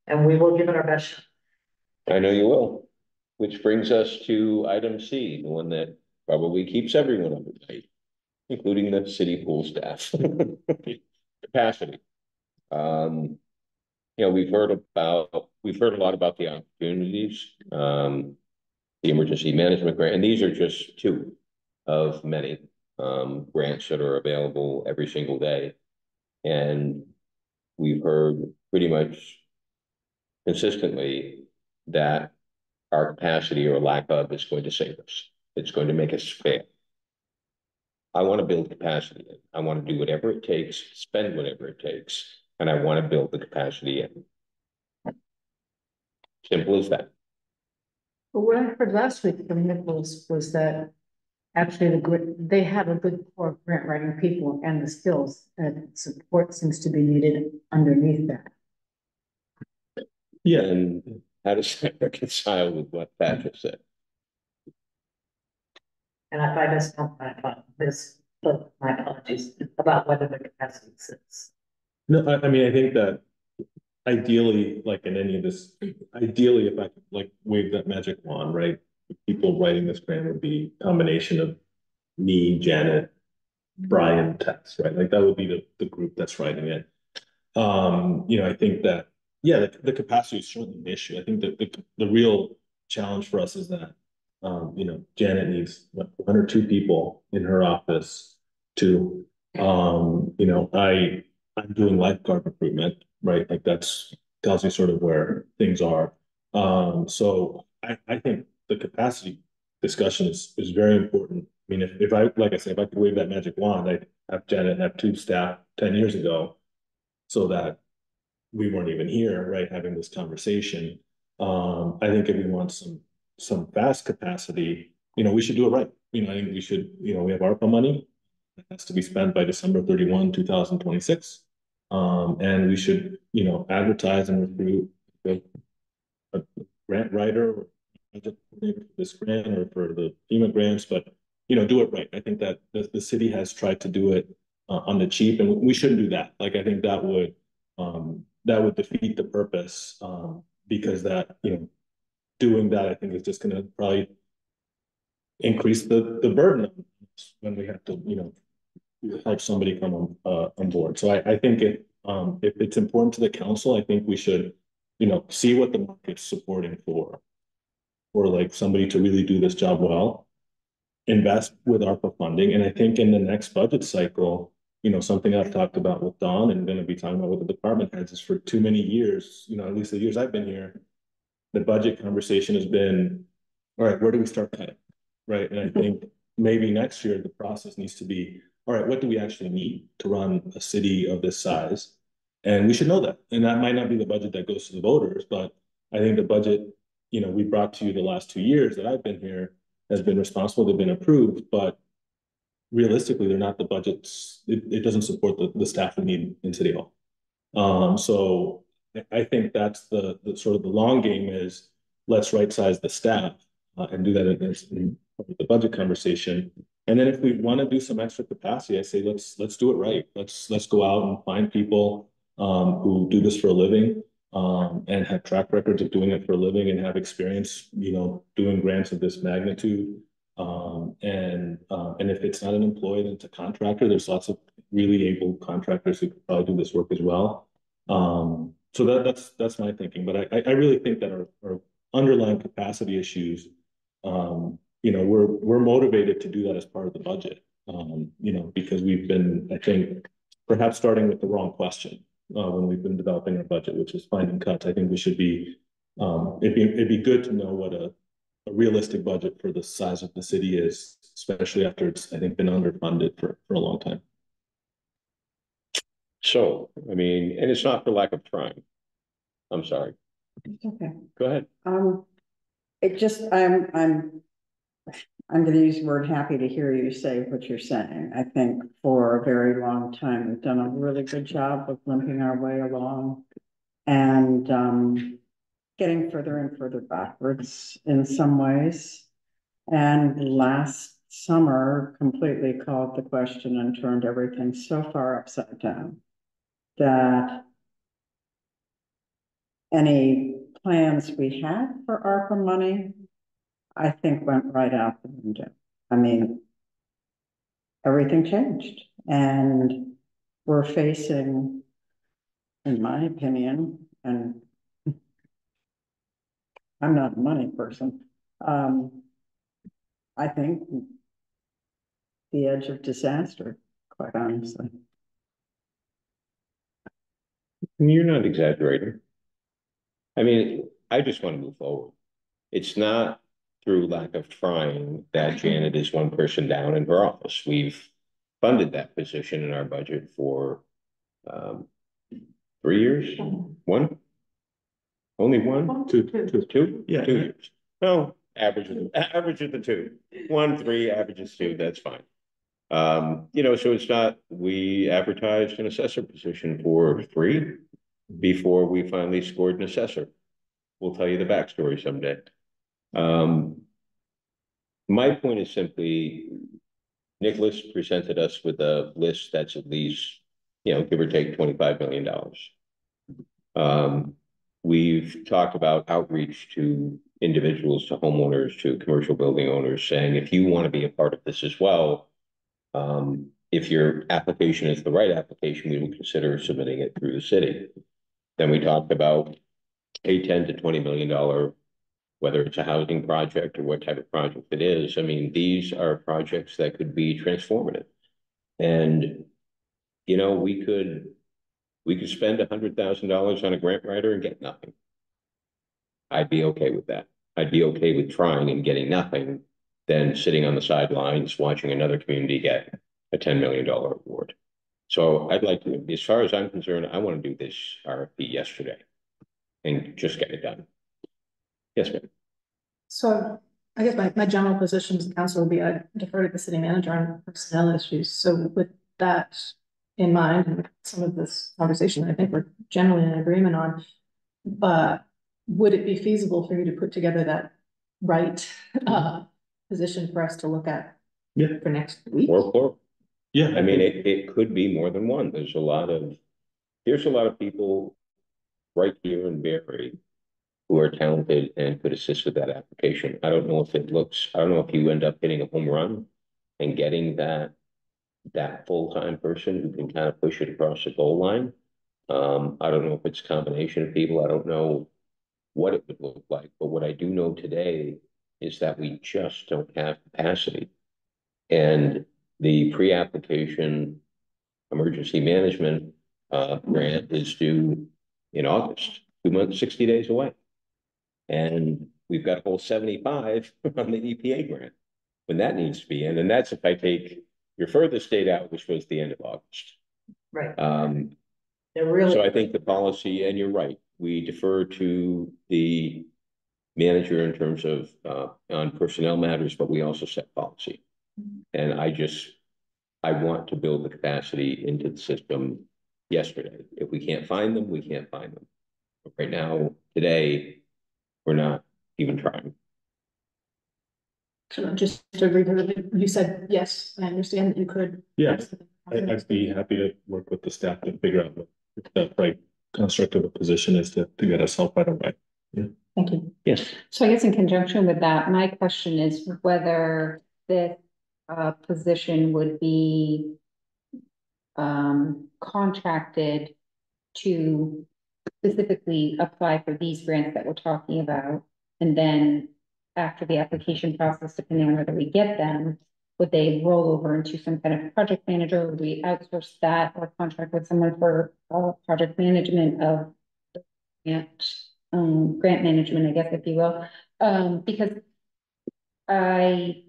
and we will give it our best shot. I know you will, which brings us to item C, the one that probably keeps everyone up at night, including the city pool staff. Capacity. We've heard a lot about the opportunities, the emergency management grant, and these are just two of many grants that are available every single day. And we've heard pretty much consistently that our capacity or lack of is going to save us. It's going to make us fail. I want to build capacity. I want to do whatever it takes, spend whatever it takes, and I want to build the capacity in. Simple as that. But what I heard last week from Nicholas was that actually they have a good core of grant writing people and the skills, and support seems to be needed underneath that. Yeah, and how does that reconcile with what Pat just said? And if I missed my apologies about whether the capacity exists. No, I mean, I think that ideally, like in any of this, ideally, if I could wave that magic wand, right? People writing this grant would be a combination of me, Janet, Brian, Tess, right? Like that would be the group that's writing it. I think that, yeah, the capacity is certainly an issue. I think that the real challenge for us is that, Janet needs one or two people in her office to, I'm doing lifeguard recruitment, right? Like that's tells you sort of where things are. So I think the capacity discussion is very important. I mean, if I, like I said, if I could wave that magic wand, I'd have Janet have two staff 10 years ago so that we weren't even here, right, having this conversation. I think if we want some fast capacity, we should do it right. I think we should, we have ARPA money that has to be spent by December 31, 2026. And we should, you know, advertise and recruit a grant writer or this grant or for the FEMA grants, but, you know, do it right. I think that the city has tried to do it on the cheap, and we shouldn't do that. Like, I think that would defeat the purpose, because that, you know, doing that, I think is just gonna probably increase the burden when we have to, you know, help somebody come on board. So I think if it's important to the council, I think we should, you know, see what the market's supporting for like somebody to really do this job well, invest with ARPA funding. And I think in the next budget cycle, you know, something I've talked about with Don and going to be talking about with the department heads is for too many years, you know, at least the years I've been here, the budget conversation has been, all right, where do we start cutting? Right. And I think maybe next year the process needs to be, all right, what do we actually need to run a city of this size? And we should know that. And that might not be the budget that goes to the voters, but I think the budget, you know, we brought to you the last 2 years that I've been here has been responsible, they've been approved, but realistically, they're not the budgets. It doesn't support the staff we need in City Hall. So I think that's the sort of the long game is let's right size the staff and do that in the budget conversation. And then if we want to do some extra capacity, I say let's do it right. Let's go out and find people who do this for a living and have track records of doing it for a living and have experience, you know, doing grants of this magnitude. And if it's not an employee, then it's a contractor. There's lots of really able contractors who could probably do this work as well. So that's my thinking. But I really think that our underlying capacity issues, you know, we're motivated to do that as part of the budget. You know, because we've been, I think, perhaps starting with the wrong question when we've been developing our budget, which is finding cuts. I think we should be, it'd be good to know what a realistic budget for the size of the city is, especially after it's, I think, been underfunded for a long time. So, I mean, and it's not for lack of trying. I'm sorry. Okay. Go ahead. It just, I'm going to use the word happy to hear you say what you're saying. I think for a very long time, we've done a really good job of limping our way along and getting further and further backwards in some ways. And last summer completely called the question and turned everything so far upside down that any plans we had for ARPA money, I think went right out the window. I mean, everything changed and we're facing, in my opinion, and I'm not a money person, I think the edge of disaster, quite honestly. You're not exaggerating. I mean, I just want to move forward. It's not through lack of trying that Janet is one person down in her office. We've funded that position in our budget for 3 years. One? Only one? Two? Yeah. 2 years. Well, average of the two. 1, 3, averages 2, that's fine. You know, so it's not, we advertised an assessor position for 3 before we finally scored an assessor. We'll tell you the backstory someday. My point is simply, Nicholas presented us with a list that's at least, you know, give or take $25 million. We've talked about outreach to individuals, to homeowners, to commercial building owners, saying, if you want to be a part of this as well, if your application is the right application, we will consider submitting it through the city. Then we talked about a $10 to $20 million, whether it's a housing project or what type of project it is. I mean, these are projects that could be transformative. And, you know, we could spend $100,000 on a grant writer and get nothing. I'd be okay with that. I'd be okay with trying and getting nothing than sitting on the sidelines watching another community get a $10 million award. So I'd like to, as far as I'm concerned, I want to do this RFP yesterday and just get it done. Yes, ma'am. So I guess my general position as council would be I defer to the city manager on personnel issues. So with that, in mind, and some of this conversation, I think we're generally in agreement on. But would it be feasible for you to put together that right position for us to look at? Yeah. For next week? Or, Yeah, I mean, it could be more than one. There's a lot of people right here in Barre who are talented and could assist with that application. I don't know if you end up hitting a home run and getting that full-time person who can kind of push it across the goal line. I don't know if it's a combination of people. I don't know what it would look like, but what I do know today is that we just don't have capacity. And the pre-application emergency management grant is due in August, 2 months, 60 days away. And we've got a whole 75 on the EPA grant when that needs to be in. And that's if I take your furthest date out, which was the end of August. Right. So I think the policy, and you're right, we defer to the manager in terms of on personnel matters, but we also set policy. And I want to build the capacity into the system yesterday. If we can't find them, we can't find them. But right now, today, we're not even trying. So just to reiterate, you said, yes, I understand that you could. Yeah, I'd be happy to work with the staff to figure out what the right construct of a position is to get us help right away. Yeah. Thank you. Yes. So I guess in conjunction with that, my question is whether this position would be contracted to specifically apply for these grants that we're talking about. And then after the application process, depending on whether we get them, would they roll over into some kind of project manager? Would we outsource that or contract with someone for project management of grant management, I guess, if you will? Because I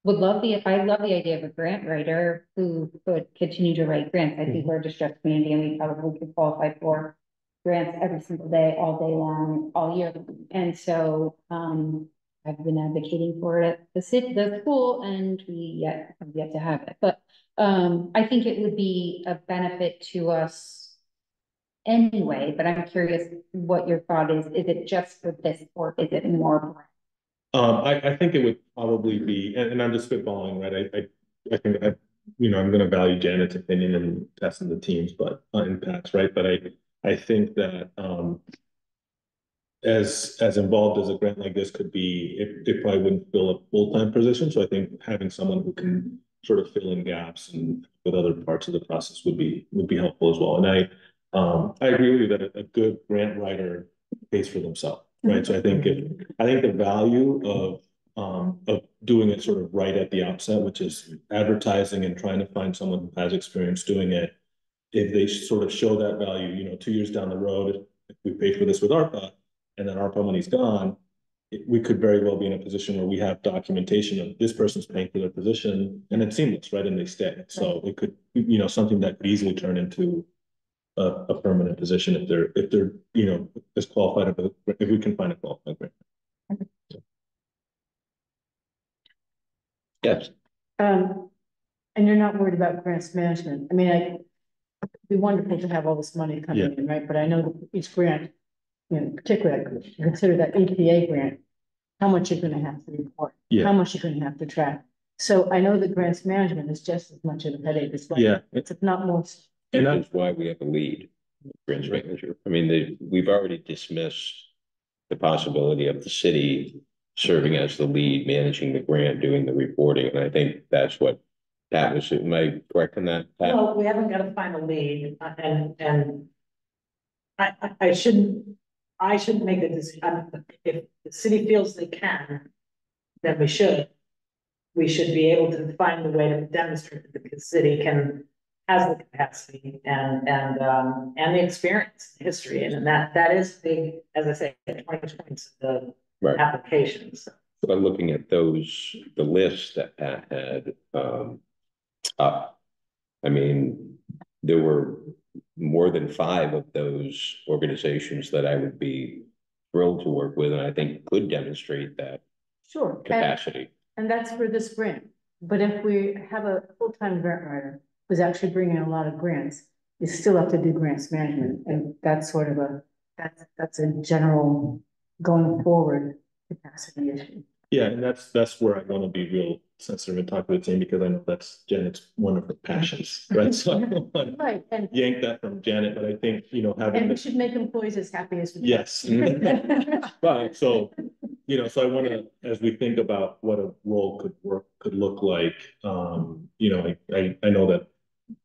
love the idea of a grant writer who could continue to write grants. I think we're a distressed community and we probably could qualify for grants every single day, all day long, all year. And so I've been advocating for it at the school, and we have yet to have it. But I think it would be a benefit to us anyway, but I'm curious what your thought is. Is it just for this, or is it more? I think it would probably be, and I'm just spitballing, right? I think I'm going to value Janet's opinion and testing the teams, but in Pat's, right? But I think that as involved as a grant like this could be, it probably wouldn't fill a full-time position. So I think having someone who can sort of fill in gaps and with other parts of the process would be helpful as well. And I agree with you that a good grant writer pays for themselves, right? So I think the value of doing it sort of right at the outset, which is advertising and trying to find someone who has experience doing it, if they sort of show that value, 2 years down the road, if we pay for this with ARPA and then ARPA money's gone, we could very well be in a position where we have documentation of this person's paying for their position and it's seamless, right? And they stay. So it could, something that could easily turn into a permanent position if they're as qualified, if we can find a qualified grant. Yes. And you're not worried about grants management. I mean, it'd be wonderful to have all this money coming in, right? But I know that each grant, particularly consider that EPA grant, how much you're gonna have to report, how much you're gonna have to track. So I know that grants management is just as much of a headache as well. It's not more. And that's why we have a lead grants manager. I mean, we've already dismissed the possibility of the city serving as the lead, managing the grant, doing the reporting. And I think that's what Pat was, am I correct in that, Pat? No, we haven't got to find a lead, and I shouldn't make a decision. If the city feels they can, then we should be able to find a way to demonstrate that the city has the capacity and the experience, and history, and that is big, as I say, 20 points of the applications. But I'm looking at the list that Pat had up. I mean, there were more than 5 of those organizations that I would be thrilled to work with, and I think could demonstrate that capacity. And that's for this grant. But if we have a full-time grant writer was actually bringing a lot of grants, you still have to do grants management, and that's sort of that's a general going forward capacity issue. Yeah, and that's where I want to be real sensitive and talk to the team, because I know that's Janet's one of her passions, right? So I don't want to Right, and yank that from Janet, but I think, you know, having we the, should make employees as happy as we can. yes. But so, you know, so I want to, as we think about what a role could look like, you know, I know that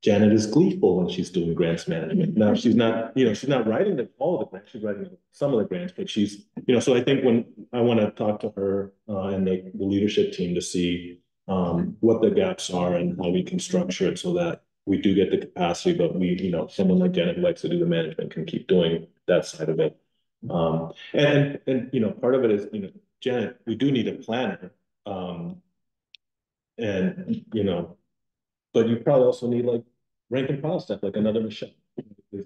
Janet is gleeful when she's doing grants management. Now she's not, you know, she's not writing all the grants, she's writing some of the grants, but she's, you know, so I think when I want to talk to her and the leadership team to see what the gaps are and how we can structure it so that we do get the capacity, but we, you know, someone like Janet who likes to do the management can keep doing that side of it. And you know, part of it is, you know, Janet, we do need a planner. And you know, but you probably also need like rank and file stuff, like another Michelle.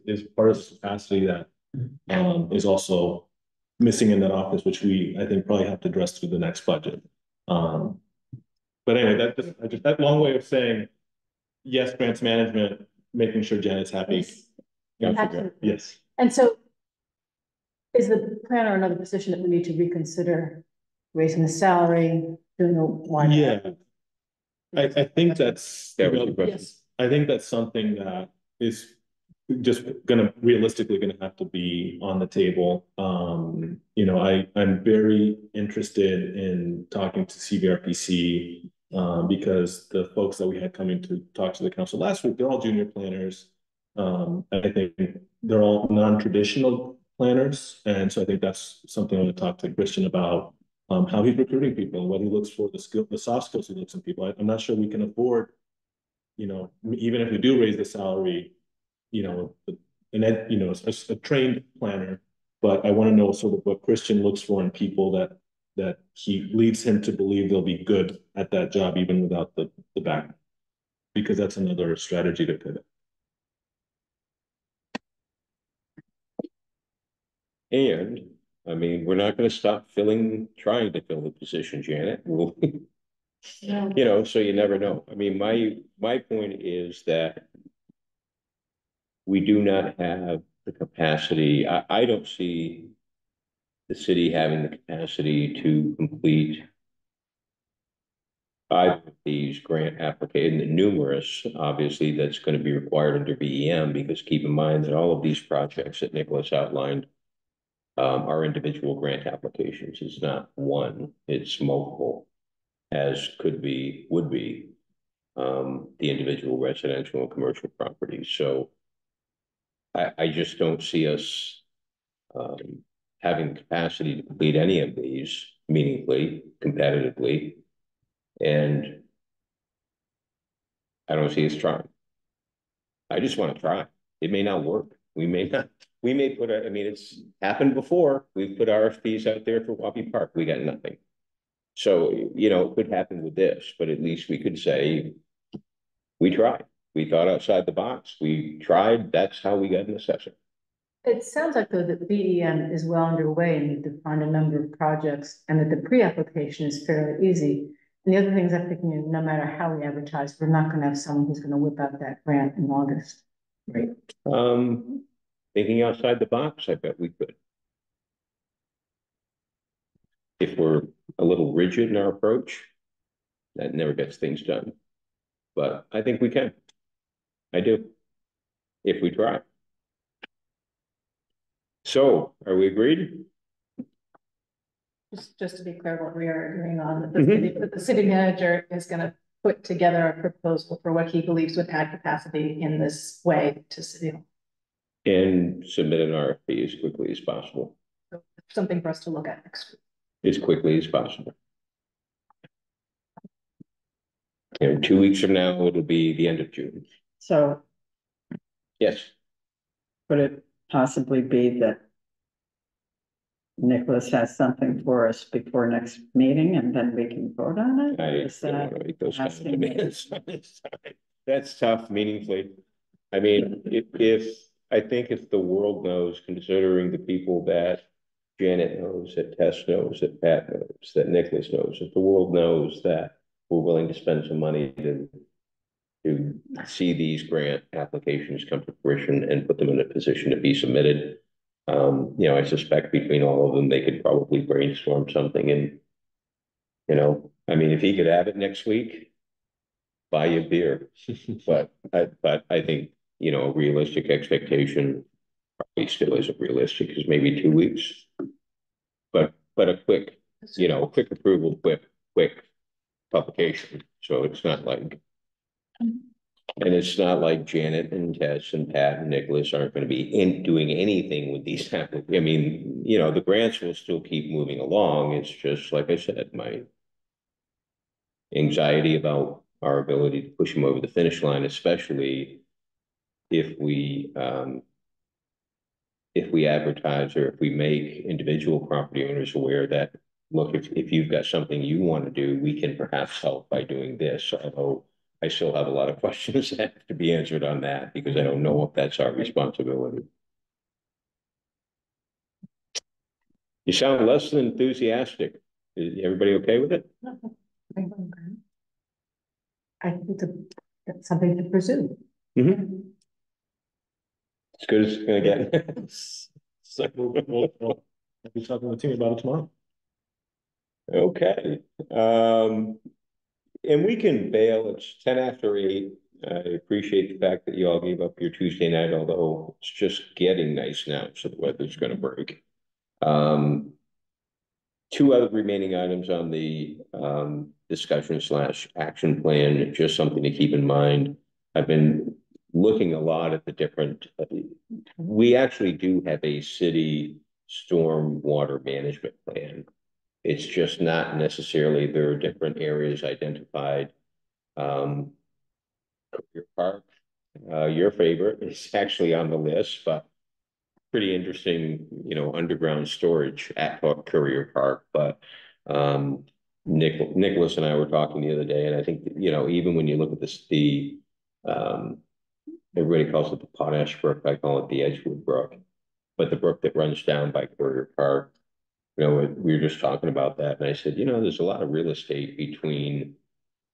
Is part of the capacity that is also missing in that office, which I think probably have to address through the next budget. But anyway, that long way of saying yes, grants management, making sure Janet's happy. Absolutely. Yes. And so is the planner another position that we need to reconsider raising the salary? Don't know why. Yeah. I think that's, That was your question. Yes. I think that's something that is just realistically gonna have to be on the table. You know, I'm very interested in talking to CVRPC because the folks that we had coming to talk to the council last week, they're all junior planners. I think they're all non-traditional planners, and so I think that's something I want to talk to Christian about. How he's recruiting people, what he looks for, the soft skills he looks in people. I'm not sure we can afford, you know, even if we do raise the salary, you know, you know, a trained planner, but I want to know sort of what Christian looks for in people that he leads him to believe they'll be good at that job, even without the back, because that's another strategy to pivot. And I mean, we're not going to stop trying to fill the position, Janet. We'll, you know, so you never know. I mean, my point is that we do not have the capacity. I don't see the city having the capacity to complete either of these grant applications, the numerous, obviously, that's going to be required under BEM, because keep in mind that all of these projects that Nicholas outlined are individual grant applications. It's not one, it's multiple, as would be the individual residential and commercial properties. So I just don't see us having capacity to complete any of these meaningfully, competitively, and I don't see us trying. I just want to try. It may not work. We may put I mean, it's happened before. We've put RFPs out there for Wappy Park. We got nothing. So, you know, it could happen with this, but at least we could say, we tried. We thought outside the box. We tried. That's how we got an assessor. It sounds like though that BEM is well underway and you've defined a number of projects and that the pre-application is fairly easy. And the other things I'm thinking is no matter how we advertise, we're not going to have someone who's going to whip out that grant in August. Right. Thinking outside the box, I bet we could. If we're a little rigid in our approach, that never gets things done. But I think we can. I do. If we try. So, are we agreed? Just to be clear, what we are agreeing on, that the city manager is going to put together a proposal for what he believes would add capacity in this way to city. And submit an RFP as quickly as possible. So something for us to look at next week. As quickly as possible. And 2 weeks from now, it'll be the end of June. So Yes. could it possibly be that Nicholas has something for us before next meeting and then we can vote on it? I Is don't that want to make those kind of asking demands on this time. That's tough, meaningfully. I mean, if I think if the world knows, considering the people that Janet knows, that Tess knows, that Pat knows, that Nicholas knows, if the world knows that we're willing to spend some money to to see these grant applications come to fruition and put them in a position to be submitted. You know, I suspect between all of them, they could probably brainstorm something and, you know, I mean, if he could have it next week, buy you a beer. But I think, you know, a realistic expectation probably still isn't realistic, is maybe 2 weeks. But a quick, you know, quick approval, quick publication. So it's not like, and it's not like Janet and Tess and Pat and Nicholas aren't going to be doing anything with these. I mean, you know, the grants will still keep moving along. It's just, like I said, my anxiety about our ability to push them over the finish line, especially if we advertise or if we make individual property owners aware that, look, if you've got something you want to do, we can perhaps help by doing this. Although I still have a lot of questions that have to be answered on that, because I don't know if that's our responsibility. You sound less than enthusiastic. Is everybody okay with it? I think that's something to pursue. Mm-hmm. As good as it's gonna get. So we'll be talking to the team about it tomorrow. Okay. And we can bail. It's 10 after 8. I appreciate the fact that you all gave up your Tuesday night, although it's just getting nice now, so the weather's going to break. Two other remaining items on the discussion / action plan, just something to keep in mind. I've been looking a lot at the different, we actually do have a city storm water management plan. It's just not necessarily, there are different areas identified. Your Park, your favorite, is actually on the list, but pretty interesting, you know, underground storage at Courier Park. But Nicholas and I were talking the other day, and I think, you know, even when you look at this, everybody calls it the Potash Brook, I call it the Edgewood Brook, but the brook that runs down by Courier Park, you know, we were just talking about that, and I said, you know, there's a lot of real estate between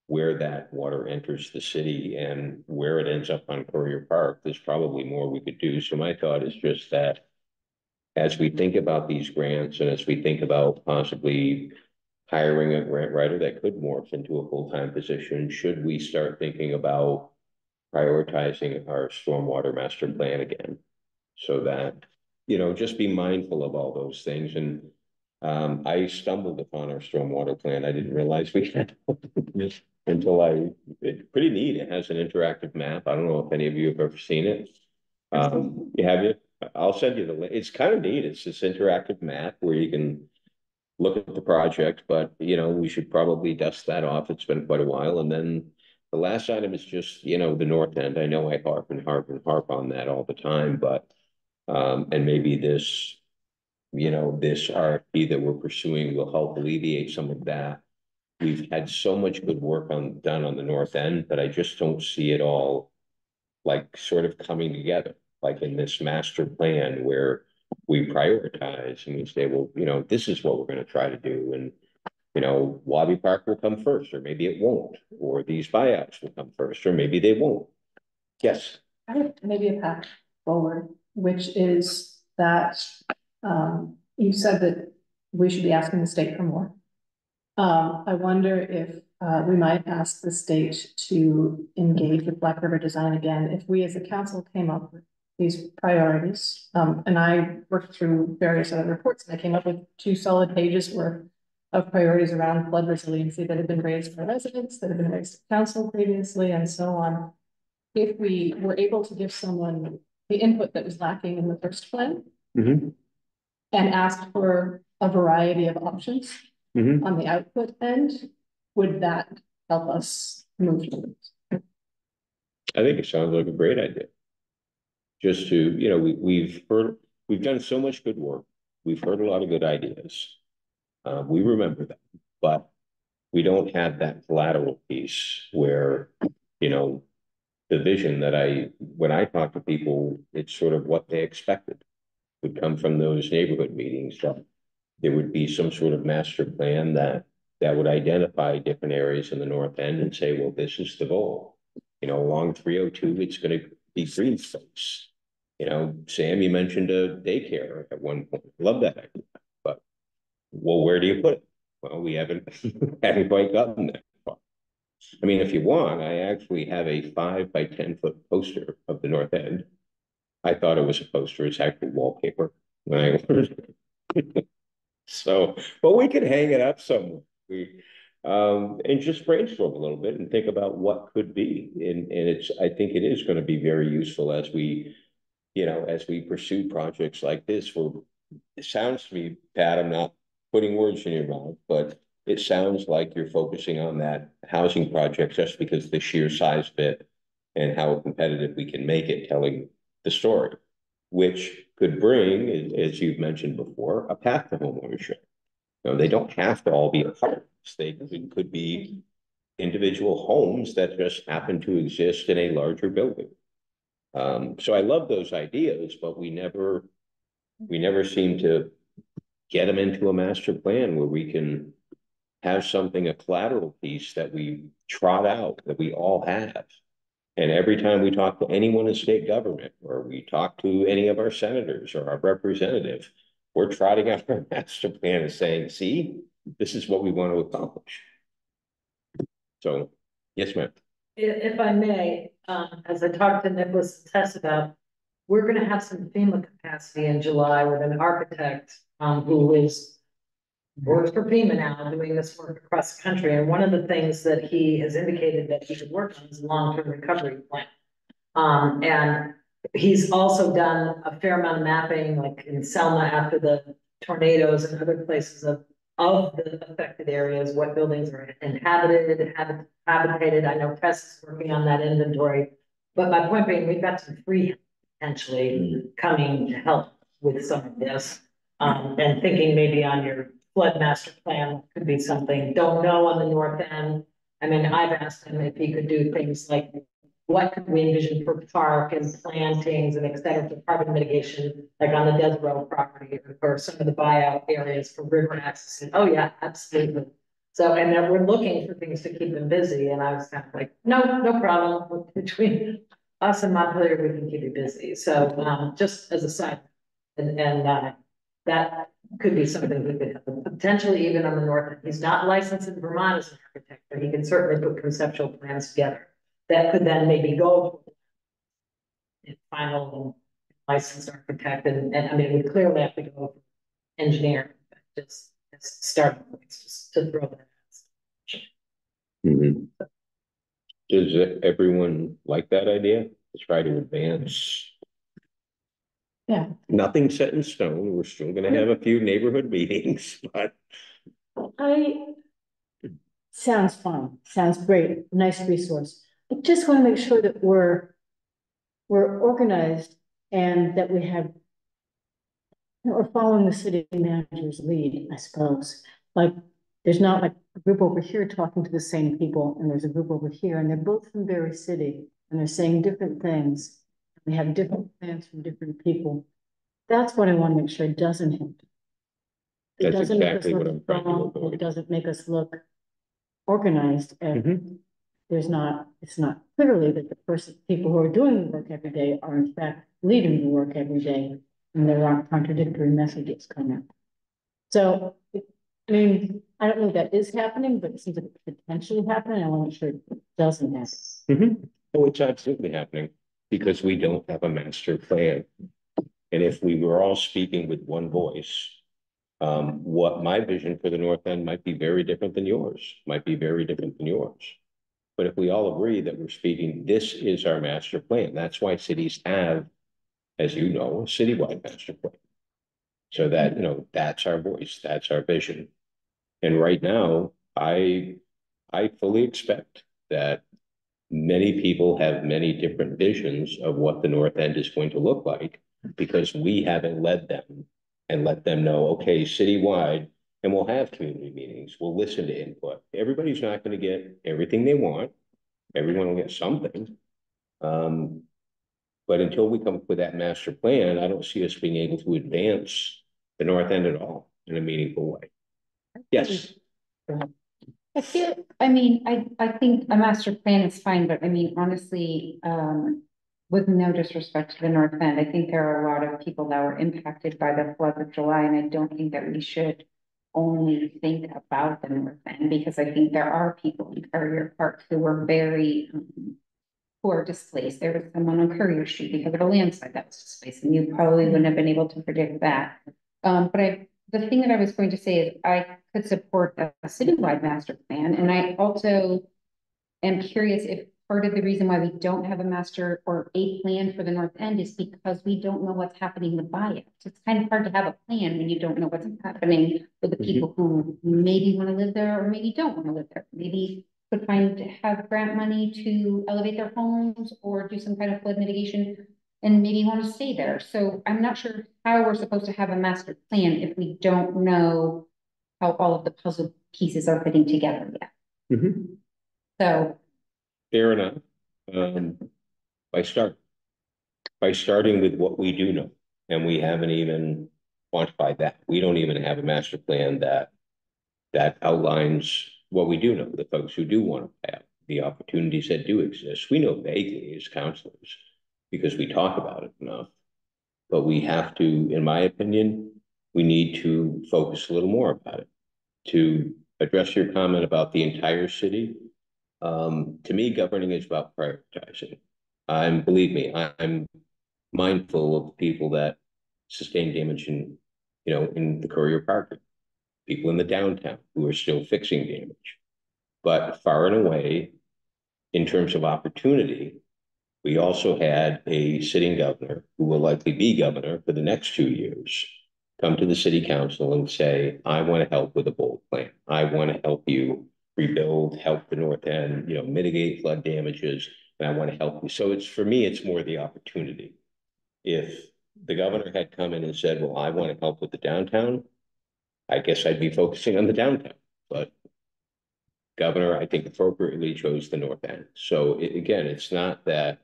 where that water enters the city and where it ends up on Courier Park. There's probably more we could do. So my thought is just that as we think about these grants and as we think about possibly hiring a grant writer that could morph into a full-time position, should we start thinking about prioritizing our stormwater master plan again? So that, you know, just be mindful of all those things. And I stumbled upon our stormwater plan. I didn't realize we had until it's pretty neat. It has an interactive map. I don't know if any of you have ever seen it. You have it? I'll send you the link. It's kind of neat. It's this interactive map where you can look at the project, but you know, we should probably dust that off. It's been quite a while. And then the last item is just, you know, the north end. I know I harp on that all the time, but and maybe this, you know, this RFP that we're pursuing will help alleviate some of that. We've had so much good work done on the north end, but I just don't see it all like sort of coming together, like in this master plan where we prioritize and we say, well, you know, this is what we're going to try to do. And, you know, Wabi Park will come first, or maybe it won't, or these buyouts will come first, or maybe they won't. Yes. I have maybe a path forward, which is that you said that we should be asking the state for more. I wonder if we might ask the state to engage with Black River Design again. If we as a council came up with these priorities, and I worked through various other reports, and I came up with 2 solid pages worth of priorities around flood resiliency that have been raised by residents, that have been raised to council previously, and so on. If we were able to give someone the input that was lacking in the first plan, Mm-hmm. and asked for a variety of options on the output end, would that help us move forward? I think it sounds like a great idea. Just to, you know, we've done so much good work. We've heard a lot of good ideas. We remember that, but we don't have that collateral piece where, you know, the vision that when I talk to people, it's sort of what they expected would come from those neighborhood meetings, that there would be some sort of master plan that would identify different areas in the north end and say, well, this is the goal. You know, along 302, it's gonna be green space. You know, Sam, you mentioned a daycare at one point. Love that idea. But, well, where do you put it? Well, we haven't, haven't quite gotten that far. I mean, if you want, I actually have a 5 by 10 foot poster of the North End. I thought it was a poster, it's actually wallpaper when I ordered it. So, but we could hang it up somewhere. And just brainstorm a little bit and think about what could be. And it's, I think it is going to be very useful as we, you know, as we pursue projects like this. Where it sounds to me, Pat, I'm not putting words in your mouth, but it sounds like you're focusing on that housing project just because of the sheer size of it and how competitive we can make it, telling the story, which could bring, as you've mentioned before, a path to homeownership. You know, they don't have to all be apartments. They could be individual homes that just happen to exist in a larger building. So I love those ideas, but we never seem to get them into a master plan where we can have something, a collateral piece that we trot out, that we all have. And every time we talk to anyone in state government, or we talk to any of our senators or our representative, we're trotting out our master plan and saying, see, this is what we want to accomplish. So, yes, ma'am. If I may, as I talked to Nicholas and Tess about, we're gonna have some FEMA capacity in July with an architect, who works for FEMA now, doing this work across the country. And one of the things that he has indicated that he could work on is a long-term recovery plan. And he's also done a fair amount of mapping, like in Selma after the tornadoes and other places of the affected areas, what buildings are inhabited, habitated. I know Tess is working on that inventory. But my point being, we've got some free potentially coming to help with some of this. And thinking maybe on your flood master plan could be something. Don't know on the north end. I mean, I've asked him if he could do things like, what could we envision for park and plantings and et cetera for carbon mitigation, like on the Desborough property or some of the buyout areas for river access. And, oh yeah, absolutely. So, and then we're looking for things to keep them busy. And I was kind of like, no problem. Between us and Montpelier, we can keep you busy. So just as a side, and that could be something we could have, potentially even on the north end. He's not licensed in Vermont as an architect, but he can certainly put conceptual plans together that could then maybe go in final licensed architect. And I mean, we clearly have to go engineer, just starting points, just to throw that out. Mm-hmm. Does everyone like that idea? To try to advance. Yeah. Nothing set in stone. We're still going to have a few neighborhood meetings, but Sounds fun. Sounds great. Nice resource. I just want to make sure that we're organized and that we're following the city manager's lead, I suppose. Like, there's not like a group over here talking to the same people, and there's a group over here, and they're both from Barre City, and they're saying different things. We have different plans from different people. That's what I want to make sure doesn't happen. It that's doesn't make us exactly what I'm look trying to wrong. avoid. It doesn't make us look organized. And it's not clearly that the people who are doing the work every day are in fact leading the work every day, and there aren't contradictory messages coming. So, I mean, I don't know if that is happening, but it seems like it's potentially happening. I want to make sure it doesn't happen. Oh, it's absolutely happening because we don't have a master plan. And if we were all speaking with one voice, what my vision for the North End might be very different than yours, might be very different than yours. But if we all agree that we're speaking, this is our master plan. That's why cities have, as you know, a citywide master plan. So that, you know, that's our voice, that's our vision. And right now, I fully expect that many people have many different visions of what the North End is going to look like because we haven't led them and let them know, okay, citywide, and we'll have community meetings. We'll listen to input. Everybody's not going to get everything they want. Everyone will get something. But until we come up with that master plan, I don't see us being able to advance the North End at all in a meaningful way. Yes. I feel, I mean, I think a master plan is fine, but I mean, honestly, with no disrespect to the North End, I think there are a lot of people that were impacted by the floods of July, and I don't think that we should only think about the North End, because I think there are people in Courier Park who were very, who are displaced. There was someone on Courier Street because of a landslide that was displaced, and you probably wouldn't have been able to predict that. But the thing that I was going to say is I could support a citywide master plan, and I also am curious if part of the reason why we don't have a master or a plan for the North End is because we don't know what's happening with buyouts. It's kind of hard to have a plan when you don't know what's happening with the people who maybe want to live there or maybe don't want to live there. Maybe could have grant money to elevate their homes or do some kind of flood mitigation and maybe want to stay there. So I'm not sure how we're supposed to have a master plan if we don't know how all of the puzzle pieces are fitting together yet. So Fair enough. By starting with what we do know, and we haven't even quantified that. We don't even have a master plan that outlines what we do know, the folks who do want to have the opportunities that do exist. We know vaguely as counselors because we talk about it enough, but we have to, in my opinion, we need to focus a little more about it. To address your comment about the entire city, to me, governing is about prioritizing. Believe me, I'm mindful of the people that sustain damage in the Courier Park, people in the downtown who are still fixing damage. But far and away, in terms of opportunity, we also had a sitting governor who will likely be governor for the next 2 years come to the city council and say, I want to help with a bold plan. I want to help you rebuild, help the North End, mitigate flood damages, and I want to help you. So for me, it's more the opportunity. If the governor had come in and said, well, I want to help with the downtown, I guess I'd be focusing on the downtown. But governor, I think appropriately chose the North End. So again, it's not that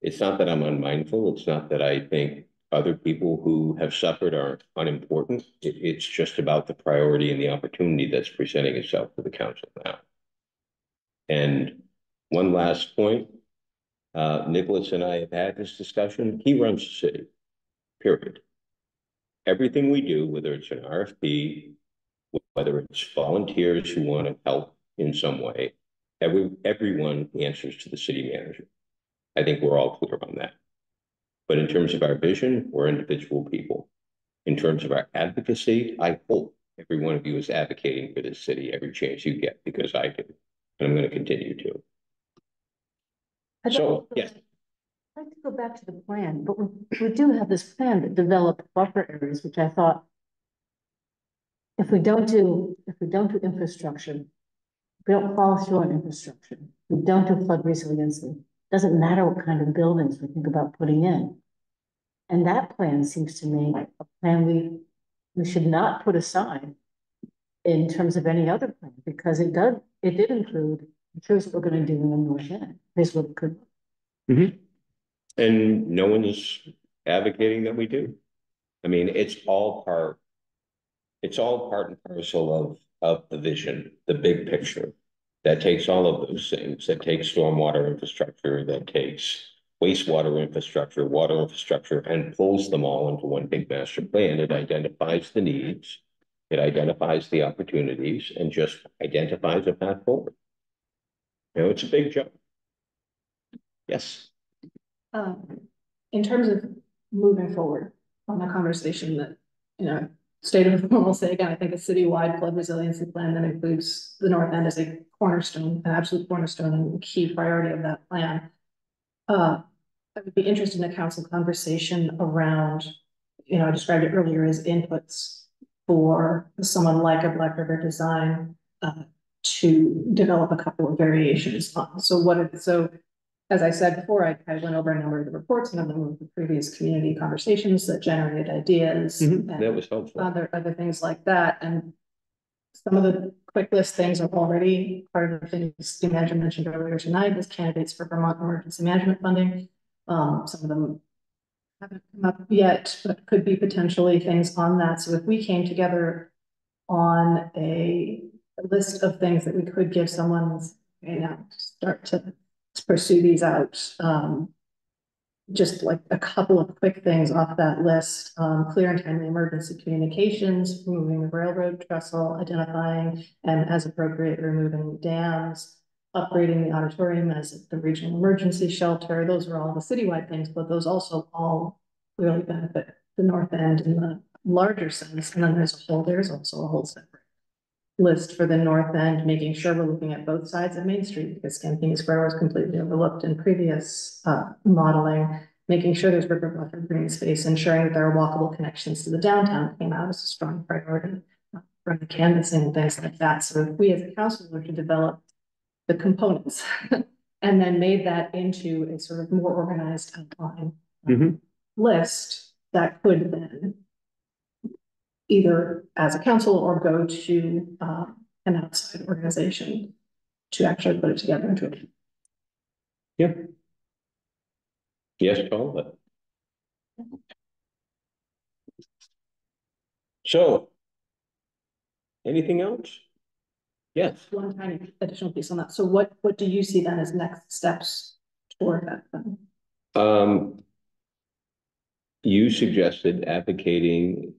I'm unmindful. It's not that I think other people who have suffered are unimportant. It's just about the priority and the opportunity that's presenting itself to the council now. And one last point, Nicholas and I have had this discussion. He runs the city, period. Everything we do, whether it's an RFP, whether it's volunteers who want to help in some way, everyone answers to the city manager. I think we're all clear on that. But in terms of our vision, we're individual people. In terms of our advocacy, I hope every one of you is advocating for this city every chance you get, because I do. And I'm going to continue to. So, yes. I'd like to go back to the plan, but we do have this plan that developed buffer areas, which I thought if we don't do infrastructure, if we don't follow through on infrastructure, we don't do flood resiliency, doesn't matter what kind of buildings we think about putting in. And that plan seems to me a plan we should not put aside in terms of any other plan, because it did include, here's what we're going to do in the North End. Here's what it could be. And no one is advocating that we do. I mean, it's all part and parcel of the vision, the big picture that takes all of those things, that takes stormwater infrastructure, that takes wastewater infrastructure, water infrastructure, and pulls them all into one big master plan. It identifies the needs, it identifies the opportunities, and just identifies a path forward. It's a big jump. Yes. In terms of moving forward on the conversation that, state of normalcy, again, I think a citywide flood resiliency plan that includes the North End as a cornerstone, an absolute cornerstone and key priority of that plan. I would be interested in a council conversation around, I described it earlier as inputs for someone like a Black River Design to develop a couple of variations on. So as I said before, I went over a number of the reports and a number of the previous community conversations that generated ideas. That was helpful. Other things like that. And some of the quick list things are already part of the things the manager mentioned earlier tonight as candidates for Vermont emergency management funding. Some of them haven't come up yet, but could be potentially things on that. So if we came together on a a list of things that we could give someone, you know, start to pursue these out. Just like a couple of quick things off that list, clear and timely emergency communications, removing the railroad trestle, identifying and as appropriate, removing dams, upgrading the auditorium as the regional emergency shelter. Those are all the citywide things, but those also all really benefit the north end in the larger sense. And then there's also a whole separate list for the north end, making sure we're looking at both sides of Main Street, because Campini Square was completely overlooked in previous modeling, making sure there's river buffer green space, ensuring that there are walkable connections to the downtown came out as a strong priority from the canvassing and things like that. So if we as a council were to develop the components and then made that into a sort of more organized outline list that could then either as a council or go to an outside organization to actually put it together into it. Yeah. Yes, Paul. So, anything else? Yes. One tiny additional piece on that. So what do you see then as next steps toward that then? You suggested advocating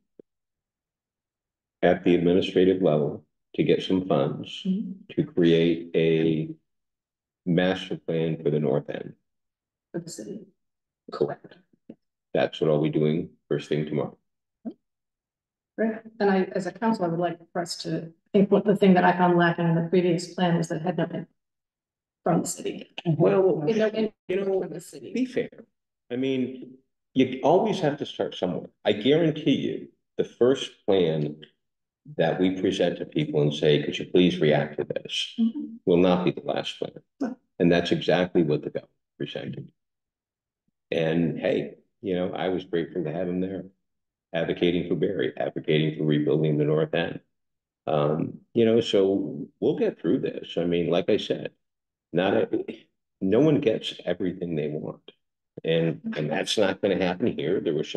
at the administrative level to get some funds to create a master plan for the north end. For the city. Correct. That's what I'll be doing first thing tomorrow. Right. And I, as a council, I would like for us to think what the thing that I found lacking in the previous plan was that it had no input from the city. Well, no input you know, from the city. Be fair. I mean, you always have to start somewhere. I guarantee you the first plan that we present to people and say, could you please react to this, will not be the last plan. And that's exactly what the government presented. And hey, you know, I was grateful to have him there, advocating for Barre, advocating for rebuilding the north end. You know, so we'll get through this. I mean, like I said, no one gets everything they want. And that's not going to happen here. There's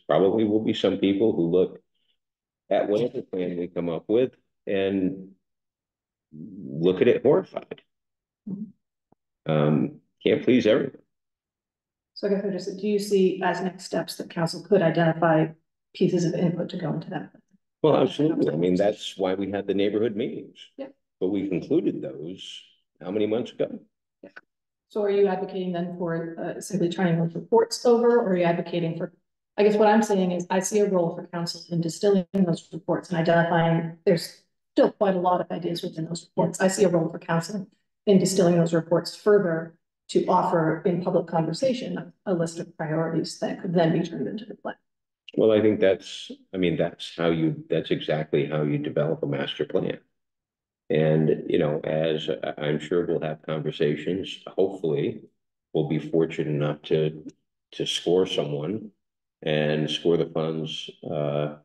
probably will be some people who look at whatever plan we come up with and look at it horrified. Can't please everyone. So I guess I just, do you see as next steps that council could identify pieces of input to go into that? Well, absolutely. I mean, that's why we had the neighborhood meetings. Yeah. But we concluded those how many months ago? Yeah. So are you advocating then for simply turning those reports over, or are you advocating for, I guess what I'm saying is I see a role for council in distilling those reports and identifying there's still quite a lot of ideas within those reports. I see a role for council in distilling those reports further to offer in public conversation a list of priorities that could then be turned into the plan. Well, I think that's exactly how you develop a master plan. And, you know, as I'm sure we'll have conversations, hopefully we'll be fortunate enough to score someone and score the funds to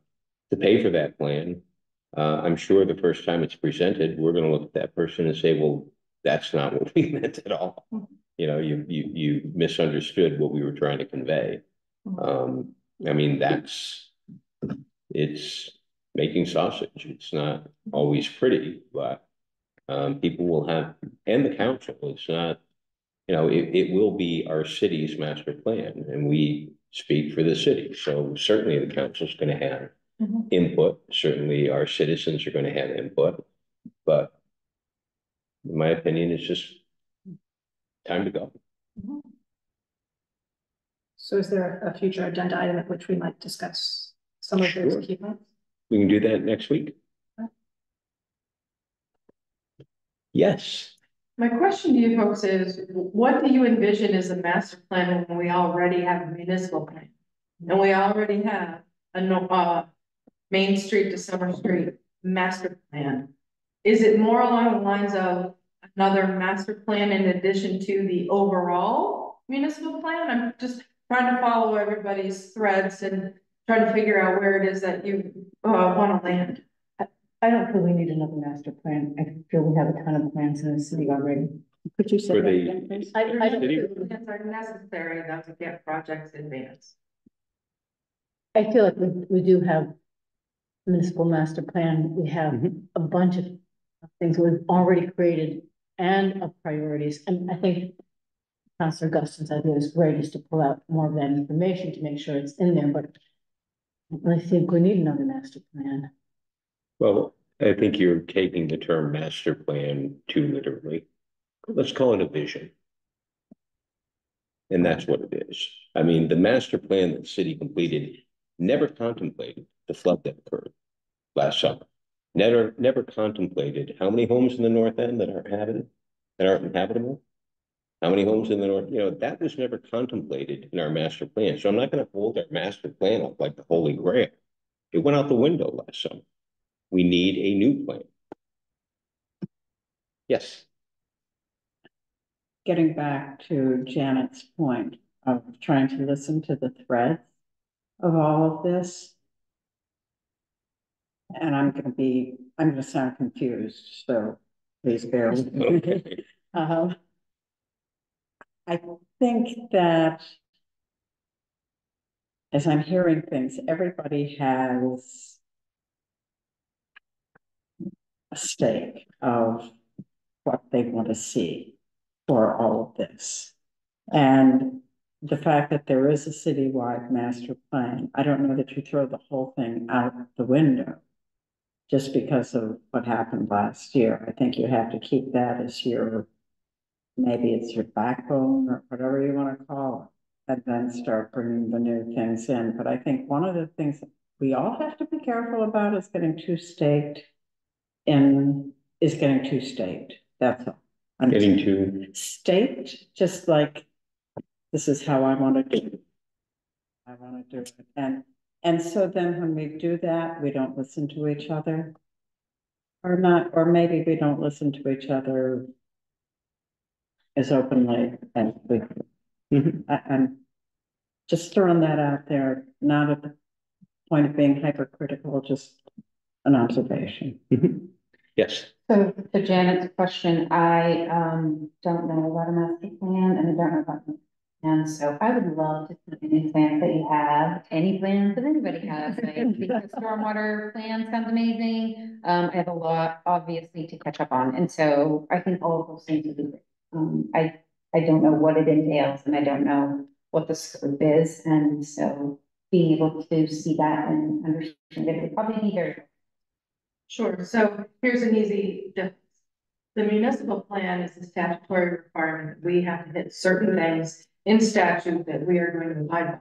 pay for that plan. I'm sure the first time it's presented, we're going to look at that person and say, well, that's not what we meant at all. You know, you misunderstood what we were trying to convey. I mean, it's making sausage. It's not always pretty, but people will have, and the council, it's not, you know, it will be our city's master plan, and we speak for the city. So certainly the council's going to have input. Certainly our citizens are going to have input, but in my opinion, it's just time to go. So is there a future agenda item at which we might discuss some of those key points? We can do that next week. Yes. My question to you folks is, what do you envision as a master plan when we already have a municipal plan? And we already have a Main Street to Summer Street master plan. Is it more along the lines of another master plan in addition to the overall municipal plan? I'm just trying to follow everybody's threads and trying to figure out where it is that you want to land. I don't feel we need another master plan. I feel we have a ton of plans in the city already. Could you say that again, please? I don't think plans are necessary enough to get projects advanced. I feel like we do have municipal master plan, we have Mhm. a bunch of things we've already created and of priorities, and I think Councilor Guston's idea is great, is to pull out more of that information to make sure it's in there, but I think we need another master plan. Well, I think you're taking the term master plan too literally. Let's call it a vision. And that's what it is. I mean, the master plan that the city completed never contemplated the flood that occurred last summer. Never contemplated how many homes in the north end that aren't inhabitable. How many homes in the north, that was never contemplated in our master plan. So I'm not going to hold our master plan up like the Holy Grail. It went out the window last summer. We need a new plan. Yes. Getting back to Janet's point of trying to listen to the threads of all of this. And I'm going to sound confused, so please bear with me. Okay. I think that as I'm hearing things, everybody has a stake of what they want to see for all of this. And the fact that there is a citywide master plan, I don't know that you throw the whole thing out the window just because of what happened last year. I think you have to keep that as maybe it's your backbone or whatever you want to call it, and then start bringing the new things in. But I think one of the things that we all have to be careful about is getting too staked. That's all. Getting too staked, just like this is how I want to do it. I want to do it. And so then when we do that, we don't listen to each other. Or maybe we don't listen to each other as openly as we could. I'm just throwing that out there, not at the point of being hypercritical, just an observation. Yes. So to Janet's question, I don't know about a master plan and I don't know about the plan. So I would love to see any plans that you have, any plans that anybody has. I think the stormwater plan sounds amazing. I have a lot obviously to catch up on. And so I think all of those things would be great. I don't know what it entails and I don't know what the scope is. And so being able to see that and understand it would probably be very. Sure, so here's an easy difference. The municipal plan is a statutory requirement. We have to hit certain things in statute that we are going to abide by.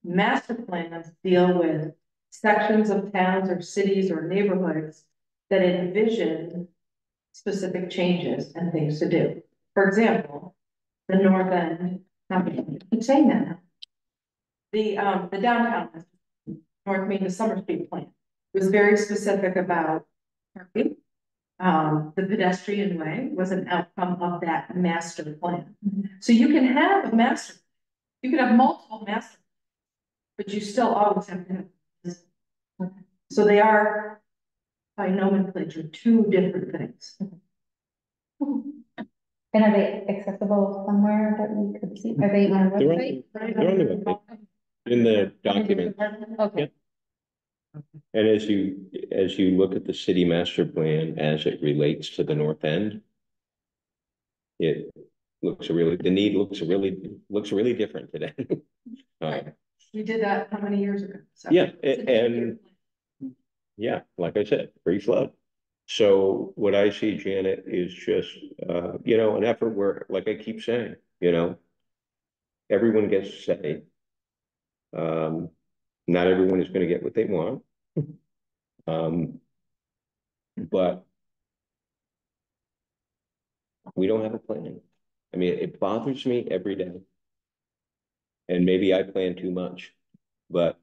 Master plans deal with sections of towns or cities or neighborhoods that envision specific changes and things to do. For example, the North End, I'm saying that now. The downtown, North Main to Summer Street plan was very specific about parking. The pedestrian way was an outcome of that master plan. So you can have a master, you can have multiple master, but you still always have to have this. So they are by nomenclature two different things. And are they accessible somewhere that we could see? Are they on the website? They're on the website. In the document. Okay. And as you look at the city master plan as it relates to the north end, the need looks really different today. We did that how many years ago? So Yeah, and yeah, like I said, pre-flood. So what I see, Janet, is just an effort where, like I keep saying, everyone gets to say. Not everyone is going to get what they want. But we don't have a plan. I mean, it bothers me every day. And maybe I plan too much, but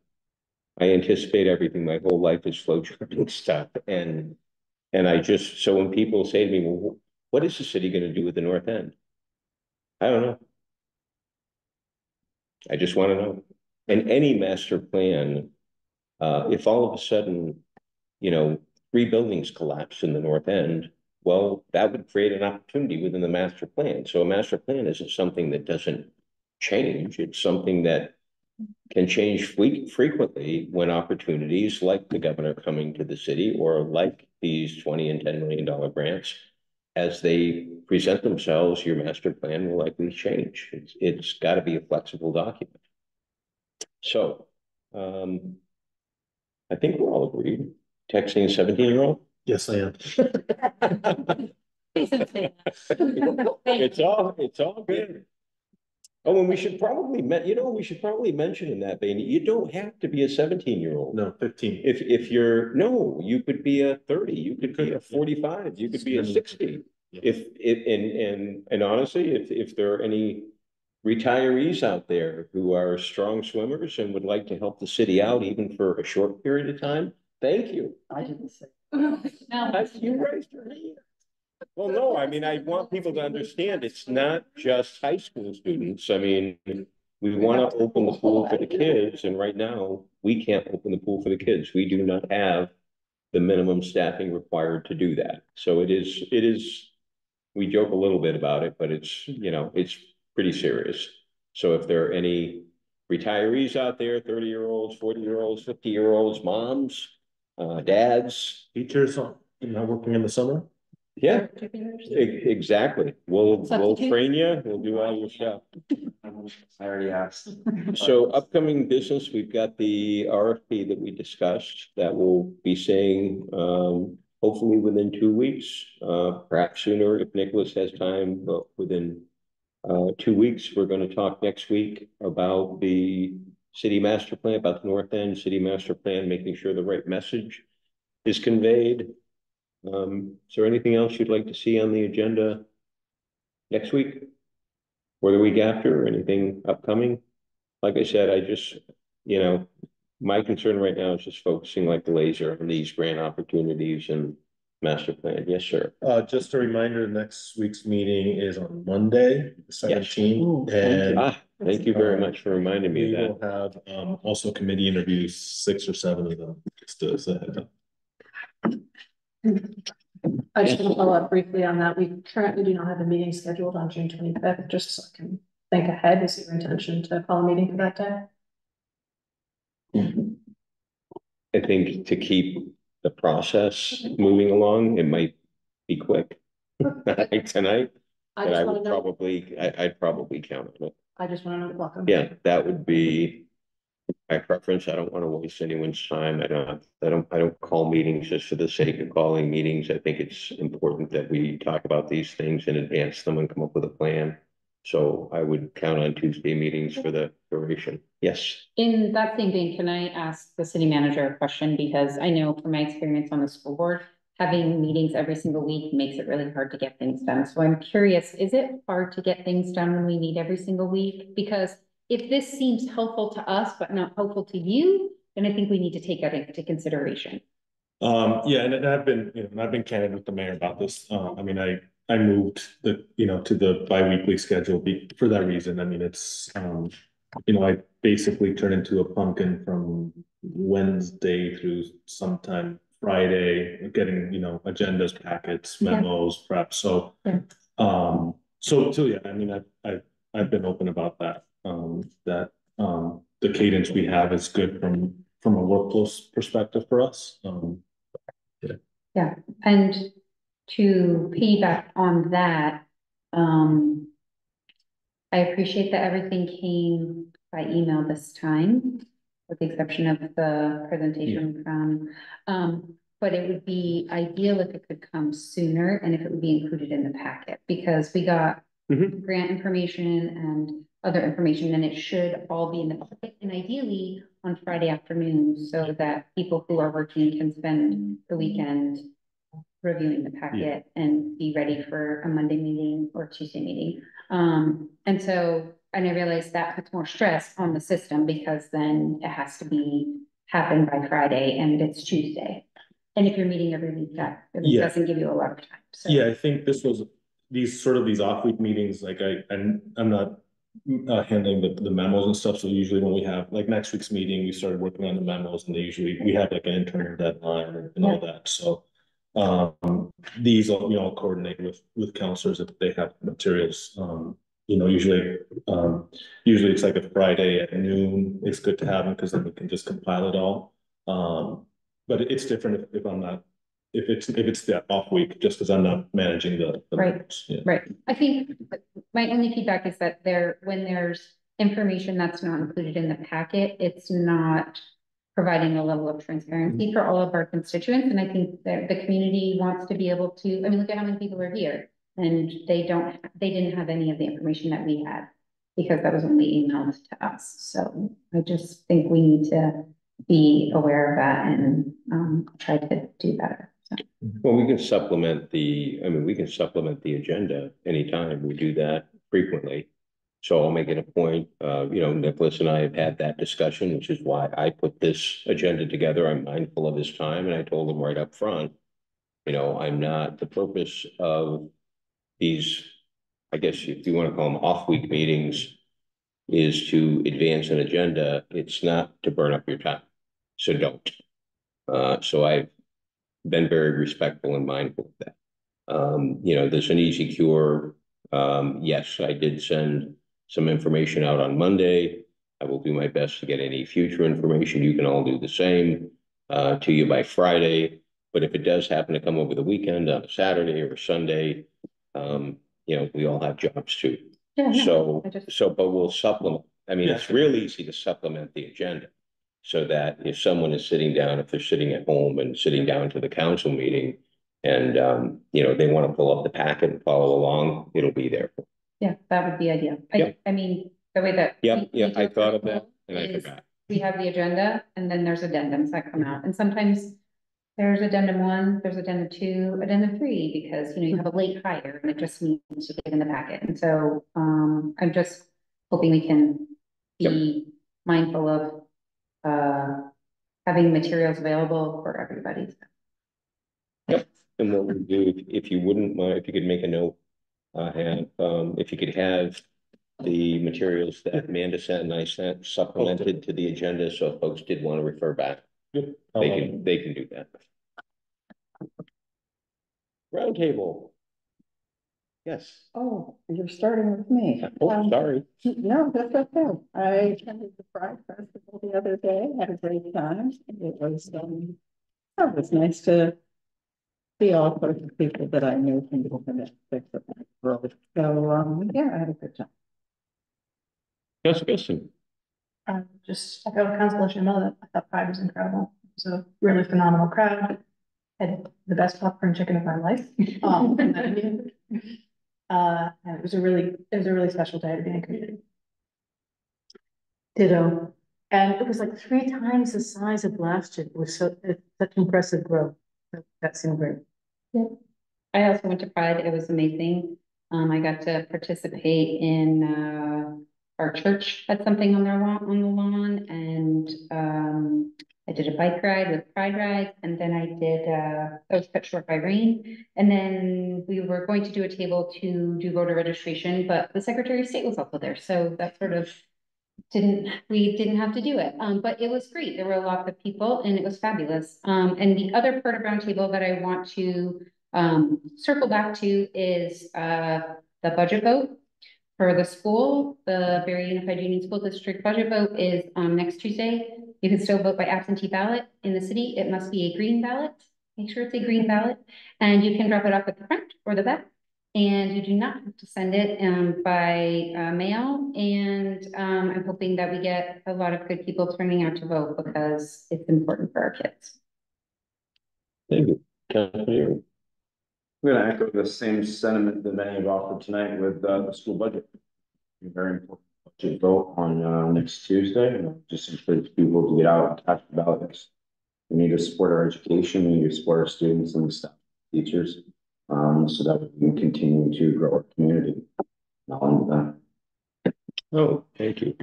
I anticipate everything. My whole life is flow charting stuff. And so when people say to me, well, what is the city going to do with the North End? I don't know. I just want to know. And any master plan, if all of a sudden, 3 buildings collapse in the North End, well, that would create an opportunity within the master plan. So a master plan isn't something that doesn't change. It's something that can change frequently when opportunities like the governor coming to the city or like these $20 and $10 million grants, as they present themselves, your master plan will likely change. It's got to be a flexible document. So I think we're all agreed. Texting a 17-year-old? Yes, I am. It's all good. Oh, and we should probably, we should probably mention in that vein, you don't have to be a 17-year-old. No, 15. If you're, no, you could be a 30, you could be a 45, you could be a 60. Yeah. And honestly, if there are any retirees out there who are strong swimmers and would like to help the city out even for a short period of time, thank you. I didn't say. No. You raised your hand. Well, no, I mean, I want people to understand it's not just high school students. I mean, we want to open the pool for the kids, and right now we can't open the pool for the kids. We do not have the minimum staffing required to do that. So it is, we joke a little bit about it, but it's, it's pretty serious. So if there are any retirees out there, 30-year-olds, 40-year-olds, 50-year-olds, moms, dads. Teachers not working in the summer? Yeah, exactly. We'll train you. We'll do all your stuff. I already asked. So upcoming business, we've got the RFP that we discussed that will be saying, hopefully within 2 weeks, perhaps sooner if Nicholas has time, but within 2 weeks, we're going to talk next week about the city master plan, about the North End city master plan, making sure the right message is conveyed. Is there anything else you'd like to see on the agenda next week or the week after, or anything upcoming? Like I said, I just, my concern right now is just focusing like the laser on these grant opportunities and master plan. Yes, sir. Just a reminder, next week's meeting is on Monday, the 17th. And thank you very much for reminding me of that. We will have also committee interviews, 6 or 7 of them, just as a heads up. I just want to follow up briefly on that. We currently do not have a meeting scheduled on June 25th, just so I can think ahead. Is your intention to call a meeting for that day? I think to keep the process moving along, it might be quick. Tonight, but I'd probably count on it. I just want to know the welcome. Yeah, that would be my preference. I don't want to waste anyone's time. I don't call meetings just for the sake of calling meetings. I think it's important that we talk about these things and advance them and come up with a plan. So I would count on Tuesday meetings for the duration. Yes. In that same vein, can I ask the city manager a question? Because I know from my experience on the school board, having meetings every single week makes it really hard to get things done. So I'm curious, is it hard to get things done when we meet every single week? Because if this seems helpful to us, but not helpful to you, then I think we need to take that into consideration. Yeah, and I've been candid with the mayor about this. I mean, I moved to the bi-weekly schedule for that reason. I mean, it's, I basically turned into a pumpkin from Wednesday through sometime Friday, getting, agendas, packets, memos, prep. So, yeah. Yeah, I mean, I've been open about that, the cadence we have is good from a workflow perspective for us. Yeah, and to piggyback on that, I appreciate that everything came by email this time, with the exception of the presentation from, but it would be ideal if it could come sooner and if it would be included in the packet, because we got grant information and other information, and it should all be in the packet, and ideally on Friday afternoon, so that people who are working can spend the weekend reviewing the packet and be ready for a Monday meeting or Tuesday meeting. And I realized that puts more stress on the system, because then it has to happen by Friday and it's Tuesday. And if you're meeting every week, that really doesn't give you a lot of time. So. Yeah, I think this was these off week meetings, like I'm not handling the memos and stuff. So usually when we have like next week's meeting, we started working on the memos, and we have like an internal deadline and all that. So these all coordinate with counselors if they have materials. Usually Usually it's like a Friday at noon. It's good to have them because then we can just compile it all. But it's different if I'm not, if it's the off week, just because I'm not managing the Right. numbers. Yeah. Right. I think my only feedback is that when there's information that's not included in the packet, it's not providing a level of transparency for all of our constituents. And I think that the community wants to be able to, I mean, look at how many people are here. And they didn't have any of the information that we had because that was only emailed to us. So I just think we need to be aware of that and try to do better. So. Well, we can supplement we can supplement the agenda anytime. We do that frequently. So I'll make it a point, Nicholas and I have had that discussion, which is why I put this agenda together. I'm mindful of his time, and I told him right up front, I'm not, the purpose of these, I guess if you want to call them off-week meetings, is to advance an agenda. It's not to burn up your time. So don't. So I've been very respectful and mindful of that. There's an easy cure. Yes, I did send some information out on Monday. I will do my best to get any future information. You can all do the same to you by Friday. But if it does happen to come over the weekend on a Saturday or a Sunday, we all have jobs too. Yeah, no, But we'll supplement. I mean, it's real easy to supplement the agenda so that if someone is sitting down, if they're sitting at home and sitting down to the council meeting and, they want to pull up the packet and follow along, it'll be there. Yeah, that would be ideal. Yep. I mean, the way that. I thought of that and I forgot. We have the agenda and then there's addendums that come out. And sometimes there's addendum 1, there's addendum 2, addendum 3, because, you have a late hire and it just needs to get in the packet. And so, I'm just hoping we can be mindful of, having materials available for everybody. Yep. And what we do, if you wouldn't mind, if you could make a note, if you could have the materials that Amanda sent and I sent supplemented to the agenda, so if folks did want to refer back, they can do that. Roundtable. Yes. Oh, you're starting with me. Oh, sorry. No, that's okay. I attended the Pride Festival the other day, had a great time. It was nice to see all sorts of people that I knew from different aspects of my world. So, yeah, I had a good time. Yes, Kristen. Just echo Councilor Shamil, I thought Pride was incredible. It was a really phenomenal crowd. Had the best popcorn chicken of my life. And it was a really special day to be in community. Ditto. And it was like 3 times the size of last year. It was such impressive growth. That seemed great. Yeah. I also went to Pride. It was amazing. I got to participate in our church had something on the lawn, and I did a bike ride with Pride Rides, and then I was cut short by rain. And then we were going to do a table to do voter registration, but the Secretary of State was also there. So that sort of we didn't have to do it. But it was great. There were a lot of people and it was fabulous. And the other part of Roundtable that I want to circle back to is the budget vote for the school. The Barre Unified Union School District budget vote is next Tuesday. You can still vote by absentee ballot in the city. It must be a green ballot. Make sure it's a green ballot. And you can drop it off at the front or the back. And you do not have to send it by mail. And I'm hoping that we get a lot of good people turning out to vote because it's important for our kids. Thank you. Councilor. I'm going to echo the same sentiment that many have offered tonight with the school budget. Very important budget vote on next Tuesday. Just encourage people to get out and cast the ballots. We need to support our education. We need to support our students and staff, teachers, so that we can continue to grow our community. Oh, thank you.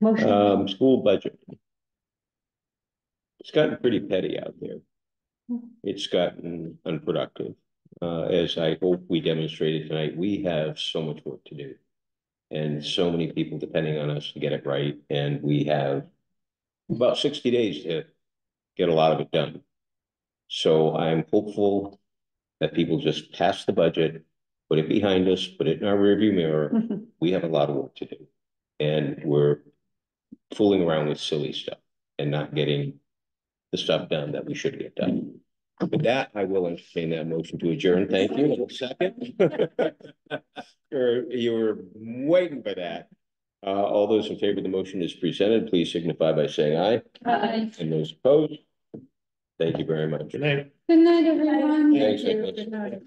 Motion. School budget. It's gotten pretty petty out there. It's gotten unproductive. As I hope we demonstrated tonight, we have so much work to do and so many people depending on us to get it right. And we have about 60 days to get a lot of it done. So I'm hopeful that people just pass the budget, put it behind us, put it in our rearview mirror. We have a lot of work to do. And we're fooling around with silly stuff and not getting the stuff done that we should get done. With that, I will entertain that motion to adjourn. Thank you. In a second. You were waiting for that. All those in favor of the motion as presented, please signify by saying aye. Aye. And those opposed? Thank you very much. Good night, everyone. Thanks, Thank you. Nicholas. Good night.